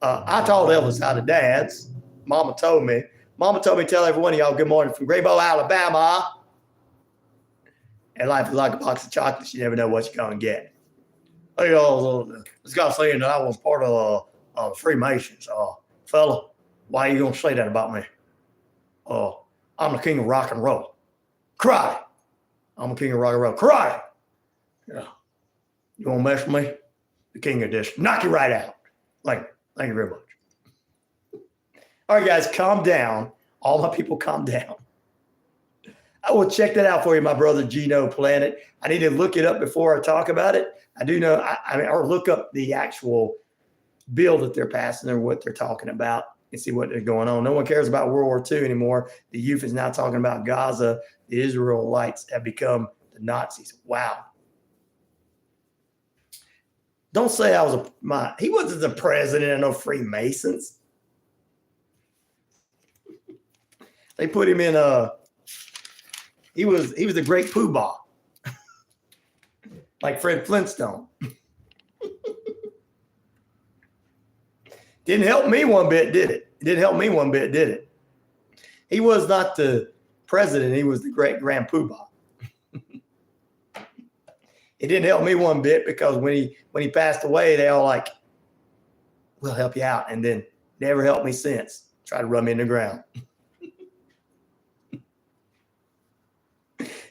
A: I told Elvis how to dance. Mama told me. Mama told me to tell every one of y'all good morning from Greenbow, Alabama. And life is like a box of chocolates. You never know what you're going to get. Hey, this guy saying that I was part of Freemasons. Fella, why are you going to say that about me? I'm the king of rock and roll. Karate. I'm the king of rock and roll. Karate. Yeah. You want to mess with me? The king of this. Knock you right out. Thank you very much. All right, guys, calm down. All my people, calm down. I will check that out for you, my brother Gino Planet. I need to look it up before I talk about it. I do know, or look up the actual bill that they're passing or what they're talking about and see what is going on. No one cares about World War II anymore. The youth is now talking about Gaza. The Israelites have become the Nazis. Wow. Don't say I was he wasn't the president of no Freemasons. They put him in he was the great poobah. Like Fred Flintstone. Didn't help me one bit, did it? It didn't help me one bit, did it? He was not the president. He was the great grand poobah. It didn't help me one bit because when he passed away, they all like, we'll help you out. And then never helped me since. Tried to run me in the ground.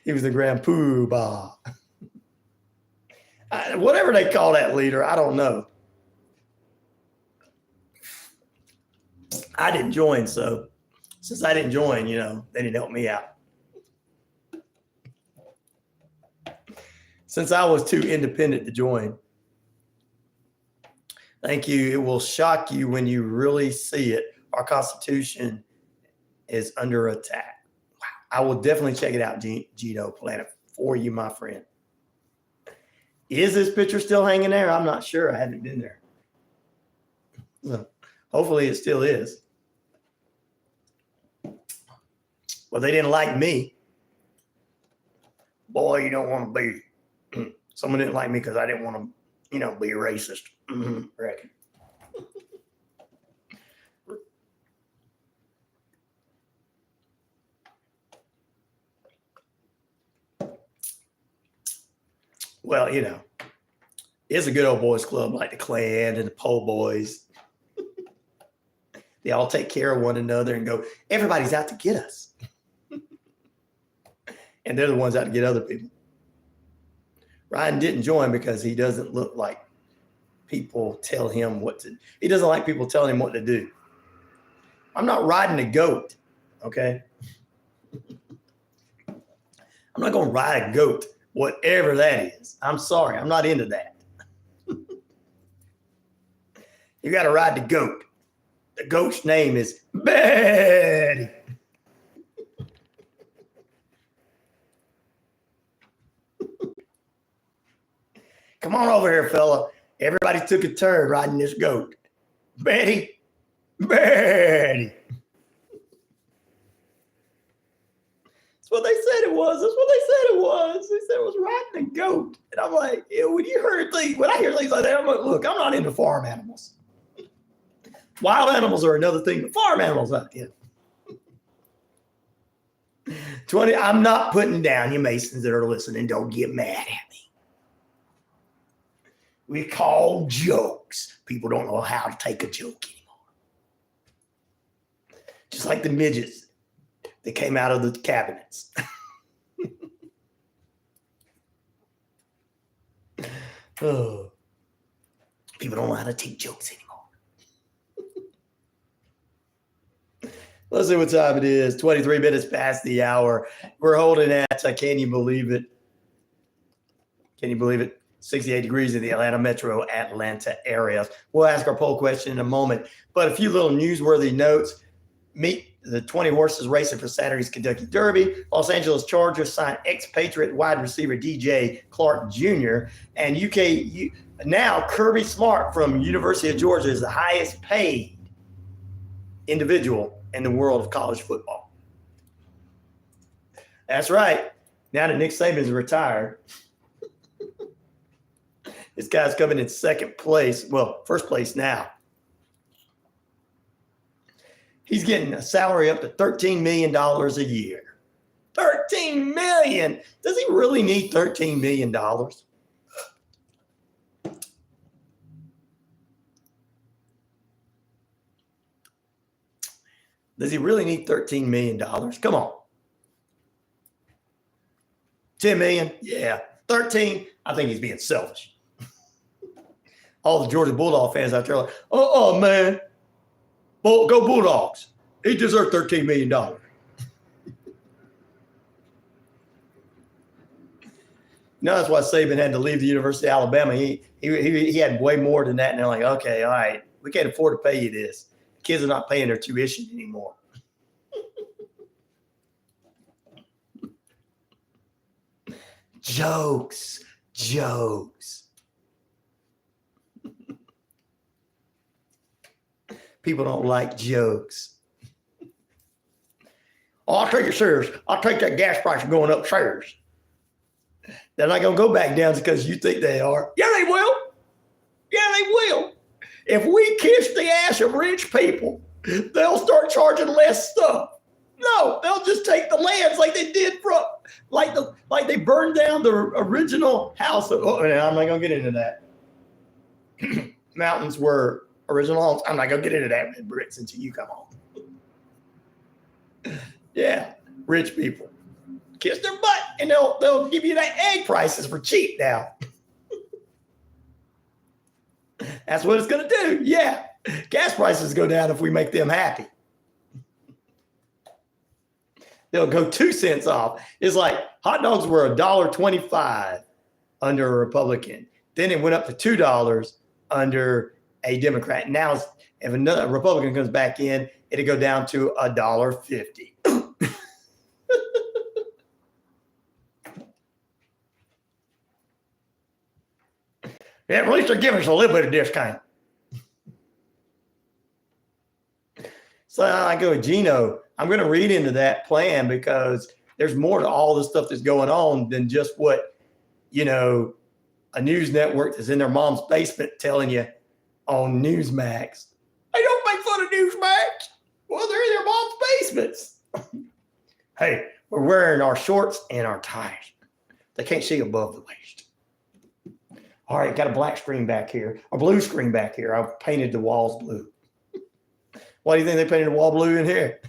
A: He was the grand poobah. Whatever they call that leader, I don't know. I didn't join, so since I didn't join, they didn't help me out. Since I was too independent to join. Thank you. It will shock you when you really see it. Our Constitution is under attack. Wow. I will definitely check it out, Gino Planet, for you, my friend. Is this picture still hanging there? I'm not sure. I haven't been there. Well, hopefully it still is. Well, they didn't like me. Boy, you don't want to be. Someone didn't like me because I didn't want to, be racist. Reckon. Well, it's a good old boys club like the Klan and the Po Boys. They all take care of one another and go, everybody's out to get us. And they're the ones out to get other people. Ryan didn't join because he doesn't look like people tell him he doesn't like people telling him what to do. I'm not riding a goat, okay? I'm not going to ride a goat, whatever that is. I'm sorry, I'm not into that. You got to ride the goat. The goat's name is Betty. Come on over here, fella. Everybody took a turn riding this goat. Betty. That's what they said it was. They said it was riding a goat. And I'm like, when I hear things like that, I'm like, look, I'm not into farm animals. Wild animals are another thing, but farm animals, yeah. 20, I'm not putting down you Masons that are listening. Don't get mad at me. We call jokes. People don't know how to take a joke anymore. Just like the midgets that came out of the cabinets. Oh. People don't know how to take jokes anymore. Let's see what time it is. 23 minutes past the hour. We're holding at, can you believe it? 68 degrees in the Atlanta metro Atlanta area. We'll ask our poll question in a moment. But a few little newsworthy notes. Meet the 20 horses racing for Saturday's Kentucky Derby. Los Angeles Chargers signed expatriate wide receiver DJ Clark Jr. And now Kirby Smart from University of Georgia is the highest paid individual in the world of college football. That's right. Now that Nick Saban's retired, this guy's coming in second place. Well, first place now. He's getting a salary up to $13 million a year. $13 million. Does he really need $13 million? Does he really need $13 million? Come on. 10 million? Yeah. 13? I think he's being selfish. All the Georgia Bulldog fans out there are like, man. Go Bulldogs. He deserved $13 million. That's why Saban had to leave the University of Alabama. He had way more than that. And they're like, okay, all right, we can't afford to pay you this. Kids are not paying their tuition anymore. Jokes. People don't like jokes. Oh, I'll take it serious. I'll take that gas price going up serious. They're not going to go back down because you think they are. Yeah, they will. If we kiss the ass of rich people, they'll start charging less stuff. No, they'll just take the lands like they did like they burned down the original house. I'm not going to get into that. Mountains were original homes. I'm not going to get into that, Red Bricks, until you come on. Yeah, rich people. Kiss their butt, and they'll give you that egg prices for cheap now. That's what it's going to do. Yeah, gas prices go down if we make them happy. They'll go 2 cents off. It's like hot dogs were $1.25 under a Republican. Then it went up to $2 under a Democrat. Now, if another Republican comes back in, it'll go down to $1.50. Yeah, at least they're giving us a little bit of discount. So I go, Gino, I'm going to read into that plan because there's more to all the stuff that's going on than just what, a news network that's in their mom's basement telling you on Newsmax. Hey, don't make fun of Newsmax. Well, they're in their mom's basements. Hey, we're wearing our shorts and our ties. They can't see above the waist. All right, got a black screen back here, a blue screen back here. I've painted the walls blue. Why do you think they painted the wall blue in here?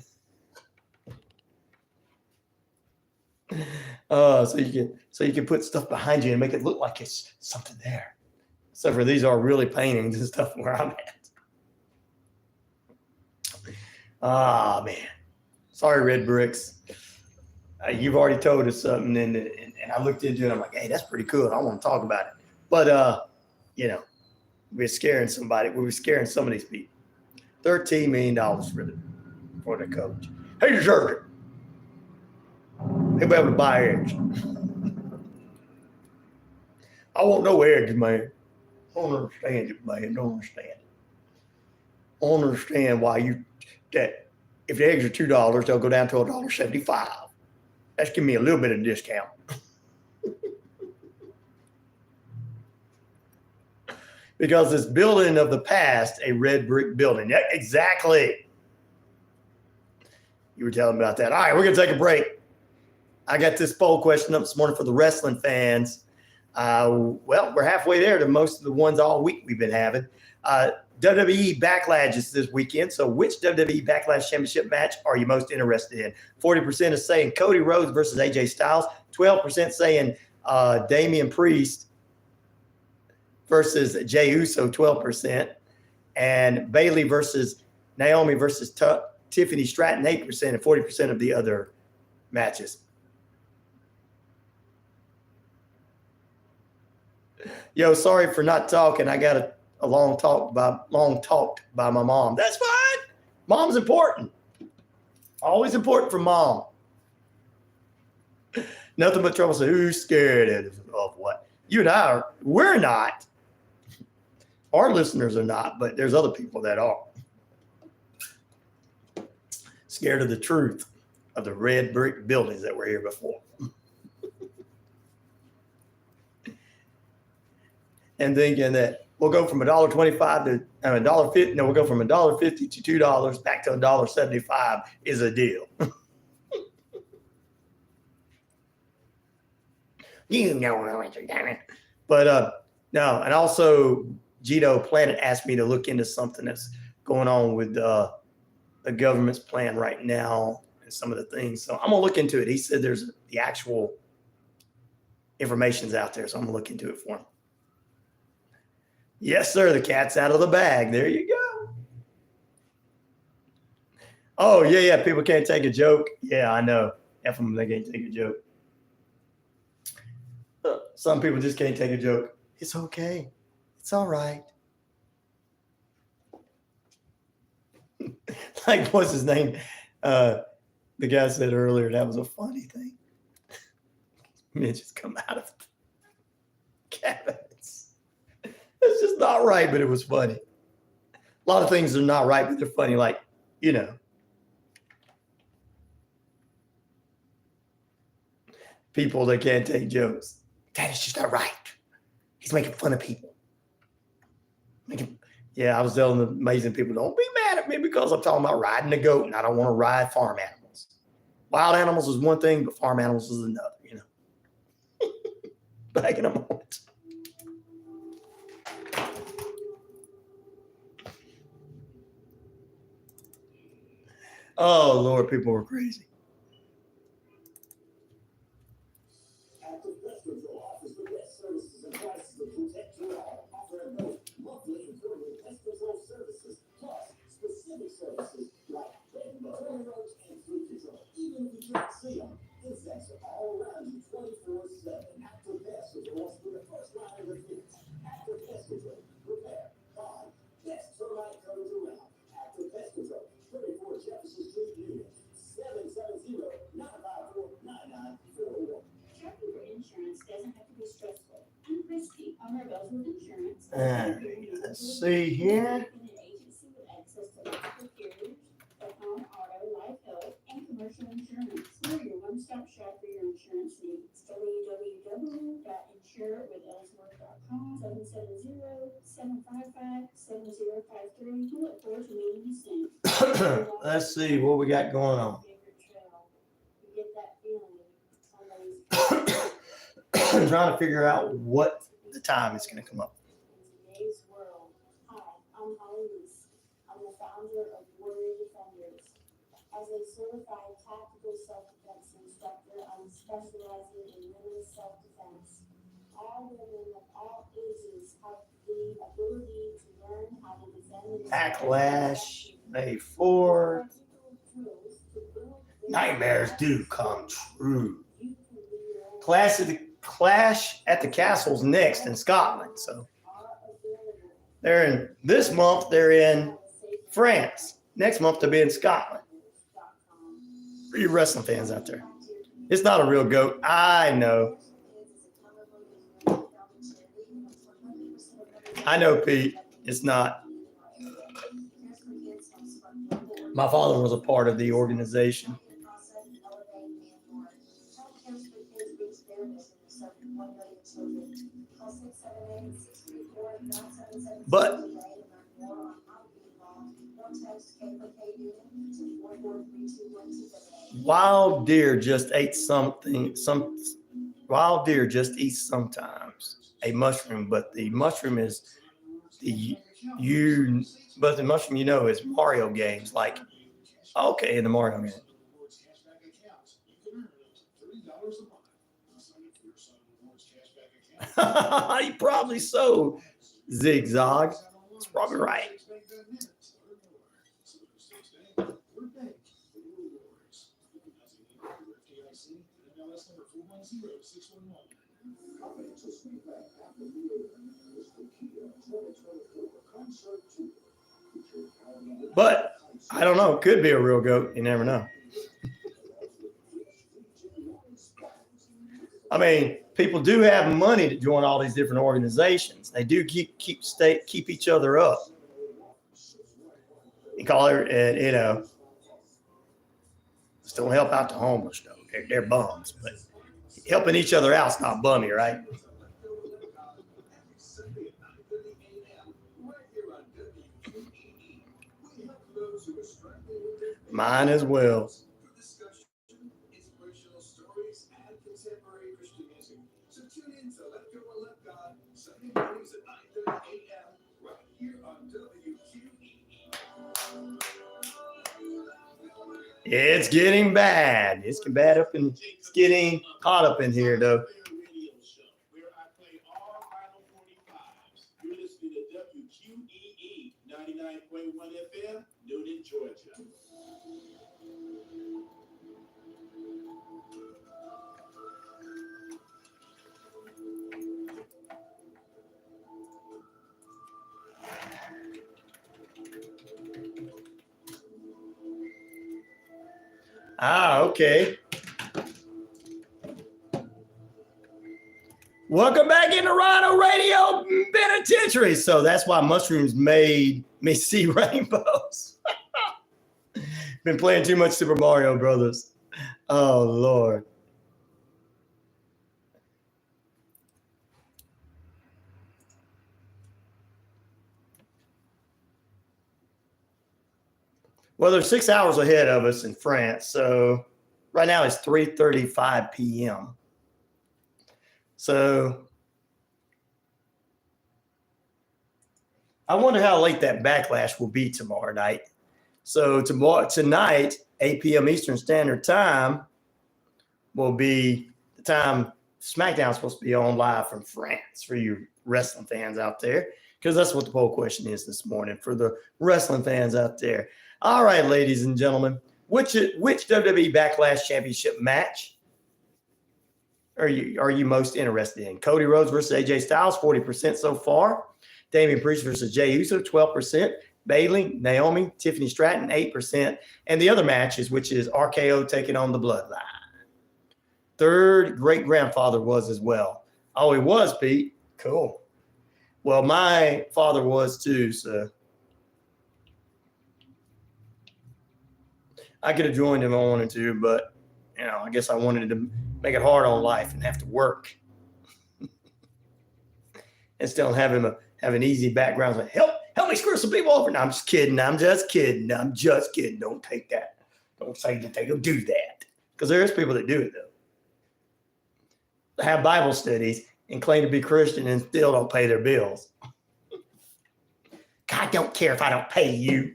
A: So you can put stuff behind you and make it look like it's something there. Except for these are really paintings and stuff where I'm at. Man. Sorry, Red Bricks. You've already told us something, and I looked into it. I'm like, hey, that's pretty cool. I want to talk about it. But, we're scaring somebody. We were scaring some of these people. $13 million for the coach. He deserved it. He'll be able to buy eggs. I want no eggs, man. I don't understand it, man. Don't understand it. I don't understand why that if the eggs are $2, they'll go down to $1.75. That's giving me a little bit of discount. Because it's building of the past, a red brick building. Yeah, exactly. You were telling me about that. All right, we're going to take a break. I got this poll question up this morning for the wrestling fans. We're halfway there to most of the ones all week we've been having. WWE Backlash is this weekend. So which WWE Backlash Championship match are you most interested in? 40% is saying Cody Rhodes versus AJ Styles. 12% saying Damian Priest versus Jey Uso, 12%. And Bayley versus Naomi versus Tiffany Stratton, 8%, and 40% of the other matches. Yo, sorry for not talking. I got a long talked by my mom. That's fine. Mom's important. Always important for mom. Nothing but trouble. So who's scared of what? You and I we're not. Our listeners are not, but there's other people that are. scared of the truth of the red brick buildings that were here before. And thinking that we'll go from $1.25 to $1.50. No, we'll go from $1.50 to $2 back to $1.75 is a deal. You know what you're doing. But no, and also Gito Planet asked me to look into something that's going on with the government's plan right now and some of the things. So I'm gonna look into it. He said there's the actual information's out there, so I'm gonna look into it for him. Yes, sir. The cat's out of the bag. There you go. Oh, yeah. People can't take a joke. Yeah, I know. F them, they can't take a joke. Some people just can't take a joke. It's okay. It's all right. Like, what's his name? The guy said earlier that was a funny thing. Midgets come out of cabins. It's just not right, but it was funny. A lot of things are not right, but they're funny. Like, you know. People that can't take jokes. That is just not right. He's making fun of people. Yeah, I was telling the amazing people, don't be mad at me because I'm talking about riding a goat and I don't want to ride farm animals. Wild animals is one thing, but farm animals is another, you know. Back in a moment. Oh, Lord, people were crazy.
I: Services like taking the roads and food control. Even if you can't see them, insects are all around you 24/7. Active Pest Control for the first line of defense. Active Pest Control. Repair, find, best termite coverage around. Active Pest Control. 34 Jefferson Street, Union. 770-954-9941.
K: Shopping for insurance doesn't have to be stressful and risky. America's with insurance.
A: Let's see here.
K: Commercial insurance. We're your one-stop shop for your insurance needs. www.insurewithellsworth.com 770-755-7053. We look forward to meeting you soon.
A: Let's see what we got going on.
K: You get that feeling somebody's
A: Trying to figure out what the time is going to come up.
K: in today's world. Hi, I'm Holly Reese. I'm the founder of Warrior Defenders. As a certified tactical self-defense instructor, I'm specializing in women's self-defense. All women of all ages have the ability to learn how to defend
A: Backlash, May 4th. Nightmares do come true. Clash at the Castle's next in Scotland. So they're in this month, they're in France. Next month, they'll be in Scotland. For you wrestling fans out there. It's not a real goat. I know. I know, Pete. It's not. My father was a part of the organization. But wild deer just ate something. Some wild deer just eat sometimes a mushroom, but the mushroom is but the mushroom is Mario games. Like, okay, in the Mario game. You probably so, Zigzag. That's probably right. But I don't know. Could be a real goat. You never know. I mean, people do have money to join all these different organizations. They do keep each other up. You call it, Just don't help out the homeless, though. They're bums. But helping each other out's not bummy, right? Mine as well.
L: Inspirational stories and contemporary Christian music. So tune in to Let Go and Let God Sunday mornings at 9:30 a.m. right here on WQEE.
A: It's getting bad. It's getting hot up in here, though.
L: Where I play all Final 45s. You're listening to WQEE 99.1 FM, Noonan, Georgia.
A: Okay. Welcome back into RyanORadio Penitentiary. So that's why mushrooms made me see rainbows. Been playing too much Super Mario Brothers. Oh, Lord. Well, they're 6 hours ahead of us in France. So right now it's 3:35 p.m. So I wonder how late that Backlash will be tomorrow night. So tonight, 8 p.m. Eastern Standard Time will be the time Smackdown is supposed to be on live from France for you wrestling fans out there, because that's what the poll question is this morning for the wrestling fans out there. All right, ladies and gentlemen, which WWE Backlash Championship match are you most interested in? Cody Rhodes versus AJ Styles, 40% so far. Damian Priest versus Jey Uso, 12%. Bayley, Naomi, Tiffany Stratton, 8%. And the other matches, which is RKO taking on the Bloodline. Third great-grandfather was as well. Oh, he was, Pete? Cool. Well, my father was too, so I could have joined him if I wanted to, but, I guess I wanted to make it hard on life and have to work. Instead of having an easy background, like, help me screw some people over. No, I'm just kidding. Don't take that. Don't say that they don't do that. Because there's people that do it, though. They have Bible studies and claim to be Christian and still don't pay their bills. God don't care if I don't pay you.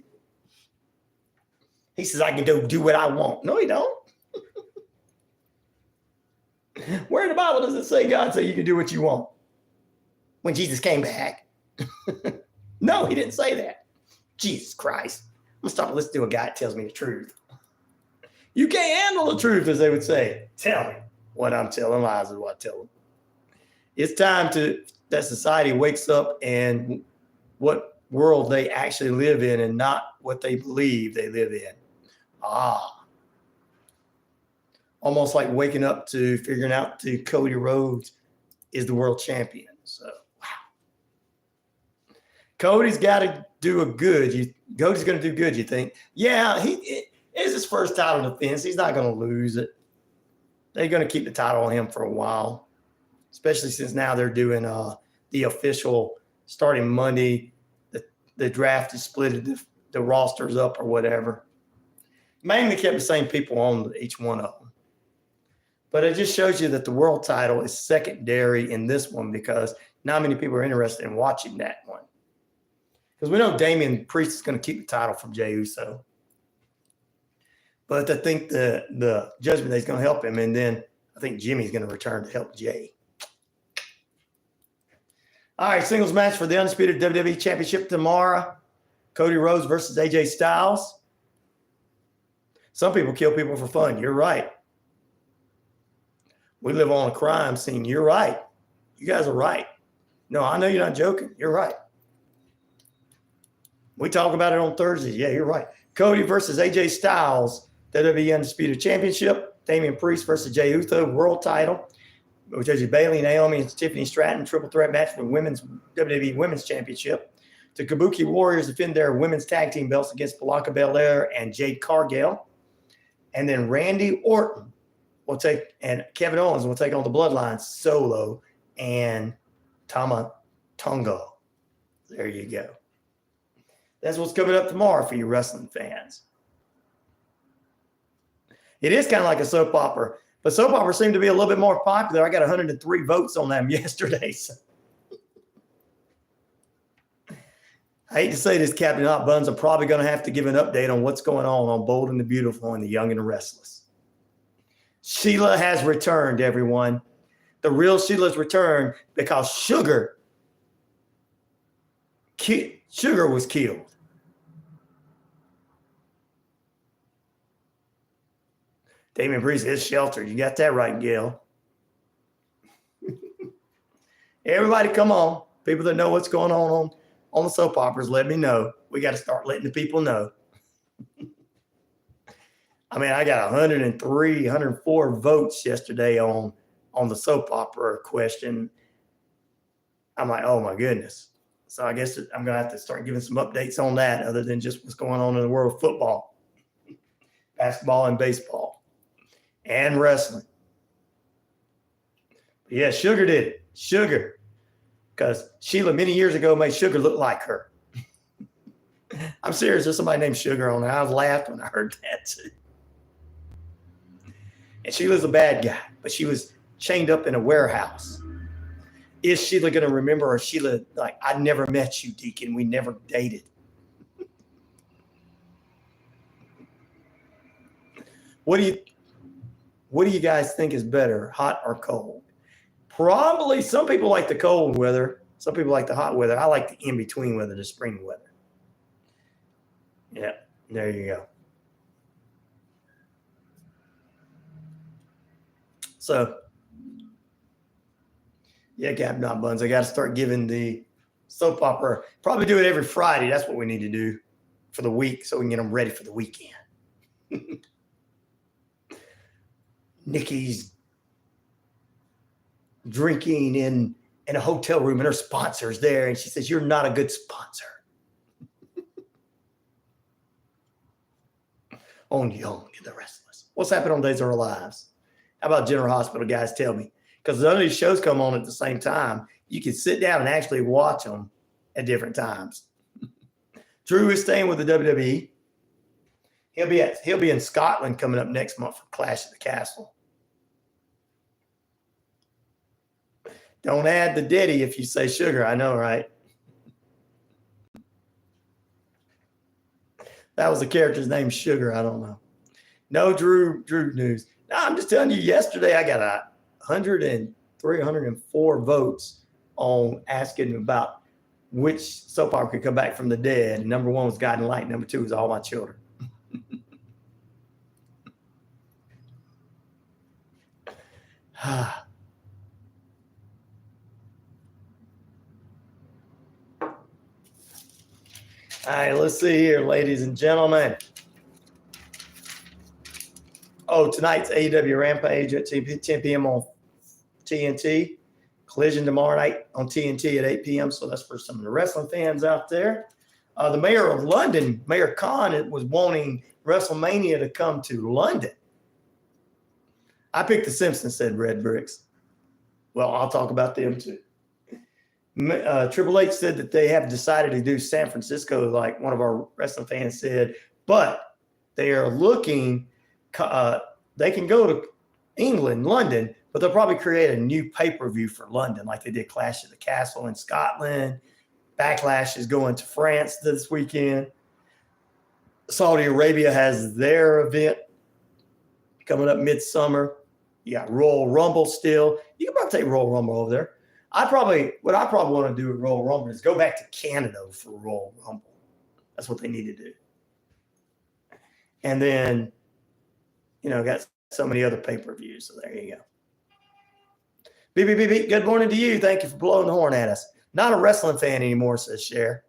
A: He says I can do what I want. No, he don't. Where in the Bible does it say God say you can do what you want? When Jesus came back. No, he didn't say that. Jesus Christ. I'm going to start listening to a guy that tells me the truth. You can't handle the truth, as they would say. Tell me what I'm telling. Lies is what I tell them. It's time that society wakes up and what world they actually live in and not what they believe they live in. Almost like waking up to figuring out that Cody Rhodes is the world champion. So, wow. Cody's got to do Cody's going to do good, you think? Yeah, it is his first title defense. He's not going to lose it. They're going to keep the title on him for a while, especially since now they're doing the official starting Monday. The draft is split the rosters up or whatever. Mainly kept the same people on each one of them. But it just shows you that the world title is secondary in this one because not many people are interested in watching that one. Because we know Damian Priest is going to keep the title from Jey Uso. But I think the Judgment Day is going to help him. And then I think Jimmy's going to return to help Jey. All right, singles match for the Undisputed WWE Championship tomorrow. Cody Rhodes versus AJ Styles. Some people kill people for fun. You're right. We live on a crime scene. You're right. You guys are right. No, I know you're not joking. You're right. We talk about it on Thursdays. Yeah, you're right. Cody versus AJ Styles, WWE Undisputed Championship. Damian Priest versus Jey Uso, world title. Which is Bayley, Naomi, and Tiffany Stratton, triple threat match for WWE Women's Championship. The Kabuki Warriors defend their women's tag team belts against Blanca Belair and Jade Cargill. And then Randy Orton will take, and Kevin Owens will take on the Bloodline Solo and Tama Tonga. There you go. That's what's coming up tomorrow for you wrestling fans. It is kind of like a soap opera, but soap operas seem to be a little bit more popular. I got 103 votes on them yesterday. So. I hate to say this, Captain Hot Buns. I'm probably going to have to give an update on what's going on Bold and the Beautiful and the Young and the Restless. Sheila has returned, everyone. The real Sheila's returned because Sugar was killed. Damien Priest is sheltered. You got that right, Gail. Everybody, come on. People that know what's going on the soap operas, let me know. We got to start letting the people know. I mean, I got 103, 104 votes yesterday on the soap opera question. I'm like, oh my goodness. So I guess I'm going to have to start giving some updates on that other than just what's going on in the world of football, basketball, and baseball, and wrestling. But yeah, Sugar did it. Sugar. Because Sheila many years ago made Sugar look like her. I'm serious. There's somebody named Sugar on there. I laughed when I heard that too. And Sheila's a bad guy, but she was chained up in a warehouse. Is Sheila going to remember, or Sheila like, I never met you, Deacon. We never dated. What do you guys think is better, hot or cold? Probably some people like the cold weather. Some people like the hot weather. I like the in-between weather, the spring weather. Yeah, there you go. So, yeah, Captain Not Buns, I got to start giving the soap opera. Probably do it every Friday. That's what we need to do for the week so we can get them ready for the weekend. Nikki's drinking in a hotel room and her sponsor's there. And she says, you're not a good sponsor. On Young and the Restless. What's happened on Days of Our Lives? How about General Hospital, guys? Tell me. Because none of these shows come on at the same time. You can sit down and actually watch them at different times. Drew is staying with the WWE. He'll be in Scotland coming up next month for Clash at the Castle. Don't add the Diddy if you say Sugar. I know, right? That was the character's name, Sugar. I don't know. No Drew news. No, I'm just telling you, yesterday I got 103, 104 votes on asking about which soap opera could come back from the dead. Number one was Guiding Light. Number two was All My Children. All right, let's see here, ladies and gentlemen. Oh, tonight's AEW Rampage at 10 p.m. on TNT. Collision tomorrow night on TNT at 8 p.m. So that's for some of the wrestling fans out there. The mayor of London, Mayor Khan, was wanting WrestleMania to come to London. I picked The Simpsons, said Red Bricks. Well, I'll talk about them too. Triple H said that they have decided to do San Francisco, like one of our wrestling fans said, but they are looking, they can go to England, London, but they'll probably create a new pay-per-view for London, like they did Clash at the Castle in Scotland. Backlash is going to France this weekend. Saudi Arabia has their event coming up midsummer. You got Royal Rumble still. You can probably take Royal Rumble over there. What I probably want to do at Royal Rumble is go back to Canada for Royal Rumble. That's what they need to do. And then, got so many other pay-per-views. So there you go. Beep, good morning to you. Thank you for blowing the horn at us. Not a wrestling fan anymore, says Cher.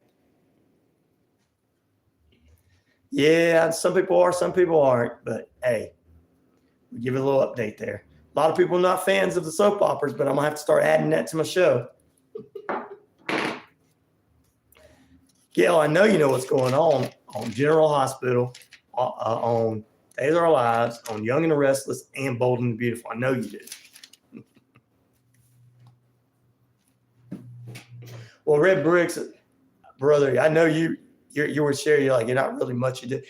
A: Yeah, some people are, some people aren't. But, hey, we give it a little update there. A lot of people are not fans of the soap operas, but I'm going to have to start adding that to my show. Gail, I know you know what's going on General Hospital, on Days of Our Lives on Young and the Restless and Bold and the Beautiful. I know you do. Well, Red Bricks, brother, I know you would share. You're not really much. You did.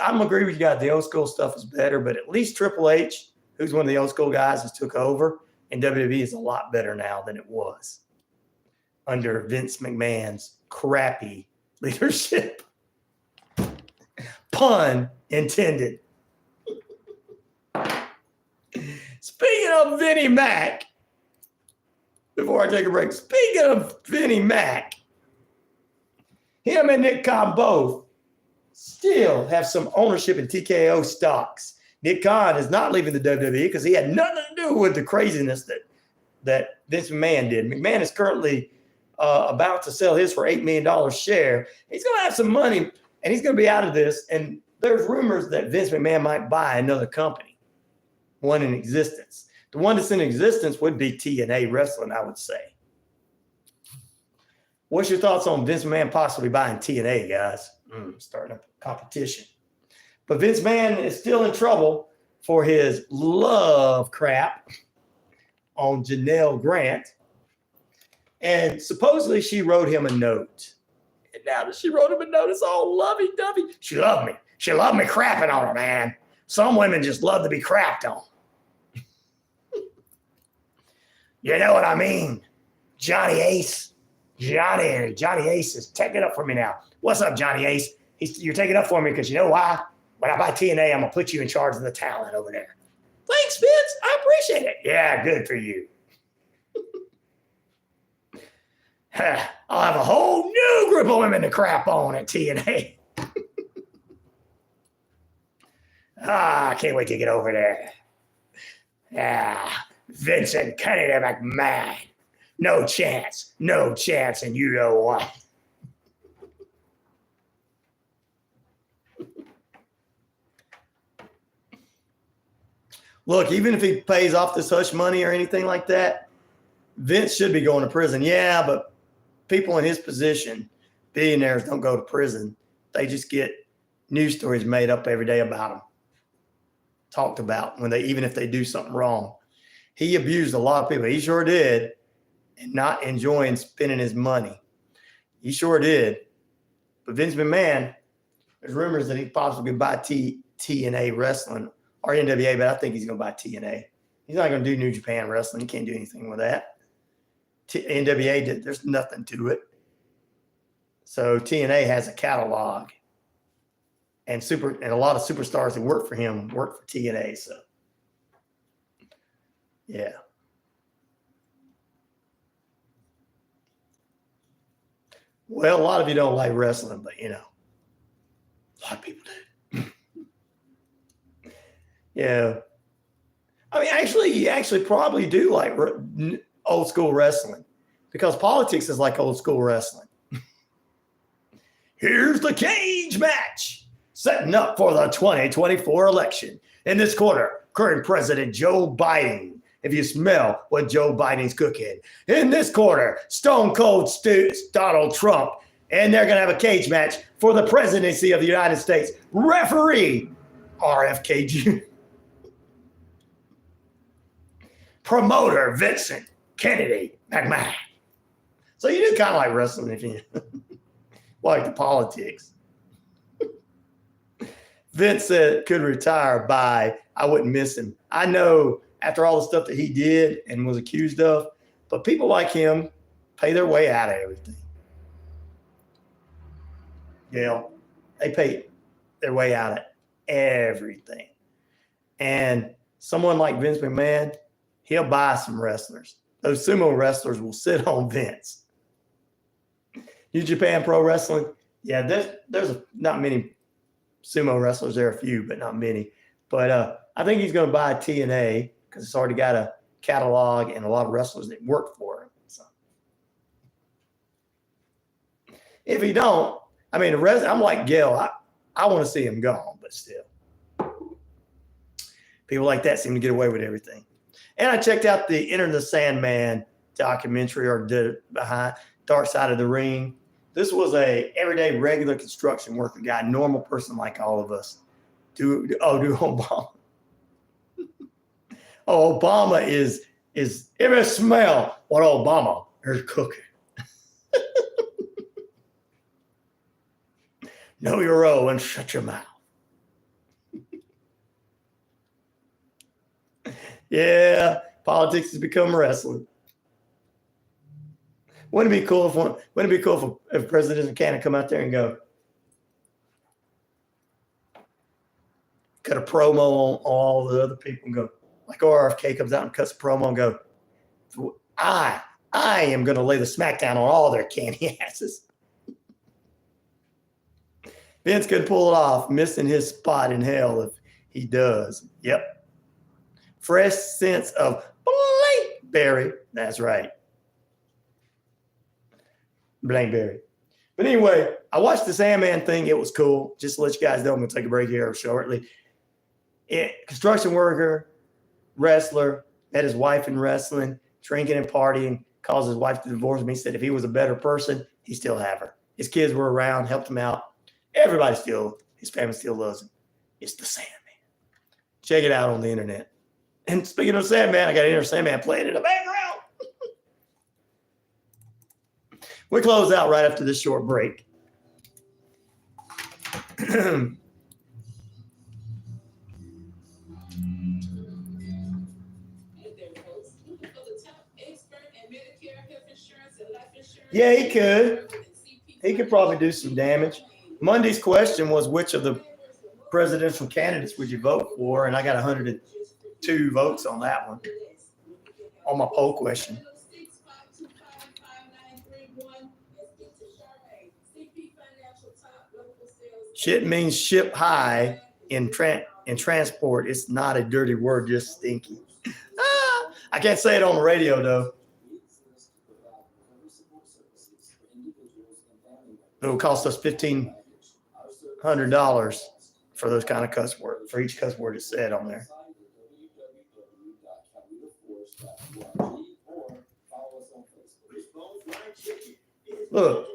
A: I'm agree with you guys. The old school stuff is better, but at least Triple H, who's one of the old school guys, has took over, and WWE is a lot better now than it was under Vince McMahon's crappy leadership. Pun intended. Speaking of Vinnie Mac, before I take a break, speaking of Vinnie Mac, him and Nick Khan both still have some ownership in TKO stocks. Nick Khan is not leaving the WWE because he had nothing to do with the craziness that Vince McMahon did. McMahon is currently about to sell his for $8 million share. He's going to have some money, and he's going to be out of this. And there's rumors that Vince McMahon might buy another company, one in existence. The one that's in existence would be TNA Wrestling, I would say. What's your thoughts on Vince McMahon possibly buying TNA, guys? Starting up a competition. But Vince McMahon is still in trouble for his love crap on Janelle Grant. And supposedly she wrote him a note. And now that she wrote him a note, it's all lovey-dovey. She loved me. She loved me crapping on her, man. Some women just love to be crapped on. You know what I mean? Johnny Ace. Johnny Ace is taking it up for me now. What's up, Johnny Ace? You're taking it up for me because you know why? When I buy TNA, I'm going to put you in charge of the talent over there. Thanks, Vince. I appreciate it. Yeah, good for you. I'll have a whole new group of women to crap on at TNA. I can't wait to get over there. Yeah, Vincent Kennedy McMahon. No chance, and you know what? Look, even if he pays off this hush money or anything like that, Vince should be going to prison. Yeah, but people in his position, billionaires, don't go to prison. They just get news stories made up every day about them, talked about even if they do something wrong. He abused a lot of people. He sure did. And not enjoying spending his money. He sure did. But Vince McMahon, there's rumors that he possibly could buy TNA Wrestling or NWA, but I think he's going to buy TNA. He's not going to do New Japan Wrestling. He can't do anything with that. NWA, there's nothing to it. So TNA has a catalog. And a lot of superstars that work for him work for TNA. So, yeah. Well, a lot of you don't like wrestling, but a lot of people do. Yeah. I mean, you actually probably do like old school wrestling because politics is like old school wrestling. Here's the cage match setting up for the 2024 election. In this corner, current President Joe Biden. If you smell what Joe Biden's cooking. In this corner, Stone Cold Donald Trump. And they're going to have a cage match for the presidency of the United States. Referee, RFK Jr. Promoter, Vincent Kennedy McMahon. So you do kind of like wrestling if you like the politics. Vince said could retire by, I wouldn't miss him. I know after all the stuff that he did and was accused of, but people like him pay their way out of everything. They pay their way out of everything. And someone like Vince McMahon, he'll buy some wrestlers. Those sumo wrestlers will sit on Vince. New Japan Pro Wrestling, yeah, there's not many sumo wrestlers. There are a few, but not many. But I think he's going to buy TNA because it's already got a catalog and a lot of wrestlers that work for him. So if he don't, I mean, I'm like Gail. I want to see him gone, but still. People like that seem to get away with everything. And I checked out the Enter the Sandman documentary or behind Dark Side of the Ring. This was a everyday regular construction worker guy, normal person like all of us. Do Obama. Oh, Obama is ever smell what Obama is cooking. Know your role and shut your mouth. Yeah, politics has become wrestling. Wouldn't it be cool if President of Canada come out there and go, cut a promo on all the other people and go, like RFK comes out and cuts a promo and go, I am going to lay the smackdown on all their candy asses. Vince could pull it off, missing his spot in hell if he does. Yep. Fresh sense of Blankberry. That's right. Blankberry. But anyway, I watched the Sandman thing. It was cool. Just to let you guys know, I'm going to take a break here shortly. Construction worker, wrestler, met his wife in wrestling, drinking and partying, caused his wife to divorce him. He said if he was a better person, he'd still have her. His kids were around, helped him out. His family still loves him. It's the Sandman. Check it out on the internet. And speaking of Sandman, I got Inner Sandman playing in the background. We close out right after this short break. Yeah, he could. He could probably do some damage. Monday's question was, which of the presidential candidates would you vote for? And I got 102 votes on that one, on my poll question. Shit means ship high in transport. It's not a dirty word, just stinky. I can't say it on the radio, though. It'll cost us $1,500 for those kind of cuss words, for each cuss word is said on there. Look,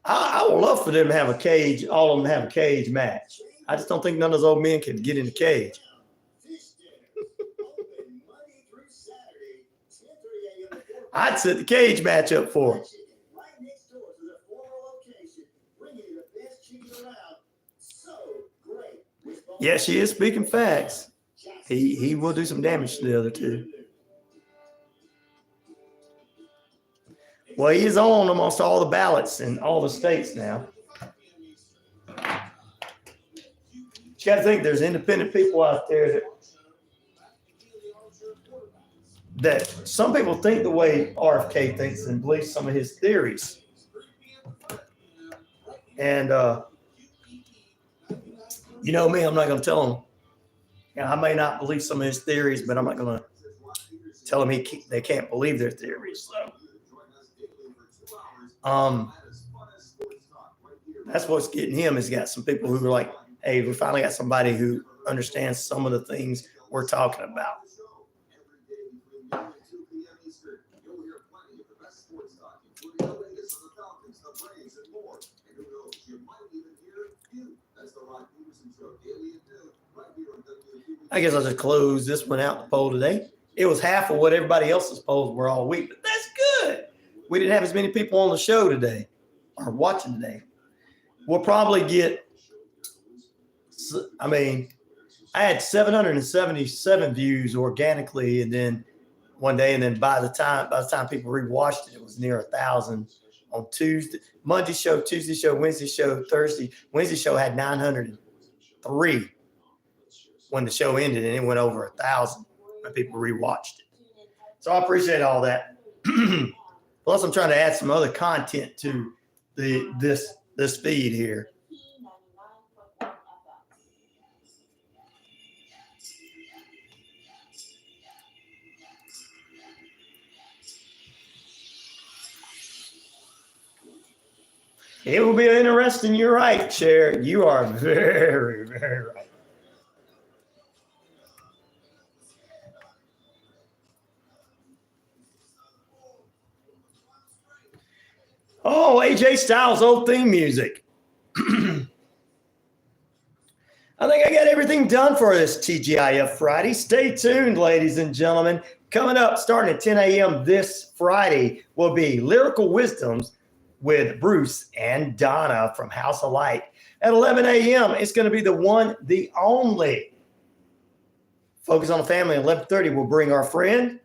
A: I would love for them to have a cage, all of them have a cage match. I just don't think none of those old men can get in the cage. I'd set the cage match up for them. Yes, she is speaking facts. He will do some damage to the other two. Well, he is on almost all the ballots in all the states now. You got to think there's independent people out there that some people think the way RFK thinks and believe some of his theories. And you know me, I'm not going to tell them. You know, I may not believe some of his theories, but I'm not going to tell them they can't believe their theories. So, that's what's getting him. Is got some people who are like, "Hey, we finally got somebody who understands some of the things we're talking about." I guess I'll just close this one out, the poll today. It was half of what everybody else's polls were all week, but that's good. We didn't have as many people on the show today or watching today. We'll probably get, I had 777 views organically, and then one day, and then by the time people rewatched it, it was near 1,000 on Tuesday. Monday show, Tuesday show, Wednesday show, Thursday. Wednesday show had 903 when the show ended, and it went over 1,000 when people rewatched it. So I appreciate all that. Plus, I'm trying to add some other content to this feed here. It will be interesting. You're right, Cher. You are very, very right. Oh, AJ Styles' old theme music. I think I got everything done for this TGIF Friday. Stay tuned, ladies and gentlemen. Coming up, starting at 10 a.m. this Friday, will be Lyrical Wisdoms with Bruce and Donna from House of Light. At 11 a.m., it's going to be the one, the only Focus on the Family. At 11:30, we'll bring our friend,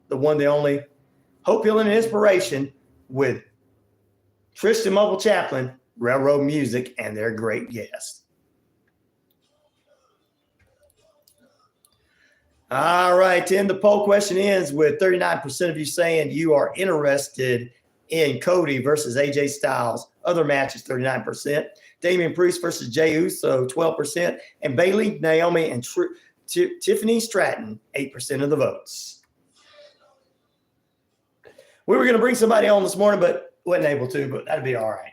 A: the one, the only Hope, Healing, and Inspiration with Tristan Mobile Chaplain, Railroad Music, and their great guest. All right, Tim, the poll question ends with 39% of you saying you are interested in Cody versus AJ Styles. Other matches, 39%. Damian Priest versus Jey Uso, 12%. And Bayley, Naomi, and Tiffany Stratton, 8% of the votes. We were going to bring somebody on this morning, but wasn't able to, but that'd be all right.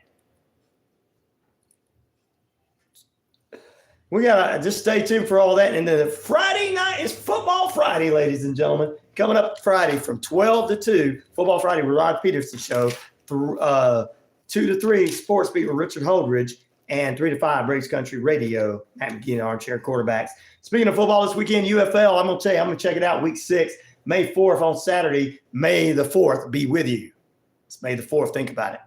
A: We got to just stay tuned for all that. And then Friday night is Football Friday, ladies and gentlemen. Coming up Friday from 12 to 2, Football Friday with Rod Peterson show. 2 to 3, Sports Beat with Richard Holdridge. And 3 to 5, Braves Country Radio, Matt McGee, Armchair Quarterbacks. Speaking of football this weekend, UFL, I'm going to tell you, I'm going to check it out week 6, May 4th on Saturday. May the 4th be with you. It's May the 4th. Think about it.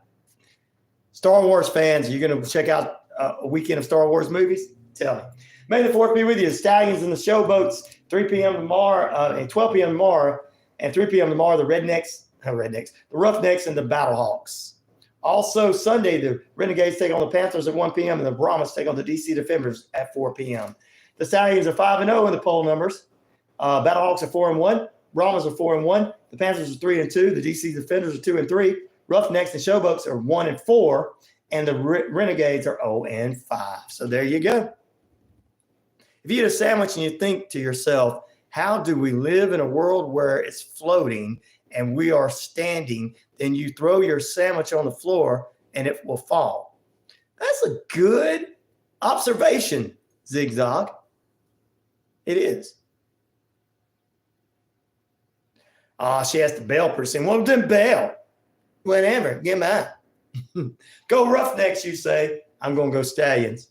A: Star Wars fans, you're going to check out a weekend of Star Wars movies? Tell me. May the 4th be with you. The Stallions and the Showboats, 3 p.m. tomorrow, and 12 p.m. tomorrow, and 3 p.m. tomorrow, the Roughnecks and the Battlehawks. Also, Sunday, the Renegades take on the Panthers at 1 p.m. and the Brahmas take on the DC Defenders at 4 p.m. The Stallions are 5-0 in the poll numbers. Battlehawks are 4-1. Brahmas are 4-1. The Panthers are 3-2. The DC Defenders are 2-3. Roughnecks and Showboats are 1-4. And the Renegades are 0-5. So there you go. If you eat a sandwich and you think to yourself, how do we live in a world where it's floating and we are standing, then you throw your sandwich on the floor and it will fall. That's a good observation, Zigzag. It is. She has to bail pretty soon. Well, then bail. Whatever. Get mine. Go Roughnecks, you say. I'm going to go Stallions.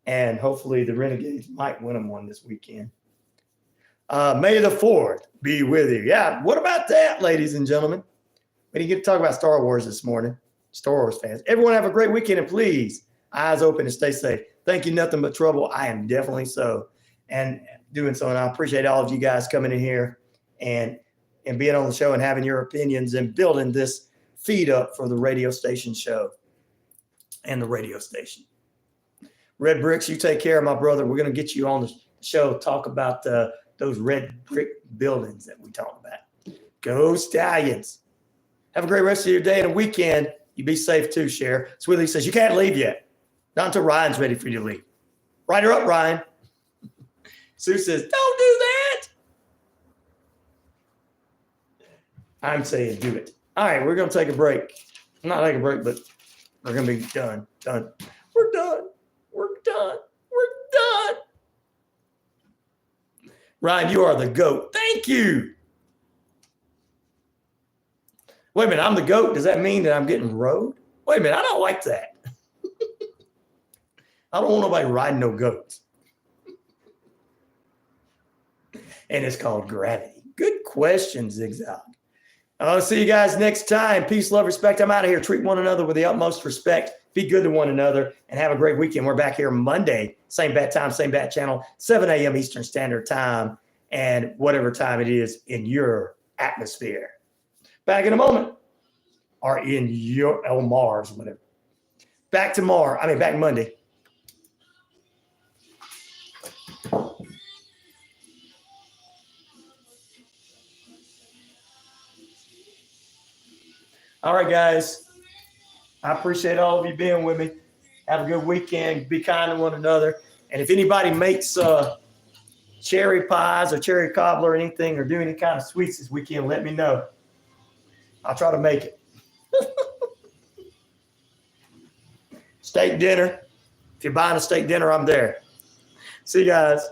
A: And hopefully the Renegades might win them one this weekend. May the 4th be with you. Yeah, what about that, ladies and gentlemen? We didn't get to talk about Star Wars this morning. Star Wars fans. Everyone have a great weekend, and please, eyes open and stay safe. Thank you, nothing but trouble. I am definitely so. And doing so, and I appreciate all of you guys coming in here and being on the show and having your opinions and building this feed up for the radio station show and the radio station. Red Bricks, you take care of my brother. We're going to get you on the show, talk about those red brick buildings that we talked about. Go Stallions. Have a great rest of your day and a weekend. You be safe too, Cher. Swilly says, you can't leave yet. Not until Ryan's ready for you to leave. Write her up, Ryan. Sue says, don't do that. I'm saying do it. All right, we're going to take a break. Not take a break, but we're going to be done. We're done. Ryan, you are the GOAT. Thank you. Wait a minute, I'm the GOAT. Does that mean that I'm getting rode? Wait a minute, I don't like that. I don't want nobody riding no goats. And it's called gravity. Good question, Zigzag. I'll see you guys next time. Peace, love, respect. I'm out of here. Treat one another with the utmost respect. Be good to one another and have a great weekend. We're back here Monday, same bat time, same bat channel, 7 a.m. Eastern Standard Time, and whatever time it is in your atmosphere. Back in a moment, or in your Mars, whatever. Back Monday. All right, guys. I appreciate all of you being with me. Have a good weekend. Be kind to one another. And if anybody makes cherry pies or cherry cobbler or anything or do any kind of sweets this weekend, let me know. I'll try to make it. Steak dinner. If you're buying a steak dinner, I'm there. See you guys.